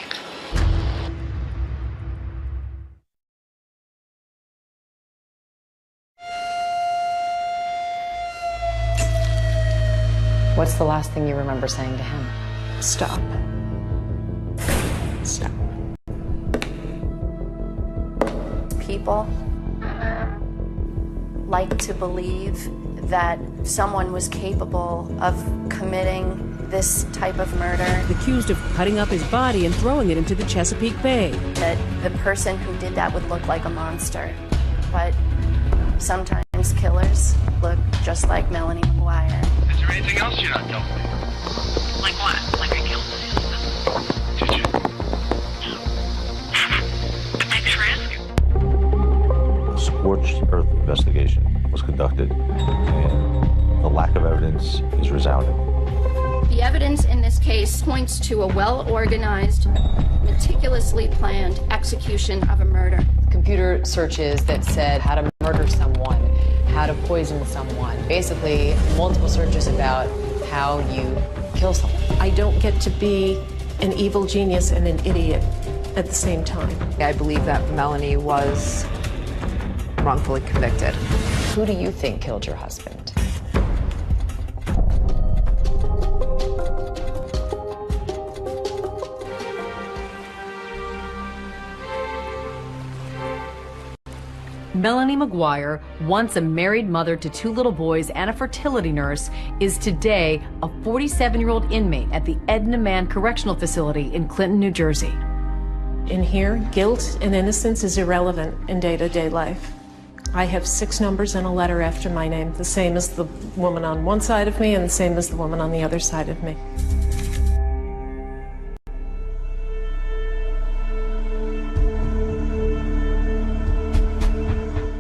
What's the last thing you remember saying to him? Stop. Stop. People like to believe that someone was capable of committing this type of murder. Accused of cutting up his body and throwing it into the Chesapeake Bay. That the person who did that would look like a monster. But sometimes killers look just like Melanie McGuire. Is there anything else you're not telling me? Like what? Like I killed my husband. Did you? Thanks for asking. A scorched earth investigation was conducted, and the lack of evidence is resounding. The evidence in this case points to a well-organized, meticulously planned execution of a murder. Computer searches that said how to murder someone, how to poison someone. Basically, multiple searches about how you kill someone. I don't get to be an evil genius and an idiot at the same time. I believe that Melanie was wrongfully convicted. Who do you think killed your husband? Melanie McGuire, once a married mother to 2 little boys and a fertility nurse, is today a 47-year-old inmate at the Edna Mann Correctional Facility in Clinton, New Jersey. In here, guilt and innocence is irrelevant in day-to-day life. I have 6 numbers and a letter after my name, the same as the woman on one side of me and the same as the woman on the other side of me.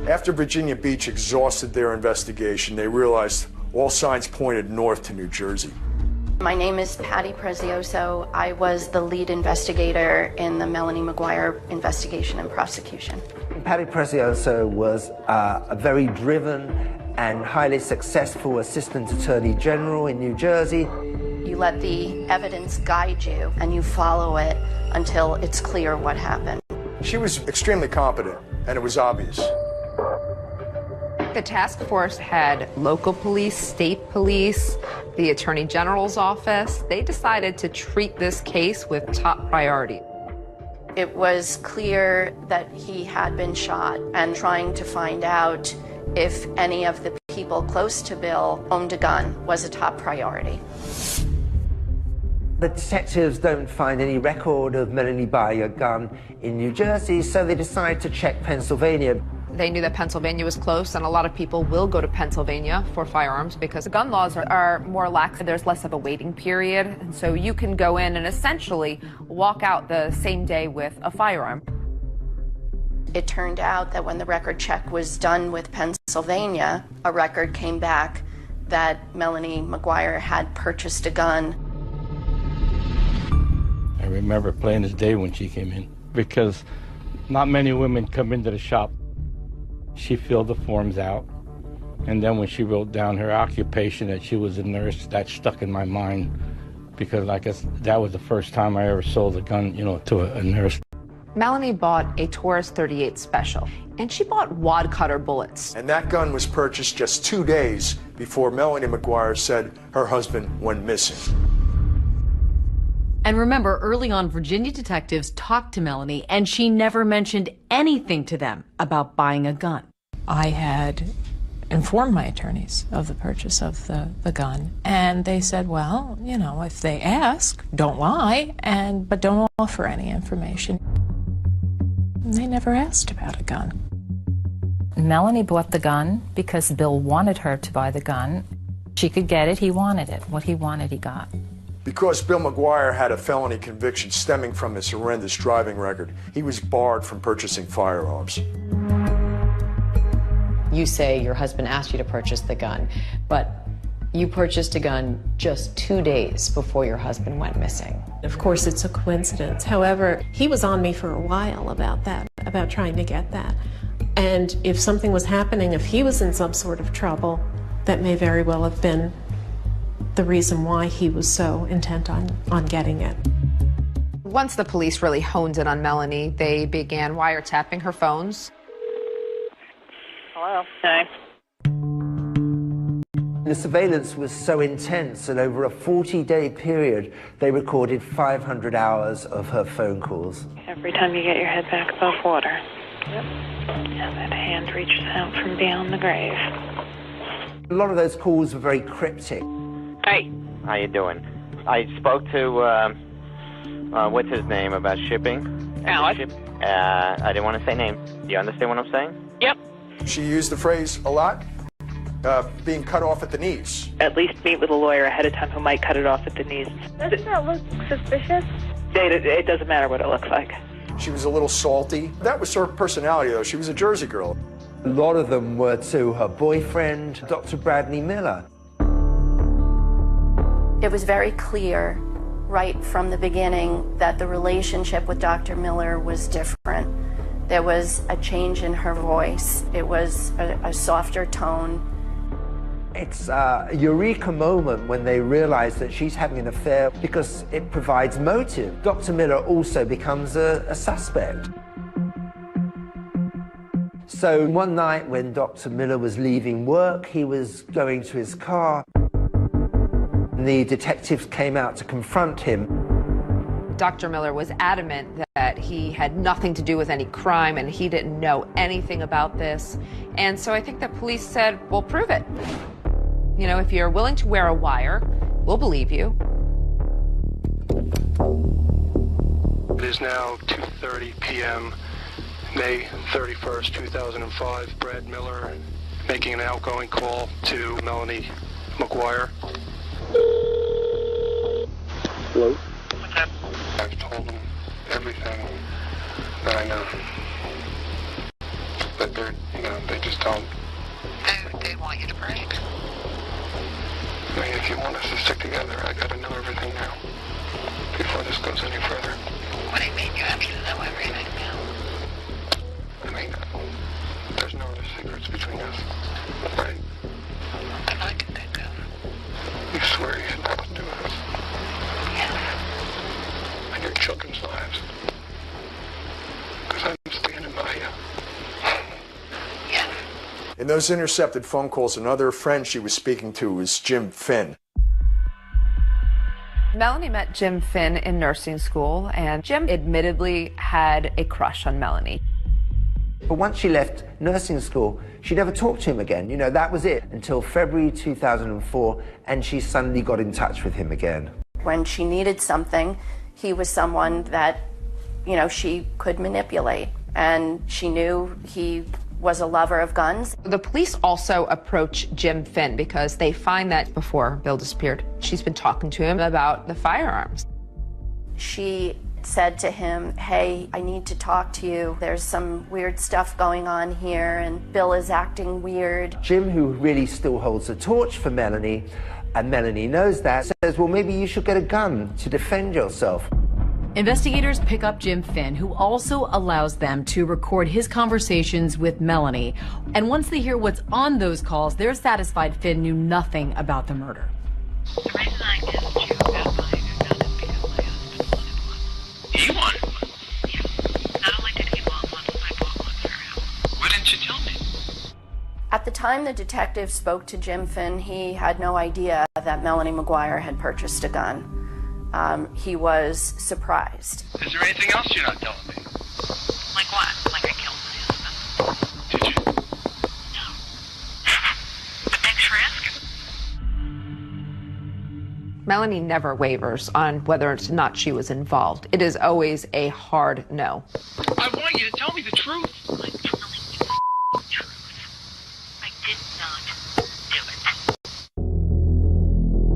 After Virginia Beach exhausted their investigation, they realized all signs pointed north to New Jersey. My name is Patty Prezioso. I was the lead investigator in the Melanie McGuire investigation and prosecution. Patty Prezioso was a very driven and highly successful Assistant Attorney General in New Jersey. You let the evidence guide you and you follow it until it's clear what happened. She was extremely competent, and it was obvious. The task force had local police, state police, the Attorney General's office. They decided to treat this case with top priority. It was clear that he had been shot, and trying to find out if any of the people close to Bill owned a gun was a top priority. The detectives don't find any record of Melanie buying a gun in New Jersey, so they decide to check Pennsylvania. They knew that Pennsylvania was close, and a lot of people will go to Pennsylvania for firearms because the gun laws are more lax. There's less of a waiting period, and so you can go in and essentially walk out the same day with a firearm. It turned out that when the record check was done with Pennsylvania, a record came back that Melanie McGuire had purchased a gun. I remember plain as day when she came in, because not many women come into the shop. She filled the forms out, and then when she wrote down her occupation, that she was a nurse, that stuck in my mind, because I guess that was the first time I ever sold a gun, to a nurse. Melanie bought a Taurus 38 Special, and she bought wad cutter bullets. And that gun was purchased just 2 days before Melanie McGuire said her husband went missing. And remember, early on, Virginia detectives talked to Melanie, and she never mentioned anything to them about buying a gun. I had informed my attorneys of the purchase of the gun, and they said, well, if they ask, don't lie, but don't offer any information. And they never asked about a gun. Melanie bought the gun because Bill wanted her to buy the gun. She could get it, he wanted it. What he wanted, he got. Because Bill McGuire had a felony conviction stemming from his horrendous driving record, he was barred from purchasing firearms. You say your husband asked you to purchase the gun, but you purchased a gun just 2 days before your husband went missing. Of course, it's a coincidence. However, he was on me for a while about that, about trying to get that. And if something was happening, if he was in some sort of trouble, that may very well have been the reason why he was so intent on getting it. Once the police really honed in on Melanie, they began wiretapping her phones. Hello. Hi. The surveillance was so intense that over a 40-day period, they recorded 500 hours of her phone calls. Every time you get your head back above water. Yep. And that hand reaches out from beyond the grave. A lot of those calls were very cryptic. Hey. How you doing? I spoke to, what's his name, about shipping? Alex. I didn't want to say name. Do you understand what I'm saying? Yep. She used the phrase a lot, being cut off at the knees. At least meet with a lawyer ahead of time who might cut it off at the knees. Doesn't that look suspicious? It doesn't matter what it looks like. She was a little salty. That was her personality, though. She was a Jersey girl. A lot of them were to her boyfriend, Dr. Bradley Miller. It was very clear right from the beginning that the relationship with Dr. Miller was different. There was a change in her voice. It was a softer tone. It's a eureka moment when they realize that she's having an affair because it provides motive. Dr. Miller also becomes a suspect. So one night when Dr. Miller was leaving work, he was going to his car. The detectives came out to confront him. Dr. Miller was adamant that he had nothing to do with any crime and he didn't know anything about this. And so I think the police said, well, prove it. You know, if you're willing to wear a wire, we'll believe you. It is now 2:30 p.m., May 31st, 2005. Brad Miller making an outgoing call to Melanie McGuire. Hello? What's up? I've told them everything that I know. But they're, they just don't. They want you to break. I mean, if you want us to stick together, I gotta know everything now. Before this goes any further. What do you mean you have to know everything now? I mean, there's no other secrets between us, right? That I can think of. You swear you had nothing to do with us. Yes. And your children's lives. Because I'm standing by you. Yes. In those intercepted phone calls, another friend she was speaking to was Jim Finn. Melanie met Jim Finn in nursing school, and Jim admittedly had a crush on Melanie. But once she left nursing school, she never talked to him again. That was it until February 2004, and she suddenly got in touch with him again. When she needed something, he was someone that, she could manipulate. And she knew he was a lover of guns. The police also approach Jim Finn because they find that before Bill disappeared, she's been talking to him about the firearms. She said to him, hey, I need to talk to you. There's some weird stuff going on here, and Bill is acting weird. Jim, who really still holds the torch for Melanie, and Melanie knows that, says, well, maybe you should get a gun to defend yourself. Investigators pick up Jim Finn, who also allows them to record his conversations with Melanie. And once they hear what's on those calls, they're satisfied Finn knew nothing about the murder. The reason I kissed you about buying a gun is because my husband wanted one. He wanted one? Yeah. Not only did he want one, I bought one for him. Why didn't you tell me? At the time the detective spoke to Jim Finn, he had no idea that Melanie McGuire had purchased a gun. He was surprised. Is there anything else you're not telling me? Like what? Like I killed my husband. Did you? No. But thanks for asking. Melanie never wavers on whether or not she was involved. It is always a hard no. I want you to tell me the truth. I'm telling you the truth. I did not do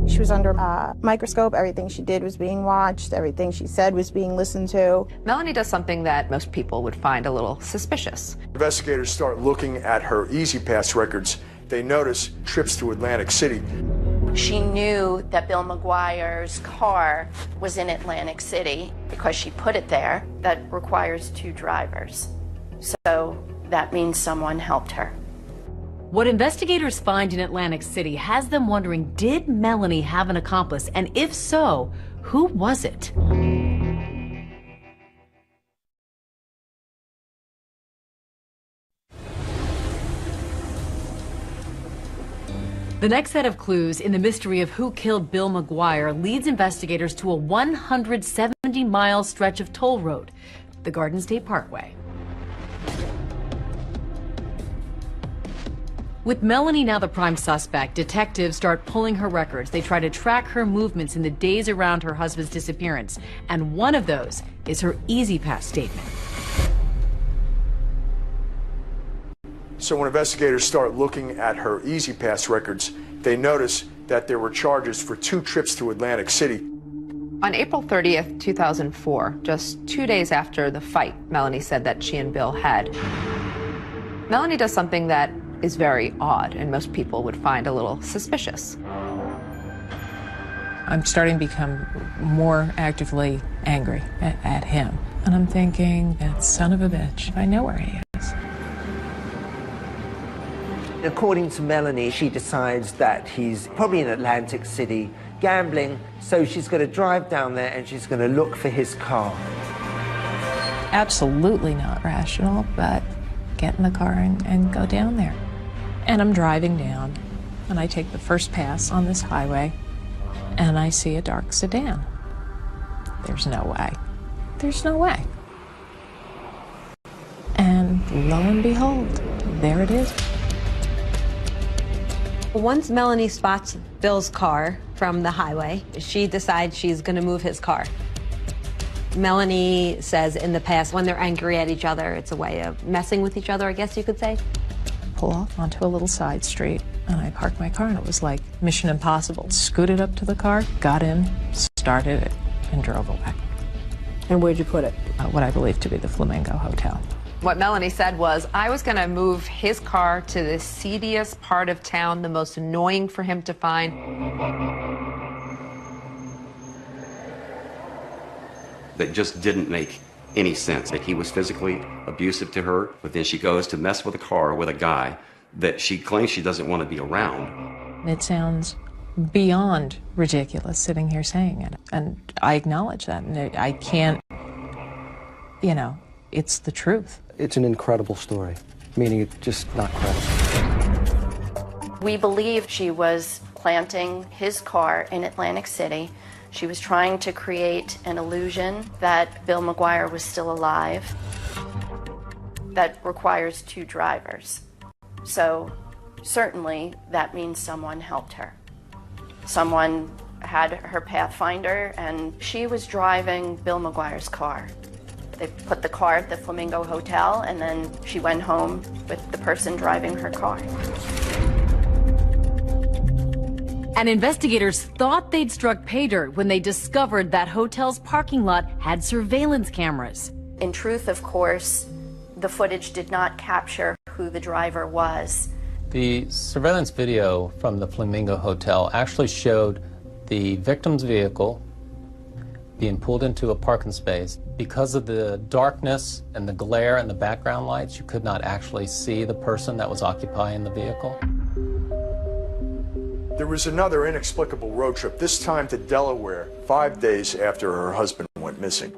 it. She was under a microscope. Everything she did was being watched. Everything she said was being listened to. Melanie does something that most people would find a little suspicious. Investigators start looking at her Easy Pass records. They notice trips to Atlantic City. She knew that Bill McGuire's car was in Atlantic City because she put it there. That requires 2 drivers. So that means someone helped her. What investigators find in Atlantic City has them wondering, did Melanie have an accomplice? And if so, who was it? The next set of clues in the mystery of who killed Bill McGuire leads investigators to a 170-mile stretch of toll road, the Garden State Parkway. With Melanie now the prime suspect, detectives start pulling her records. They try to track her movements in the days around her husband's disappearance. And one of those is her E-ZPass statement. So when investigators start looking at her E-ZPass records, they notice that there were charges for 2 trips to Atlantic City. On April 30th, 2004, just 2 days after the fight Melanie said that she and Bill had, Melanie does something that is very odd and most people would find a little suspicious. I'm starting to become more actively angry at him. And I'm thinking, that son of a bitch, I know where he is. According to Melanie, she decides that he's probably in Atlantic City gambling, so she's going to drive down there and she's going to look for his car. Absolutely not rational, but get in the car and go down there. And I'm driving down, and I take the first pass on this highway, and I see a dark sedan. There's no way. There's no way. And lo and behold, there it is. Once Melanie spots Bill's car from the highway, she decides she's going to move his car. Melanie says in the past, when they're angry at each other, it's a way of messing with each other, I guess you could say. Pull off onto a little side street, and I parked my car, and it was like Mission Impossible. Scooted up to the car, got in, started it, and drove away. And where'd you put it? What I believe to be the Flamingo Hotel. What Melanie said was, I was going to move his car to the seediest part of town, the most annoying for him to find. That just didn't make any sense. That he was physically abusive to her, but then she goes to mess with a car with a guy that she claims she doesn't want to be around. It sounds beyond ridiculous sitting here saying it, and I acknowledge that, and I can't, you know, it's the truth. It's an incredible story, meaning it's just not credible. We believe she was planting his car in Atlantic City. She was trying to create an illusion that Bill McGuire was still alive. That requires 2 drivers. So certainly that means someone helped her. Someone had her Pathfinder, and she was driving Bill McGuire's car. They put the car at the Flamingo Hotel, and then she went home with the person driving her car. And investigators thought they'd struck pay dirt when they discovered that hotel's parking lot had surveillance cameras. In truth, of course, the footage did not capture who the driver was. The surveillance video from the Flamingo Hotel actually showed the victim's vehicle being pulled into a parking space. Because of the darkness and the glare and the background lights, you could not actually see the person that was occupying the vehicle. There was another inexplicable road trip, this time to Delaware, 5 days after her husband went missing.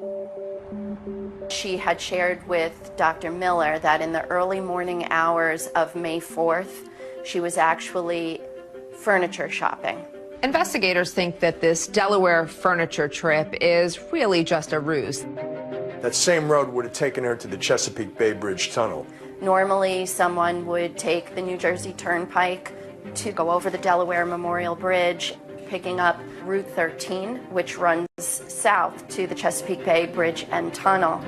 She had shared with Dr. Miller that in the early morning hours of May 4th, she was actually furniture shopping. Investigators think that this Delaware furniture trip is really just a ruse. That same road would have taken her to the Chesapeake Bay Bridge Tunnel. Normally, someone would take the New Jersey Turnpike to go over the Delaware Memorial Bridge, picking up Route 13, which runs south to the Chesapeake Bay Bridge and Tunnel.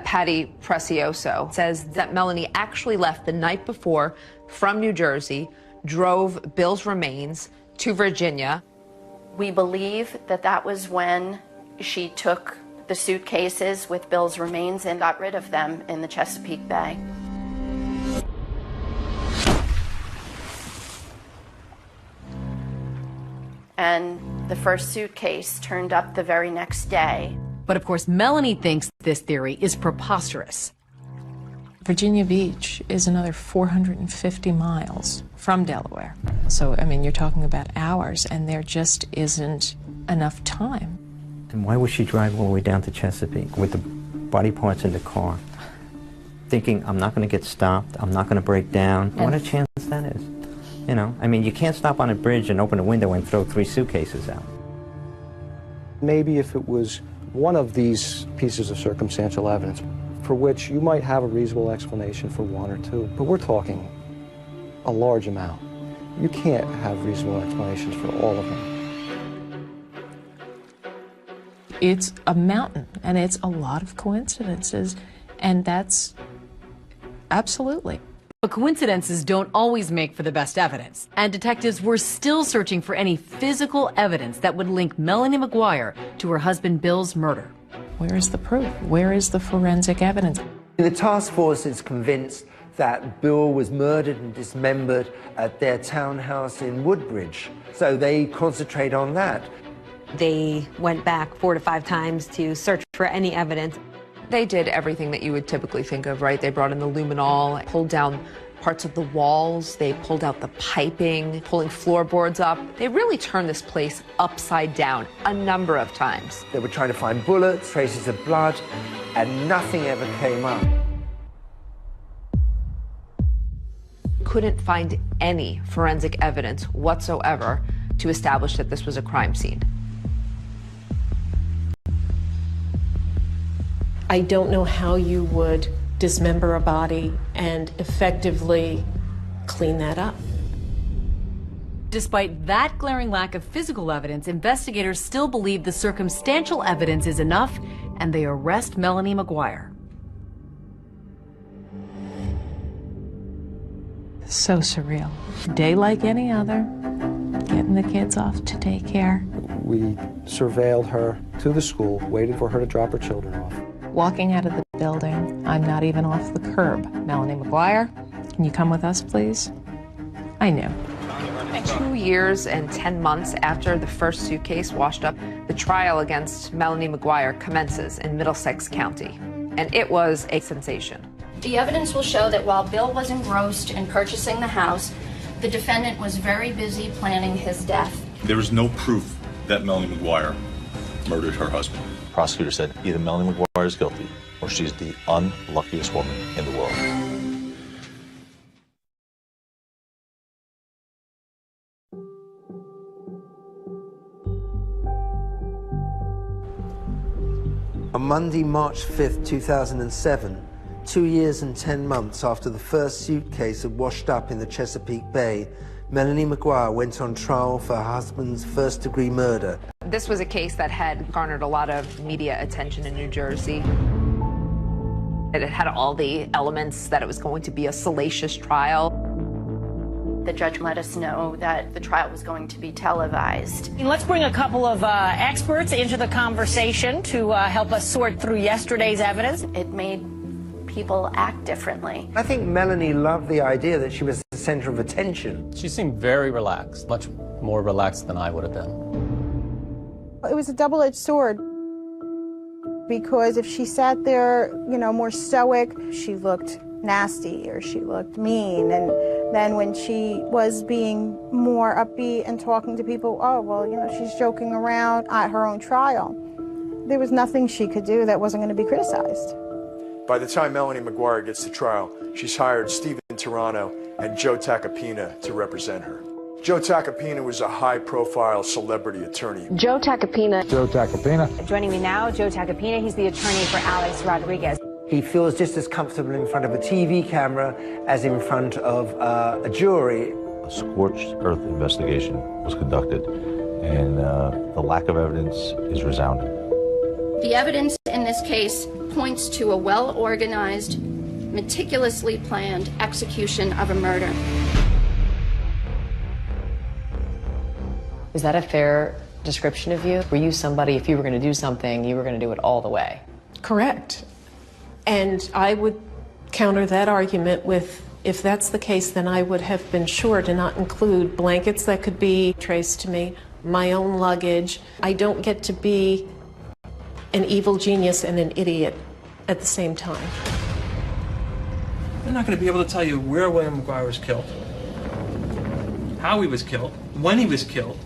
Patty Precioso says that Melanie actually left the night before from New Jersey, drove Bill's remains to Virginia. We believe that that was when she took the suitcases with Bill's remains and got rid of them in the Chesapeake Bay. And the first suitcase turned up the very next day. But of course, Melanie thinks this theory is preposterous. Virginia Beach is another 450 miles from Delaware. So, I mean, you're talking about hours, and there just isn't enough time. And why would she drive all the way down to Chesapeake with the body parts in the car, thinking, I'm not going to get stopped, I'm not going to break down? What a chance that is. You know, I mean, you can't stop on a bridge and open a window and throw 3 suitcases out. Maybe if it was one of these pieces of circumstantial evidence for which you might have a reasonable explanation for 1 or 2, but we're talking a large amount. You can't have reasonable explanations for all of them. It's a mountain, and it's a lot of coincidences, and that's absolutely. But coincidences don't always make for the best evidence, and detectives were still searching for any physical evidence that would link Melanie McGuire to her husband Bill's murder. Where is the proof? Where is the forensic evidence? The task force is convinced that Bill was murdered and dismembered at their townhouse in Woodbridge, so they concentrate on that. They went back 4 to 5 times to search for any evidence. They did everything that you would typically think of, right? They brought in the luminol, pulled down parts of the walls, they pulled out the piping, pulling floorboards up. They really turned this place upside down a number of times. They were trying to find bullets, traces of blood, and nothing ever came up. Couldn't find any forensic evidence whatsoever to establish that this was a crime scene. I don't know how you would dismember a body and effectively clean that up. Despite that glaring lack of physical evidence, investigators still believe the circumstantial evidence is enough, and they arrest Melanie McGuire. So surreal. Day like any other, getting the kids off to daycare. We surveilled her to the school, waited for her to drop her children off. Walking out of the building, I'm not even off the curb. Melanie McGuire, can you come with us, please? I knew. 2 years and 10 months after the first suitcase washed up, the trial against Melanie McGuire commences in Middlesex County, and it was a sensation. The evidence will show that while Bill was engrossed in purchasing the house, the defendant was very busy planning his death. There is no proof that Melanie McGuire murdered her husband. The prosecutor said either Melanie McGuire is guilty or she's the unluckiest woman in the world. On Monday, March 5th, 2007, 2 years and 10 months after the first suitcase had washed up in the Chesapeake Bay, Melanie McGuire went on trial for her husband's first-degree murder. This was a case that had garnered a lot of media attention in New Jersey. It had all the elements that it was going to be a salacious trial. The judge let us know that the trial was going to be televised. Let's bring a couple of experts into the conversation to help us sort through yesterday's evidence. It made people act differently. I think Melanie loved the idea that she was the center of attention. She seemed very relaxed, much more relaxed than I would have been. It was a double-edged sword, because if she sat there, you know, more stoic, she looked nasty or she looked mean. And then when she was being more upbeat and talking to people, oh, well, you know, she's joking around at her own trial. There was nothing she could do that wasn't going to be criticized. By the time Melanie McGuire gets to trial, she's hired Stephen Tirano and Joe Tacopina to represent her. Joe Tacopina was a high-profile celebrity attorney. Joe Tacopina. Joe Tacopina. Joining me now, Joe Tacopina. He's the attorney for Alex Rodriguez. He feels just as comfortable in front of a TV camera as in front of a jury. A scorched earth investigation was conducted, and the lack of evidence is resounding. The evidence in this case points to a well-organized, meticulously planned execution of a murder. Is that a fair description of you? Were you somebody, if you were going to do something, you were going to do it all the way? Correct. And I would counter that argument with, if that's the case, then I would have been sure to not include blankets that could be traced to me, my own luggage. I don't get to be an evil genius and an idiot at the same time. They're not going to be able to tell you where William McGuire was killed, how he was killed, when he was killed.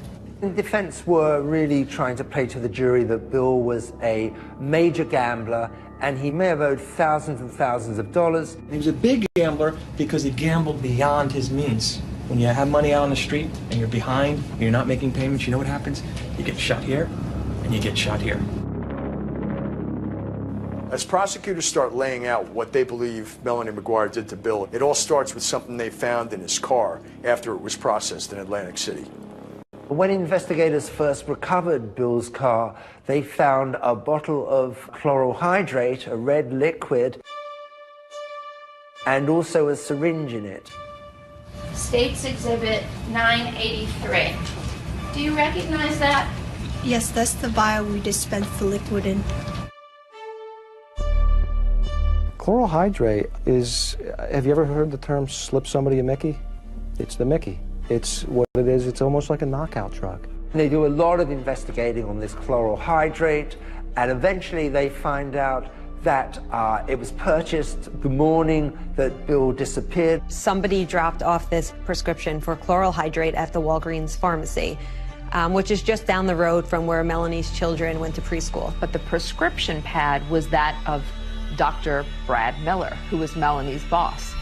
The defense were really trying to play to the jury that Bill was a major gambler and he may have owed thousands and thousands of dollars. He was a big gambler because he gambled beyond his means. When you have money out on the street and you're behind and you're not making payments, you know what happens? You get shot here and you get shot here. As prosecutors start laying out what they believe Melanie McGuire did to Bill, it all starts with something they found in his car after it was processed in Atlantic City. When investigators first recovered Bill's car, they found a bottle of chloral hydrate, a red liquid, and also a syringe in it. State's Exhibit 983. Do you recognize that? Yes, that's the vial we dispensed the liquid in. Chloral hydrate is, have you ever heard the term slip somebody a Mickey? It's the Mickey. It's what it is, it's almost like a knockout drug. They do a lot of investigating on this chloral hydrate, and eventually they find out that it was purchased the morning that Bill disappeared. Somebody dropped off this prescription for chloral hydrate at the Walgreens pharmacy, which is just down the road from where Melanie's children went to preschool. But the prescription pad was that of Dr. Brad Miller, who was Melanie's boss.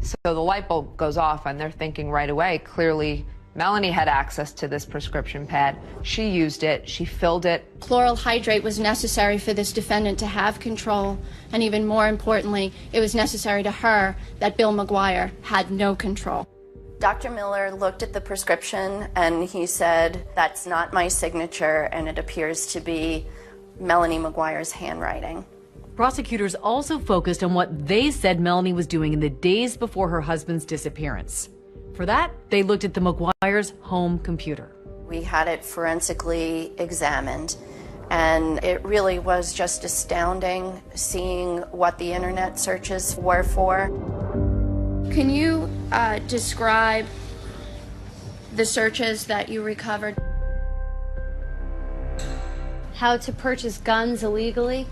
So the light bulb goes off and they're thinking right away, clearly Melanie had access to this prescription pad. She used it, she filled it. Chloral hydrate was necessary for this defendant to have control, and even more importantly, it was necessary to her that Bill McGuire had no control. Dr. Miller looked at the prescription and he said, "That's not my signature, and it appears to be Melanie McGuire's handwriting." Prosecutors also focused on what they said Melanie was doing in the days before her husband's disappearance. For that, they looked at the McGuire's home computer. We had it forensically examined, and it really was just astounding seeing what the internet searches were for. Can you describe the searches that you recovered? How to purchase guns illegally,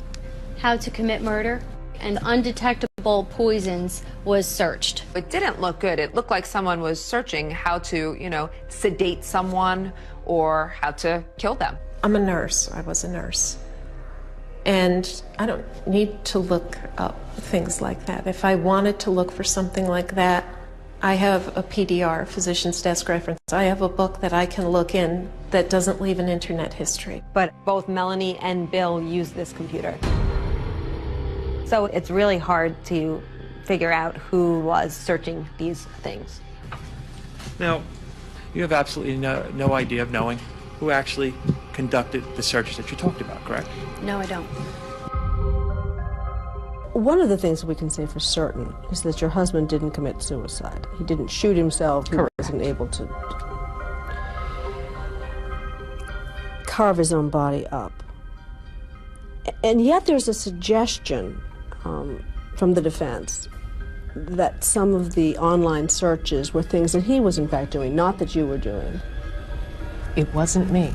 how to commit murder, and undetectable poisons was searched. It didn't look good. It looked like someone was searching how to, sedate someone or how to kill them. I'm a nurse. I was a nurse. And I don't need to look up things like that. If I wanted to look for something like that, I have a PDR, Physician's Desk Reference. I have a book that I can look in that doesn't leave an internet history. But both Melanie and Bill use this computer. So it's really hard to figure out who was searching these things. Now, you have absolutely no idea of knowing who actually conducted the searches that you talked about, correct? No, I don't. One of the things we can say for certain is that your husband didn't commit suicide. He didn't shoot himself. He wasn't able to carve his own body up. And yet there's a suggestion from the defense that some of the online searches were things that he was in fact doing, not that you were doing. It wasn't me.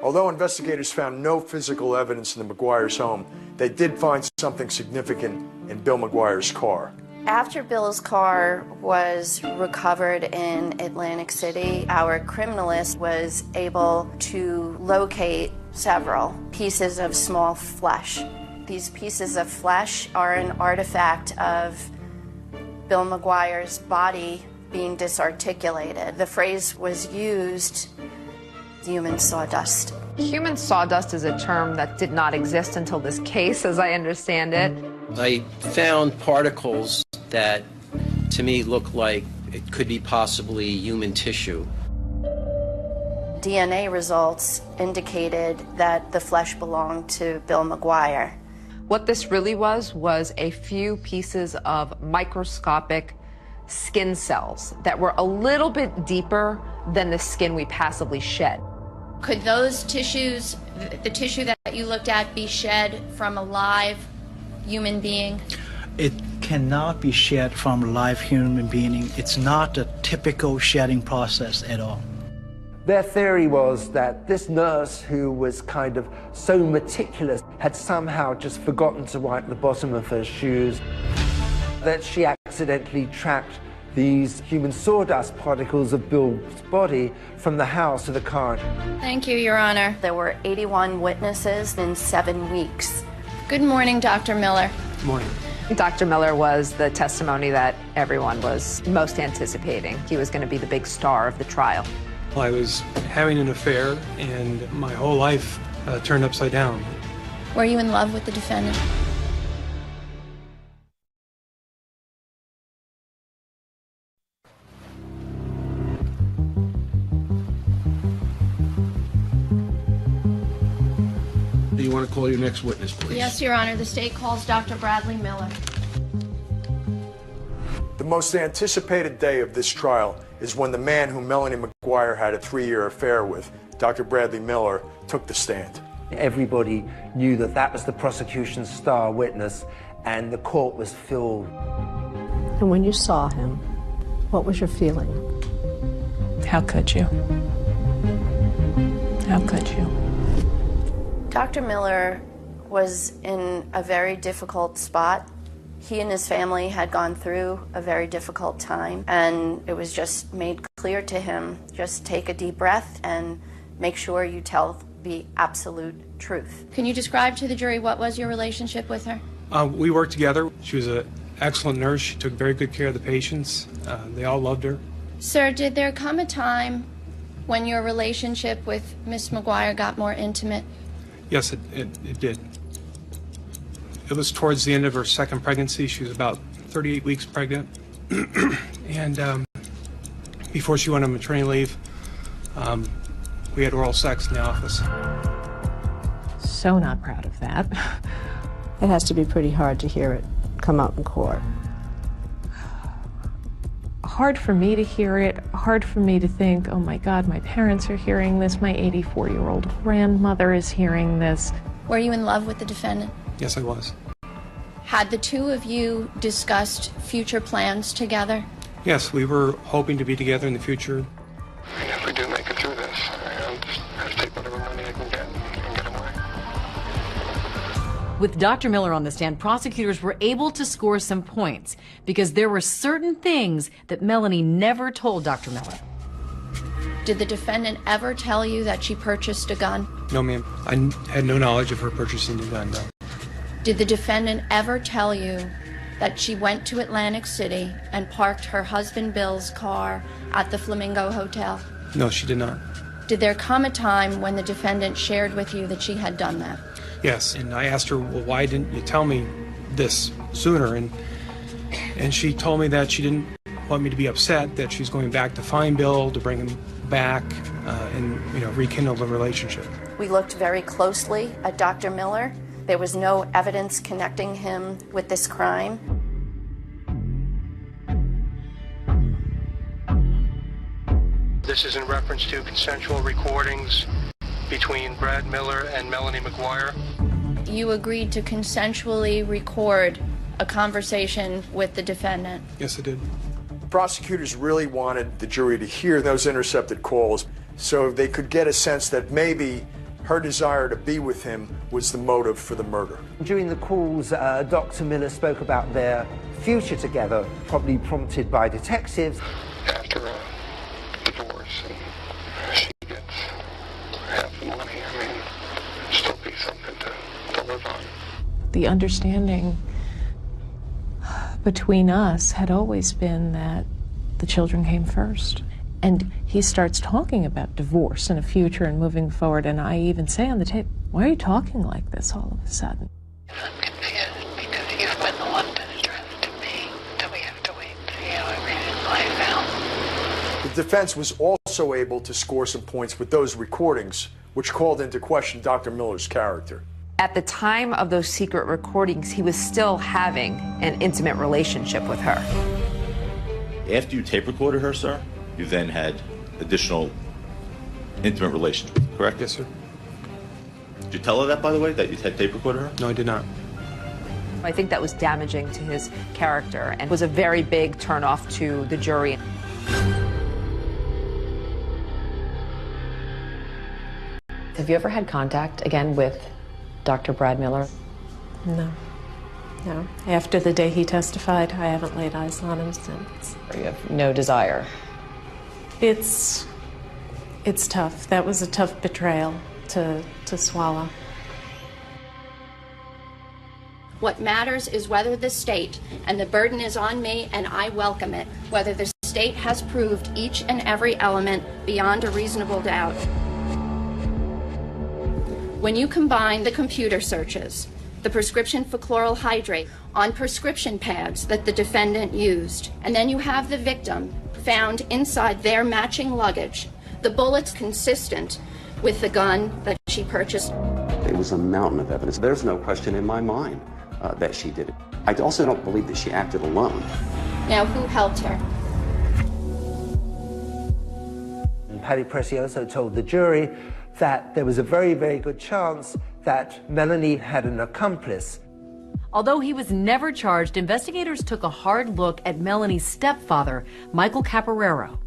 Although investigators found no physical evidence in the McGuire's home, they did find something significant in Bill McGuire's car. After Bill's car was recovered in Atlantic City, our criminalist was able to locate several pieces of small flesh. These pieces of flesh are an artifact of Bill McGuire's body being disarticulated. The phrase was used, human sawdust. Human sawdust is a term that did not exist until this case, as I understand it. I found particles that, to me, look like it could be possibly human tissue. DNA results indicated that the flesh belonged to Bill McGuire. What this really was a few pieces of microscopic skin cells that were a little bit deeper than the skin we passively shed. Could those tissues, the tissue that you looked at, be shed from a live human being? It cannot be shed from a live human being. It's not a typical shedding process at all. Their theory was that this nurse, who was kind of so meticulous, had somehow just forgotten to wipe the bottom of her shoes, that she accidentally tracked these human sawdust particles of Bill's body from the house to the car. Thank you, Your Honor. There were 81 witnesses in 7 weeks. Good morning, Dr. Miller. Good morning. Dr. Miller was the testimony that everyone was most anticipating. He was going to be the big star of the trial. I was having an affair, and my whole life turned upside down. Were you in love with the defendant? Do you want to call your next witness, please? Yes, Your Honor. The state calls Dr. Bradley Miller. The most anticipated day of this trial is when the man whom Melanie McGuire had a 3-year affair with, Dr. Bradley Miller, took the stand. Everybody knew that that was the prosecution's star witness, and the court was filled. And when you saw him, what was your feeling? How could you? How could you? Dr. Miller was in a very difficult spot. He and his family had gone through a very difficult time, and it was just made clear to him, just take a deep breath and make sure you tell the absolute truth. Can you describe to the jury what was your relationship with her? We worked together. She was an excellent nurse. She took very good care of the patients. They all loved her. Sir, did there come a time when your relationship with Miss McGuire got more intimate? Yes, it did. It was towards the end of her second pregnancy. She was about 38 weeks pregnant. And before she went on maternity leave, we had oral sex in the office. So not proud of that. It has to be pretty hard to hear it come out in court. Hard for me to hear it, hard for me to think, oh my God, my parents are hearing this, my 84-year-old grandmother is hearing this. Were you in love with the defendant? Yes, I was. Had the two of you discussed future plans together? Yes, we were hoping to be together in the future. If we do make it through this, I'll just have to take whatever money I can get and get away. With Dr. Miller on the stand, prosecutors were able to score some points because there were certain things that Melanie never told Dr. Miller. Did the defendant ever tell you that she purchased a gun? No, ma'am. I had no knowledge of her purchasing the gun, no. Did the defendant ever tell you that she went to Atlantic City and parked her husband Bill's car at the Flamingo Hotel? No, she did not. Did there come a time when the defendant shared with you that she had done that? Yes, and I asked her, well, why didn't you tell me this sooner? And she told me that she didn't want me to be upset, that she's going back to find Bill, to bring him back, and rekindle the relationship. We looked very closely at Dr. Miller. There was no evidence connecting him with this crime. This is in reference to consensual recordings between Brad Miller and Melanie McGuire. You agreed to consensually record a conversation with the defendant? Yes, I did. Prosecutors really wanted the jury to hear those intercepted calls so they could get a sense that maybe her desire to be with him was the motive for the murder. During the calls, Dr. Miller spoke about their future together, probably prompted by detectives. After a divorce, and she gets half the money, I mean, still be something to live on. The understanding between us had always been that the children came first. And he starts talking about divorce and a future and moving forward, and I even say on the tape, why are you talking like this all of a sudden? I'm confused because you've been the one to stress to me that we have to wait to see how everything plays out. The defense was also able to score some points with those recordings, which called into question Dr. Miller's character. At the time of those secret recordings, he was still having an intimate relationship with her. After you tape recorded her, sir, you then had additional intimate relations, correct? Yes, sir. Did you tell her that, by the way, that you had tape recorded her? No, I did not. I think that was damaging to his character and was a very big turnoff to the jury. Have you ever had contact again with Dr. Brad Miller? No. No. After the day he testified, I haven't laid eyes on him since. You have no desire? It's tough. That was a tough betrayal to swallow. What matters is whether the state, and the burden is on me and I welcome it, whether the state has proved each and every element beyond a reasonable doubt. When you combine the computer searches, the prescription for chloral hydrate on prescription pads that the defendant used, and then you have the victim found inside their matching luggage, the bullets consistent with the gun that she purchased. It was a mountain of evidence. There's no question in my mind that she did it. I also don't believe that she acted alone. Now, who helped her? Paddy Precioso told the jury that there was a very, very good chance that Melanie had an accomplice. Although he was never charged, investigators took a hard look at Melanie's stepfather, Michael Caporero.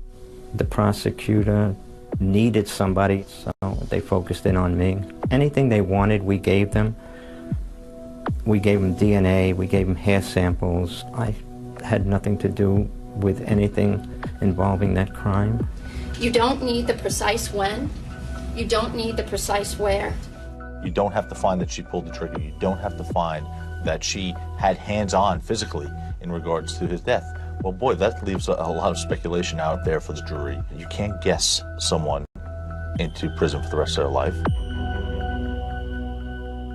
The prosecutor needed somebody, so they focused in on me. Anything they wanted, we gave them. We gave them DNA, we gave them hair samples. I had nothing to do with anything involving that crime. You don't need the precise when. You don't need the precise where. You don't have to find that she pulled the trigger. You don't have to find that she had hands-on physically in regards to his death. Well, boy, that leaves a lot of speculation out there for the jury. You can't guess someone into prison for the rest of their life.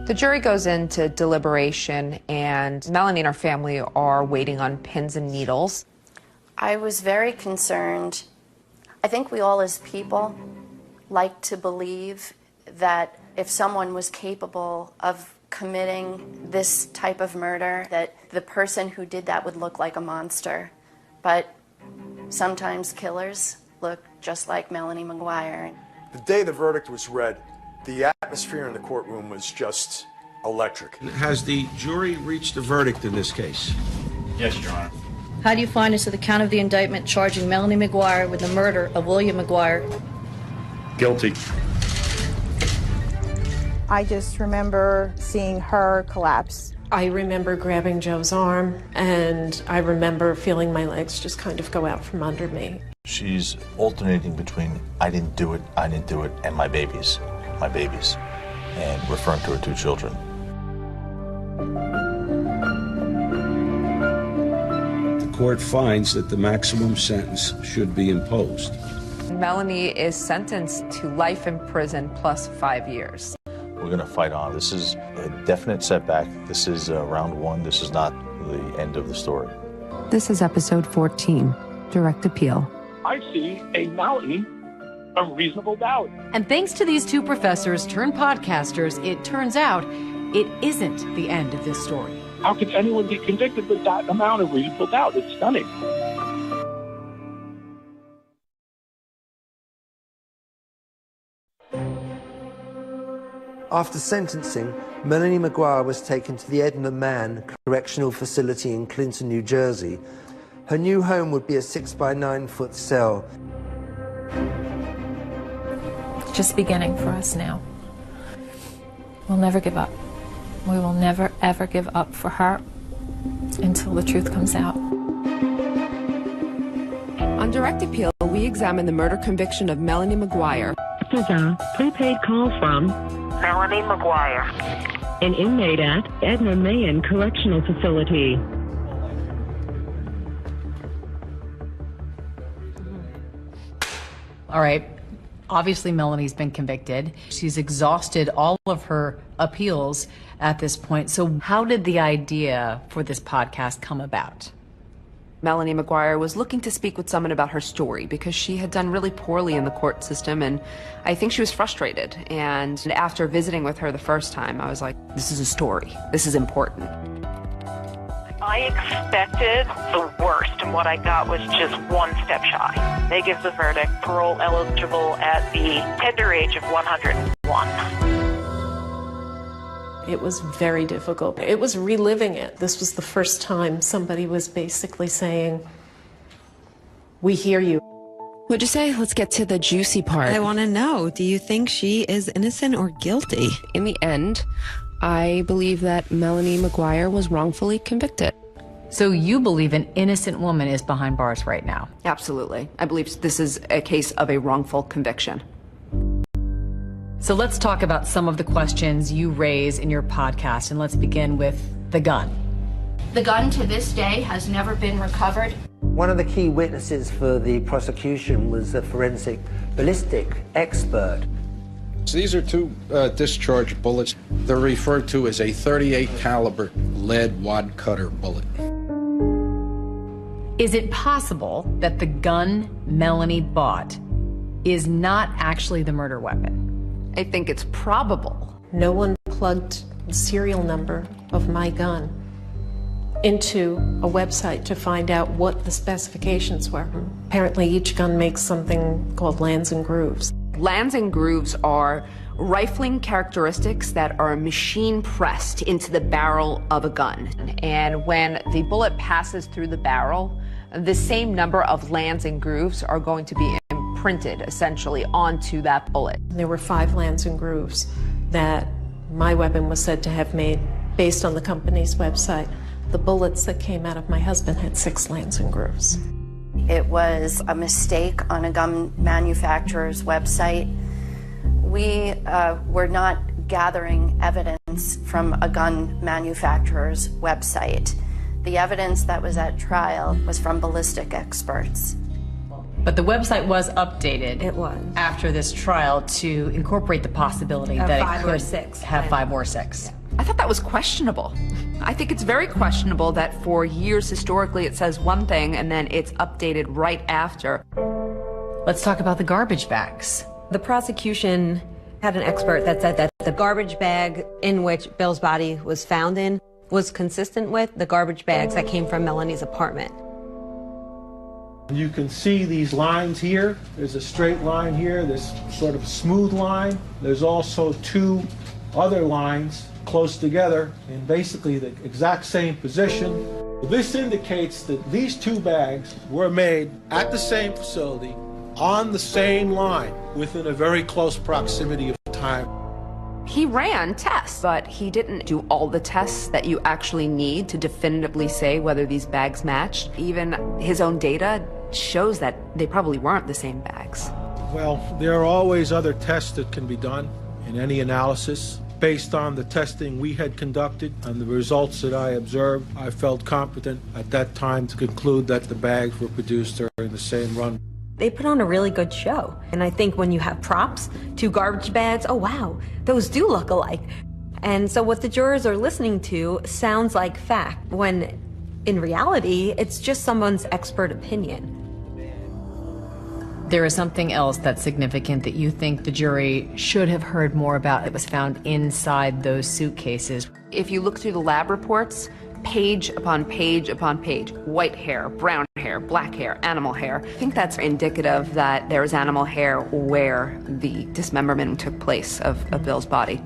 The jury goes into deliberation, and Melanie and her family are waiting on pins and needles. I was very concerned. I think we all as people like to believe that if someone was capable of committing this type of murder, that the person who did that would look like a monster. But sometimes killers look just like Melanie McGuire. The day the verdict was read, the atmosphere in the courtroom was just electric. Has the jury reached a verdict in this case? Yes, Your Honor. How do you find as to the count of the indictment charging Melanie McGuire with the murder of William McGuire? Guilty. I just remember seeing her collapse. I remember grabbing Joe's arm, and I remember feeling my legs just kind of go out from under me. She's alternating between I didn't do it, and my babies, and referring to her two children. The court finds that the maximum sentence should be imposed. Melanie is sentenced to life in prison plus 5 years. We're going to fight on. This is a definite setback. This is round one. This is not the end of the story. This is episode 14, Direct Appeal. I see a mountain of reasonable doubt. And thanks to these two professors turned podcasters, it turns out it isn't the end of this story. How could anyone be convicted with that amount of reasonable doubt? It's stunning. After sentencing, Melanie McGuire was taken to the Edna Mann Correctional Facility in Clinton, New Jersey. Her new home would be a 6-by-9-foot cell. It's just beginning for us now. We'll never give up. We will never, ever give up for her until the truth comes out. On Direct Appeal, we examine the murder conviction of Melanie McGuire. This is a prepaid call from Melanie McGuire, an inmate at Edna Mann Correctional Facility. All right. Obviously, Melanie's been convicted. She's exhausted all of her appeals at this point. So how did the idea for this podcast come about? Melanie McGuire was looking to speak with someone about her story because she had done really poorly in the court system, and I think she was frustrated. And after visiting with her the first time, I was like, this is a story. This is important. I expected the worst, and what I got was just one step shy. They give the verdict, parole eligible at the tender age of 101. It was very difficult. It was reliving it. This was the first time somebody was basically saying, we hear you. What'd you say? Let's get to the juicy part. I want to know, do you think she is innocent or guilty? In the end, I believe that Melanie McGuire was wrongfully convicted. So you believe an innocent woman is behind bars right now? Absolutely. I believe this is a case of a wrongful conviction. So let's talk about some of the questions you raise in your podcast, and let's begin with the gun. The gun to this day has never been recovered. One of the key witnesses for the prosecution was a forensic ballistic expert. So these are two discharge bullets. They're referred to as a .38 caliber lead wad cutter bullet. Is it possible that the gun Melanie bought is not actually the murder weapon? I think it's probable. No one plugged the serial number of my gun into a website to find out what the specifications were. Apparently each gun makes something called lands and grooves. Lands and grooves are rifling characteristics that are machine pressed into the barrel of a gun. And when the bullet passes through the barrel, the same number of lands and grooves are going to be imprinted essentially onto that bullet. There were 5 lands and grooves that my weapon was said to have made based on the company's website. The bullets that came out of my husband had 6 lands and grooves. It was a mistake on a gun manufacturer's website. We were not gathering evidence from a gun manufacturer's website. The evidence that was at trial was from ballistic experts. But the website was updated. It was. After this trial to incorporate the possibility Of that 5 it or could 6. have 5 or 6. I thought that was questionable. I think it's very questionable that for years historically it says one thing and then it's updated right after. Let's talk about the garbage bags. The prosecution had an expert that said that the garbage bag in which Bill's body was found in was consistent with the garbage bags that came from Melanie's apartment. You can see these lines here. There's a straight line here, this sort of smooth line. There's also 2 other lines close together in basically the exact same position. This indicates that these 2 bags were made at the same facility on the same line within a very close proximity of time. He ran tests, but he didn't do all the tests that you actually need to definitively say whether these bags matched. Even his own data shows that they probably weren't the same bags. Well, there are always other tests that can be done in any analysis. Based on the testing we had conducted and the results that I observed, I felt competent at that time to conclude that the bags were produced during the same run. They put on a really good show. And I think when you have props, 2 garbage bags, oh wow, those do look alike. And so what the jurors are listening to sounds like fact, when in reality, it's just someone's expert opinion. There is something else that's significant that you think the jury should have heard more about that was found inside those suitcases. If you look through the lab reports, page upon page upon page, white hair, brown hair, black hair, animal hair. I think that's indicative that there was animal hair where the dismemberment took place of Bill's body.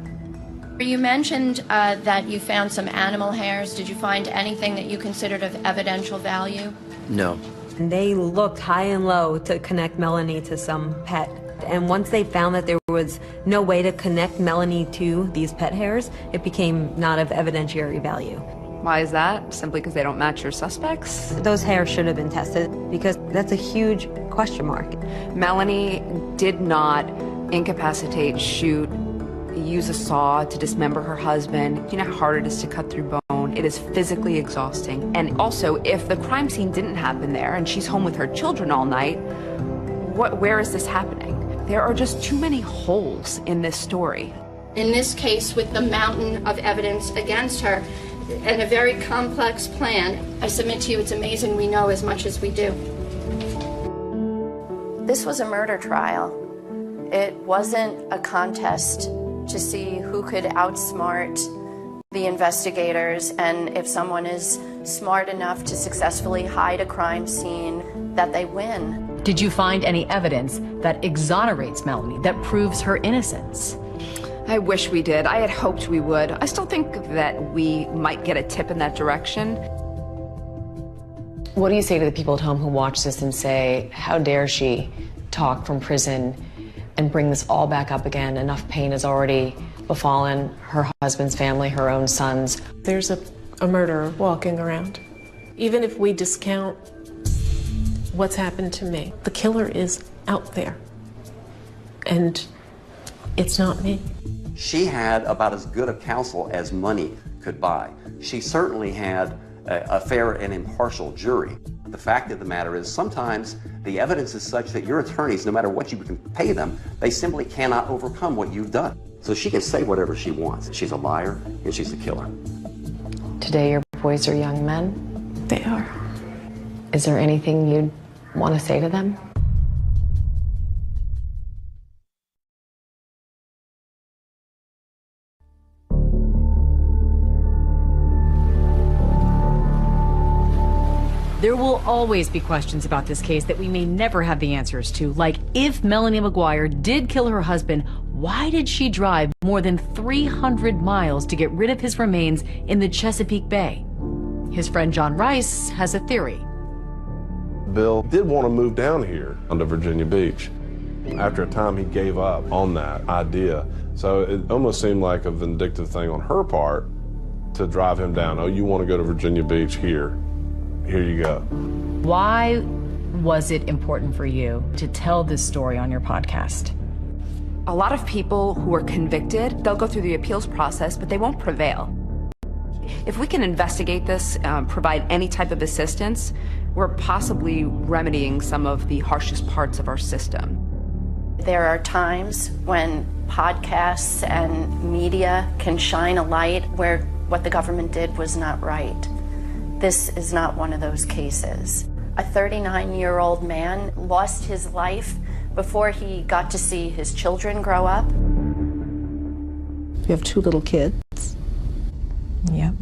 You mentioned that you found some animal hairs. Did you find anything that you considered of evidential value? No. And they looked high and low to connect Melanie to some pet. And once they found that there was no way to connect Melanie to these pet hairs, it became not of evidentiary value. Why is that? Simply because they don't match your suspects? Those hairs should have been tested because that's a huge question mark. Melanie did not incapacitate, shoot, use a saw to dismember her husband. You know how hard it is to cut through bone. It is physically exhausting. And also, if the crime scene didn't happen there and she's home with her children all night, where is this happening? There are just too many holes in this story. In this case, with the mountain of evidence against her and a very complex plan, I submit to you it's amazing we know as much as we do. This was a murder trial. It wasn't a contest to see who could outsmart the investigators, and if someone is smart enough to successfully hide a crime scene, that they win. Did you find any evidence that exonerates Melanie, that proves her innocence? I wish we did. I had hoped we would. I still think that we might get a tip in that direction. What do you say to the people at home who watch this and say, how dare she talk from prison and bring this all back up again? Enough pain has already befallen her husband's family, her own sons. There's a murderer walking around. Even if we discount what's happened to me, the killer is out there. And it's not me. She had about as good a counsel as money could buy. She certainly had a fair and impartial jury. The fact of the matter is sometimes the evidence is such that your attorneys, no matter what you can pay them, they simply cannot overcome what you've done. So she can say whatever she wants. She's a liar and she's a killer. Today your boys are young men? They are. Is there anything you'd want to say to them? There will always be questions about this case that we may never have the answers to, like if Melanie McGuire did kill her husband, why did she drive more than 300 miles to get rid of his remains in the Chesapeake Bay? His friend John Rice has a theory. Bill did want to move down here onto Virginia Beach. After a time, he gave up on that idea. So it almost seemed like a vindictive thing on her part to drive him down. Oh, you want to go to Virginia Beach? Here you go. Why was it important for you to tell this story on your podcast? A lot of people who are convicted, they'll go through the appeals process, but they won't prevail. If we can investigate this, provide any type of assistance, we're possibly remedying some of the harshest parts of our system. There are times when podcasts and media can shine a light where what the government did was not right. This is not one of those cases. A 39-year-old man lost his life before he got to see his children grow up. You have 2 little kids. Yep.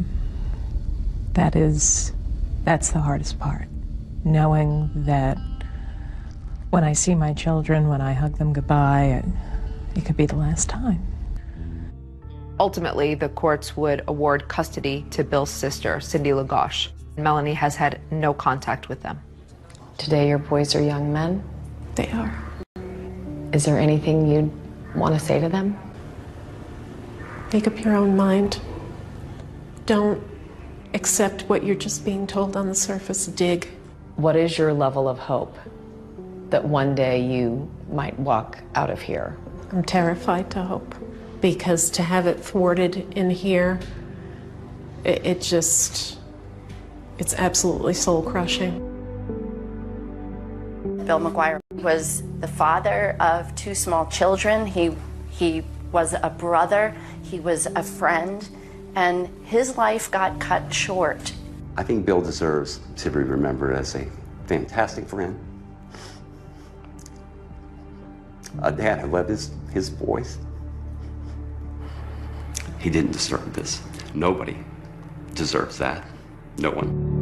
That's the hardest part. Knowing that when I see my children, when I hug them goodbye, it could be the last time. Ultimately, the courts would award custody to Bill's sister, Cindy Lagoche. Melanie has had no contact with them. Today your boys are young men? They are. Is there anything you'd want to say to them? Make up your own mind. Don't accept what you're just being told on the surface. Dig. What is your level of hope that one day you might walk out of here? I'm terrified to hope, because to have it thwarted in here, it's absolutely soul-crushing. Bill McGuire was the father of 2 small children. He was a brother, he was a friend, and his life got cut short. I think Bill deserves to be remembered as a fantastic friend, a dad who loved his boys. He didn't deserve this. Nobody deserves that. No one.